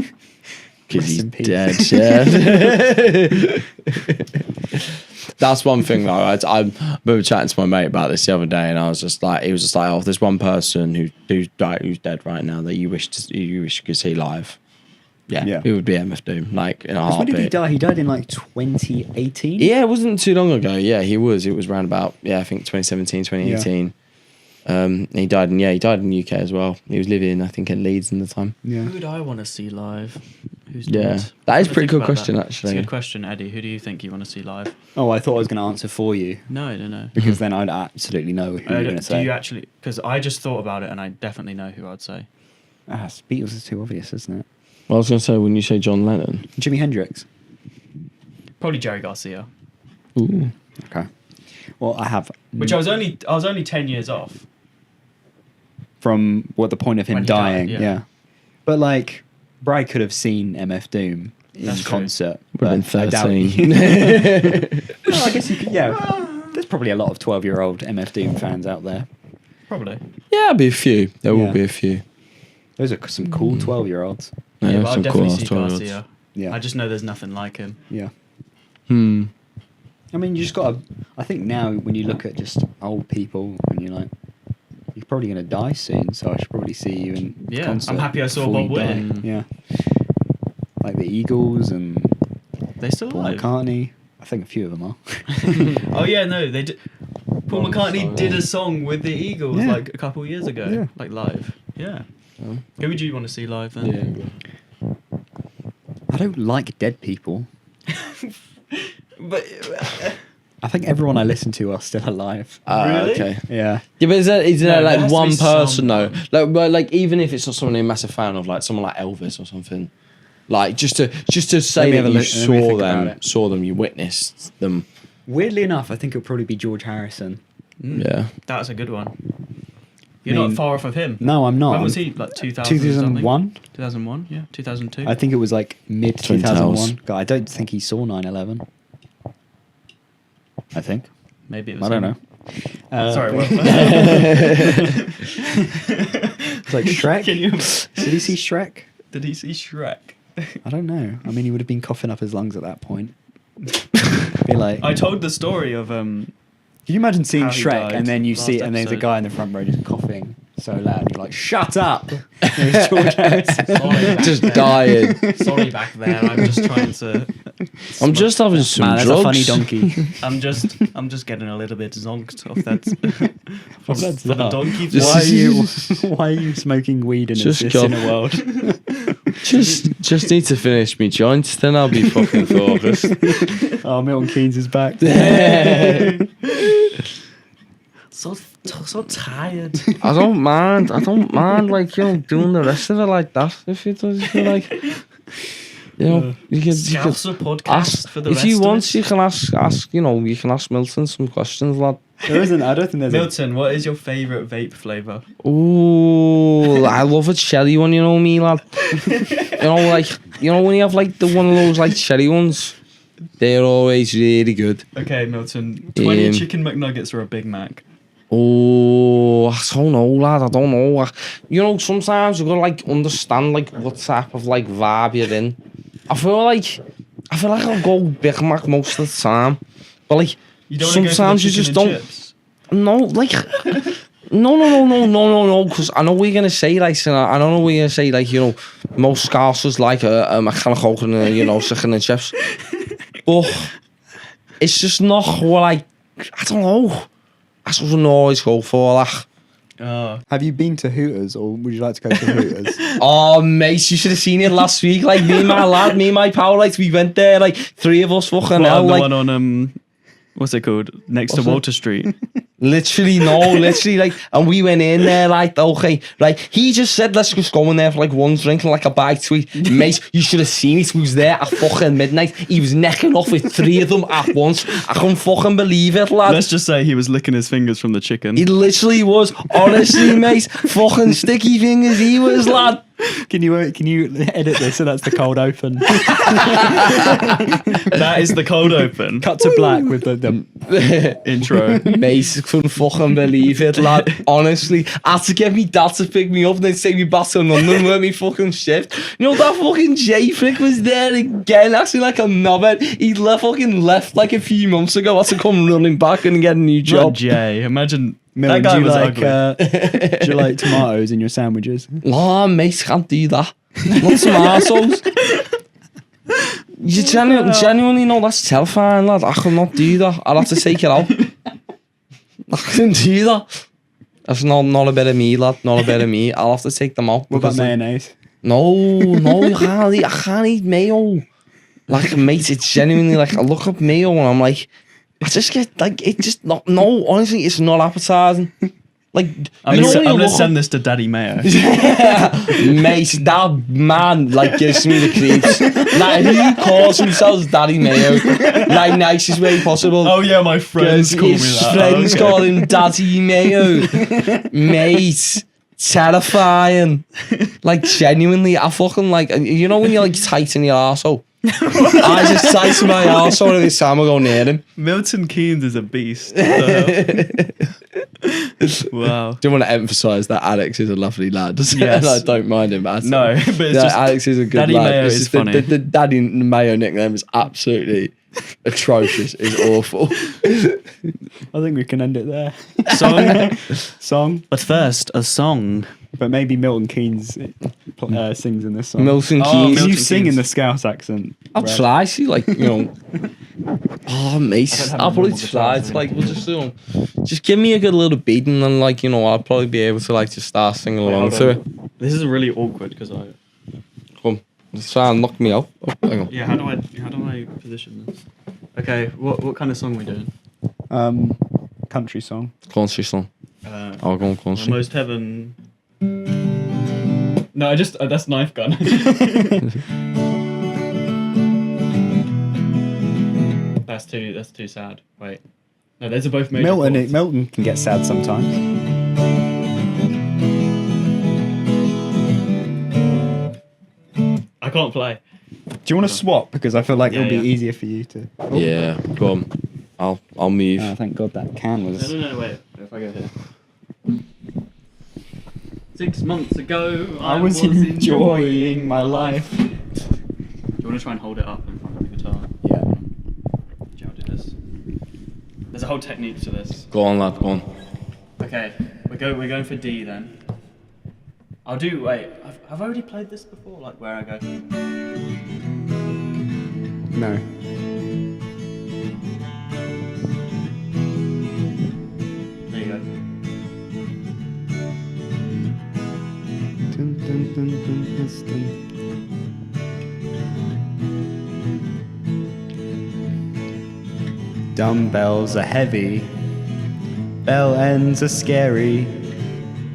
Speaker 1: Rest
Speaker 2: he's
Speaker 1: in peace.
Speaker 2: dead. Yeah. That's one thing though. I remember chatting to my mate about this the other day, and I was just like, he was just like, "Oh, there's one person who's dead right now that you wish you could see live." Yeah,
Speaker 1: Yeah.
Speaker 2: it would be MF Doom, like in a
Speaker 1: 'Cause when did he
Speaker 2: heartbeat.
Speaker 1: die? He died in like 2018.
Speaker 2: Yeah, it wasn't too long ago. Yeah, he was. It was around about I think 2017, 2018. He died in the UK as well. He was living, I think, in Leeds in the time.
Speaker 1: Yeah.
Speaker 3: Who would I want to see live? Who's
Speaker 2: Yeah.
Speaker 3: dead?
Speaker 2: That is
Speaker 3: I'm
Speaker 2: a pretty
Speaker 3: gonna
Speaker 2: cool
Speaker 3: think about
Speaker 2: question,
Speaker 3: that.
Speaker 2: actually.
Speaker 3: It's a good question, Eddie. Who do you think you want to see live?
Speaker 1: Oh, I thought I was going to answer for you
Speaker 3: No.
Speaker 1: because then I'd absolutely know who you're going to
Speaker 3: Do
Speaker 1: say.
Speaker 3: you actually? Because I just thought about it and I definitely know who I'd say.
Speaker 1: Beatles is too obvious, isn't it?
Speaker 2: Well, I was going to say, when you say John Lennon,
Speaker 1: Jimi Hendrix.
Speaker 3: Probably Jerry Garcia,
Speaker 2: ooh.
Speaker 1: Okay. Well, I have.
Speaker 3: which I was only 10 years off.
Speaker 1: From what the point of him
Speaker 3: When he died,
Speaker 1: dying,
Speaker 3: yeah.
Speaker 1: yeah. But like, Brad could have seen MF Doom in
Speaker 3: That's true.
Speaker 1: concert.
Speaker 2: Would have
Speaker 1: but
Speaker 2: been
Speaker 1: I doubt
Speaker 2: 13.
Speaker 1: he- No, I guess you could. Yeah, there's probably a lot of 12-year-old MF Doom fans out there.
Speaker 3: Probably.
Speaker 2: Yeah, there'll be a few. There
Speaker 1: Yeah.
Speaker 2: will be a few.
Speaker 1: Those are some cool 12-year-olds.
Speaker 3: Yeah, but I'll
Speaker 2: some
Speaker 3: definitely
Speaker 2: cool
Speaker 3: see
Speaker 2: 12-year-olds.
Speaker 3: Garcia.
Speaker 1: Yeah.
Speaker 3: I just know there's nothing like him.
Speaker 1: Yeah.
Speaker 2: Hmm.
Speaker 1: I mean, you just got to. I think now when you look at just old people and you're like, you're probably going to die soon, so I should probably see you in
Speaker 3: Yeah,
Speaker 1: concert.
Speaker 3: I'm happy I saw
Speaker 1: before
Speaker 3: Bob
Speaker 1: you die.
Speaker 3: Whitney.
Speaker 1: Yeah. Like the Eagles and
Speaker 3: They still
Speaker 1: Paul
Speaker 3: alive?
Speaker 1: McCartney. I think a few of them are.
Speaker 3: Oh yeah, no, they did. Paul
Speaker 4: Rolling
Speaker 3: McCartney
Speaker 4: Stone.
Speaker 3: did a song with the Eagles
Speaker 1: Yeah.
Speaker 3: like a couple years ago,
Speaker 1: Yeah.
Speaker 3: like live. Yeah. Who would you want to see live then?
Speaker 4: Yeah.
Speaker 1: I don't like dead people.
Speaker 3: But
Speaker 1: I think everyone I listen to are still alive.
Speaker 3: Really?
Speaker 2: Okay.
Speaker 1: Yeah.
Speaker 2: Yeah, but is there
Speaker 3: No, there
Speaker 2: like
Speaker 3: has to
Speaker 2: one
Speaker 3: be
Speaker 2: person though?
Speaker 3: someone.
Speaker 2: Like, but like even if it's not someone you're a massive fan of, like someone like Elvis or something, like just to say
Speaker 1: Let me
Speaker 2: that
Speaker 1: have a
Speaker 2: you
Speaker 1: look- let me think about
Speaker 2: saw
Speaker 1: it.
Speaker 2: them, you witnessed them.
Speaker 1: Weirdly enough, I think it'll probably be George Harrison.
Speaker 2: Yeah.
Speaker 3: That's a good one. You're
Speaker 1: I mean,
Speaker 3: not far off of him.
Speaker 1: No, I'm not.
Speaker 3: When was he? Like 2000
Speaker 1: 2001?
Speaker 3: 2001, yeah. 2002.
Speaker 1: I think it was like mid
Speaker 2: Twin
Speaker 1: 2001.
Speaker 2: Towers.
Speaker 1: God, I don't think he saw 9/11. I think.
Speaker 3: Maybe it was
Speaker 1: I don't
Speaker 3: him.
Speaker 1: know.
Speaker 3: Sorry, what?
Speaker 1: It's like Shrek.
Speaker 3: Can you?
Speaker 1: Did he see Shrek?
Speaker 3: Did he see Shrek?
Speaker 1: I don't know. I mean, he would have been coughing up his lungs at that point. Be like,
Speaker 3: I told the story of
Speaker 1: can you imagine seeing
Speaker 3: how he
Speaker 1: Shrek
Speaker 3: died
Speaker 1: and then you
Speaker 3: last
Speaker 1: see, and there's a
Speaker 3: episode.
Speaker 1: guy in the front row just coughing so loud, and you're like, "Shut up!" It's George Harrison.
Speaker 3: Sorry, back
Speaker 2: Just
Speaker 3: there.
Speaker 2: dying.
Speaker 3: Sorry back there. I'm just trying to.
Speaker 2: I'm just having some
Speaker 1: Man, that's
Speaker 2: drugs.
Speaker 1: a funny donkey.
Speaker 3: I'm just getting a little bit zonked off that. From
Speaker 1: That's
Speaker 3: the
Speaker 1: that.
Speaker 3: donkey.
Speaker 2: Just-
Speaker 1: Why are you? Why are you smoking weed in
Speaker 2: Just
Speaker 1: this
Speaker 2: go-
Speaker 1: inner world?
Speaker 2: Just need to finish me joints, then I'll be fucking focused.
Speaker 1: Oh, Milton Keynes is back.
Speaker 3: So tired.
Speaker 2: I don't mind. Like doing the rest of it like that. If it does feel like, you can
Speaker 3: Scouser podcast
Speaker 2: ask
Speaker 3: for the
Speaker 2: if
Speaker 3: rest
Speaker 2: you
Speaker 3: of
Speaker 2: want.
Speaker 3: us.
Speaker 2: You can ask. You can ask Milton some questions, lad.
Speaker 1: There isn't. I don't think there's.
Speaker 3: Milton, what is your favourite vape flavour?
Speaker 2: Ooh, I love a cherry one. You know me, lad. When you have like the one of those like cherry ones, they're always really good.
Speaker 3: Okay, Milton. 20
Speaker 2: Um,
Speaker 3: chicken McNuggets or a Big Mac?
Speaker 2: Oh, I don't know, lad. I don't know. Sometimes you gotta like understand like what type of like vibe you're in. I feel like I'll go Big Mac most of the time, but like
Speaker 3: You don't wanna go for the
Speaker 2: sometimes you
Speaker 3: chicken
Speaker 2: just
Speaker 3: and
Speaker 2: don't.
Speaker 3: chips?
Speaker 2: No, like no. Because I know what you're gonna say, like, and I don't know what you're gonna say, like, most Scousers like a mechanical and chicken and chips, but it's just not what I don't know. I just wouldn't always go for like.
Speaker 3: Oh.
Speaker 1: Have you been to Hooters, or would you like to go to Hooters?
Speaker 2: Oh, mate, you should have seen it last week. Like me and my lad, me and my pal, like we went there, like three of us fucking
Speaker 3: Well,
Speaker 2: hell,
Speaker 3: the
Speaker 2: like
Speaker 3: one on what's it called? Next to
Speaker 2: What's it?
Speaker 3: Walter Street.
Speaker 2: literally like, and we went in there like, okay, like he just said, let's just go in there for like one drink and like a bite to eat. Mate, you should have seen it. He was there at fucking midnight. He was necking off with three of them at once. I couldn't fucking believe it, lad.
Speaker 3: Let's just say he was licking his fingers from the chicken.
Speaker 2: He literally was, honestly, mate, fucking sticky fingers he was, lad.
Speaker 1: Can you edit this so that's the cold open?
Speaker 3: That is the cold open
Speaker 1: Cut to black with the
Speaker 3: intro.
Speaker 2: Mate, couldn't fucking believe it, lad. Honestly, I had to get me dad to pick me up and then take me back to London where me fucking shift. That fucking J Frick was there again, acting like a knobhead. He left like a few months ago. Had to come running back and get a new
Speaker 3: Not
Speaker 2: job.
Speaker 3: Jay. Imagine
Speaker 1: Milton,
Speaker 3: that guy
Speaker 1: do you
Speaker 3: was
Speaker 1: like
Speaker 3: ugly.
Speaker 1: do you like tomatoes in your sandwiches?
Speaker 2: Nah, mate, can't do that. Not tomatoes. You genuinely know that's terrifying, lad. I could not do that. I'd have to take it out. I couldn't do that. That's not a bit of me, lad. Not a bit of me. I'll have to take them out.
Speaker 1: What about
Speaker 2: because, like,
Speaker 1: mayonnaise?
Speaker 2: No, you can't eat. I can't eat mayo. Like, mate, it's genuinely like I look up mayo and I'm like, I just get like it just not. No, honestly, it's not appetizing. Like,
Speaker 3: I'm
Speaker 2: when you
Speaker 3: gonna
Speaker 2: look
Speaker 3: send this to Daddy Mayo.
Speaker 2: up- mate, that man like gives me the creeps. Like, he calls himself Daddy Mayo, like nicest way possible.
Speaker 3: Oh yeah, my friends call me
Speaker 2: His
Speaker 3: that.
Speaker 2: friends
Speaker 3: Okay.
Speaker 2: call him Daddy Mayo. Mate, terrifying. Like, genuinely, I fucking like, when you're like tight in your arsehole I just say to my arsehole every time I go near him.
Speaker 3: Milton Keynes is a beast. Wow.
Speaker 2: Do want to emphasise that Alex is a lovely lad.
Speaker 3: Yes.
Speaker 2: I don't mind him at all.
Speaker 3: No, but it's
Speaker 2: Yeah,
Speaker 3: just
Speaker 2: Alex is a good
Speaker 3: Daddy
Speaker 2: lad.
Speaker 3: Mayo
Speaker 2: It's
Speaker 3: is
Speaker 2: just
Speaker 3: funny.
Speaker 2: The Daddy Mayo nickname is absolutely atrocious. It's awful.
Speaker 1: I think we can end it there.
Speaker 3: Song.
Speaker 1: Song.
Speaker 3: But first, a song.
Speaker 1: But maybe Milton Keynes sings in this song.
Speaker 2: Milton
Speaker 3: Oh,
Speaker 2: Keynes.
Speaker 1: Can you
Speaker 3: Milton
Speaker 1: sing
Speaker 3: Keynes.
Speaker 1: in the Scouse accent?
Speaker 2: I'll
Speaker 1: Brad?
Speaker 2: try. See, like, you know. Oh, mate.
Speaker 1: have
Speaker 2: I'll
Speaker 1: a
Speaker 2: probably
Speaker 1: normal
Speaker 2: try. It's like, we'll just, just give me a good little beat and then, like, I'll probably be able to, like, just start singing along to it.
Speaker 3: This is really awkward because I.
Speaker 2: Come. Just try and knock me out. Oh, hang on.
Speaker 3: Yeah, how do I position this? Okay, what kind of song are we doing?
Speaker 1: Country song.
Speaker 2: Country song. I'll go on country.
Speaker 3: Almost Heaven. No, I just that's Knife Gun. That's too sad. Wait, no, those are both major chords.
Speaker 1: Milton can get sad sometimes.
Speaker 3: I can't play.
Speaker 1: Do you want to swap? Because I feel like
Speaker 3: Yeah,
Speaker 1: it'll be
Speaker 3: yeah.
Speaker 1: easier for you to.
Speaker 2: Yeah, go on. I'll move.
Speaker 1: Oh, thank God that can was.
Speaker 3: No, wait. If I go here. 6 months ago,
Speaker 1: I was enjoying my life.
Speaker 3: Do you want to try and hold it up in front of the guitar?
Speaker 1: Yeah.
Speaker 3: Do you do this? There's a whole technique to this.
Speaker 2: Go on, lad, go on.
Speaker 3: Okay, we're going for D then. I'll do. Wait, I've already played this before. Like where I go.
Speaker 1: No.
Speaker 3: There you go.
Speaker 1: Dun, dun, dun, dun, dun, dun. Dumbbells are heavy, bell ends are scary.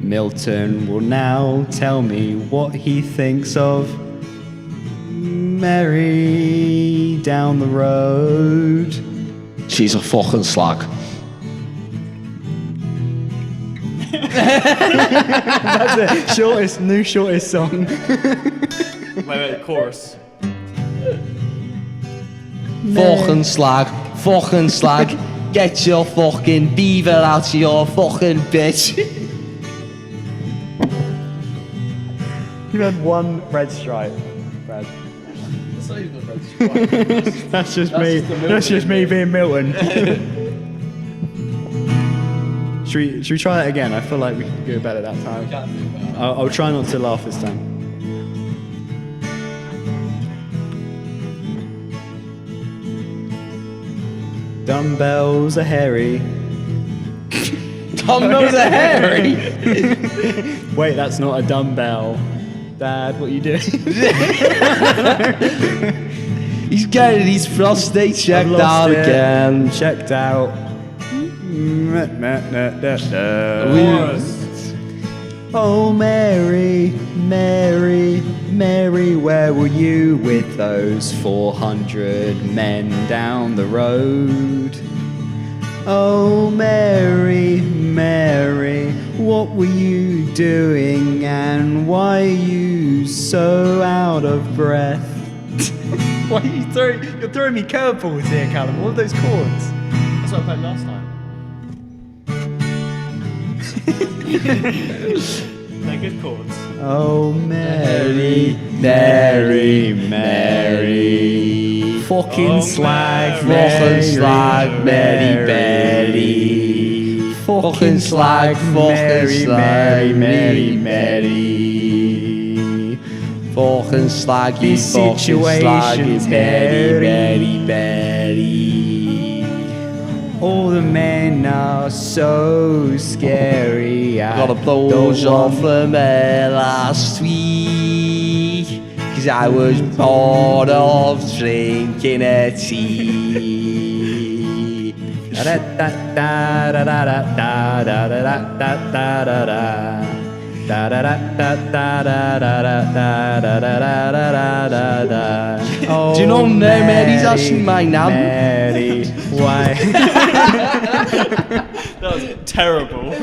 Speaker 1: Milton will now tell me what he thinks of Mary down the road.
Speaker 2: She's a fucking slag.
Speaker 1: That's the shortest song.
Speaker 3: Wait, chorus.
Speaker 2: Fucking slag. Fucking slag. Get your fucking beaver out of your fucking bitch.
Speaker 1: You had one red stripe, Brad. That's just me. That's just me being Milton. should we try that again? I feel like we could do better that time. I'll try not to laugh this time. Dumbbells are hairy.
Speaker 2: Dumbbells are hairy.
Speaker 1: Wait, that's not a dumbbell. Dad, what are you doing?
Speaker 2: He's getting his prostate checked
Speaker 1: I've lost
Speaker 2: out
Speaker 1: it.
Speaker 2: again.
Speaker 1: Checked out. Oh, Mary, Mary, Mary, where were you with those 400 men down the road? Oh, Mary, Mary, what were you doing and why are you so out of breath? Why are you you're throwing me curveballs here, Callum. What are those chords?
Speaker 3: That's what I played last time. They're good chords.
Speaker 1: Oh, Mary, Mary, Mary. Fucking
Speaker 3: Oh,
Speaker 1: slag,
Speaker 2: Fucking slag, Mary,
Speaker 1: Mary.
Speaker 2: Fucking slag, fucking slag,
Speaker 1: Mary,
Speaker 2: Mary,
Speaker 1: Mary.
Speaker 2: Fucking slag, you
Speaker 1: These
Speaker 2: fucking slag, you
Speaker 1: situations,
Speaker 2: Mary,
Speaker 1: Mary,
Speaker 2: Mary, Mary.
Speaker 1: All the men are so scary.
Speaker 2: Got a blows off from me last week, 'cause I was bored of drinking a tea. Do you know Mary's actually my name?
Speaker 1: Mary, why?
Speaker 3: That was terrible.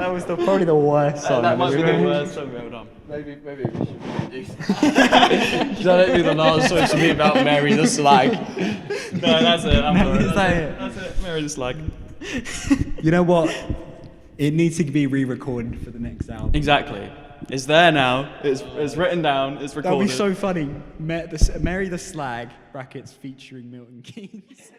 Speaker 1: That was probably the worst song.
Speaker 3: That might be the worst song we've ever done.
Speaker 4: Maybe we should do Should I let you the last song should be about Mary the Slag?
Speaker 3: No, that's it.
Speaker 1: Is that it?
Speaker 3: That's it. Mary the Slag.
Speaker 1: You know what? It needs to be re-recorded for the next album.
Speaker 3: Exactly. It's there now. It's written down. It's recorded.
Speaker 1: That'll be so funny. Mary the Slag, brackets featuring Milton Keynes.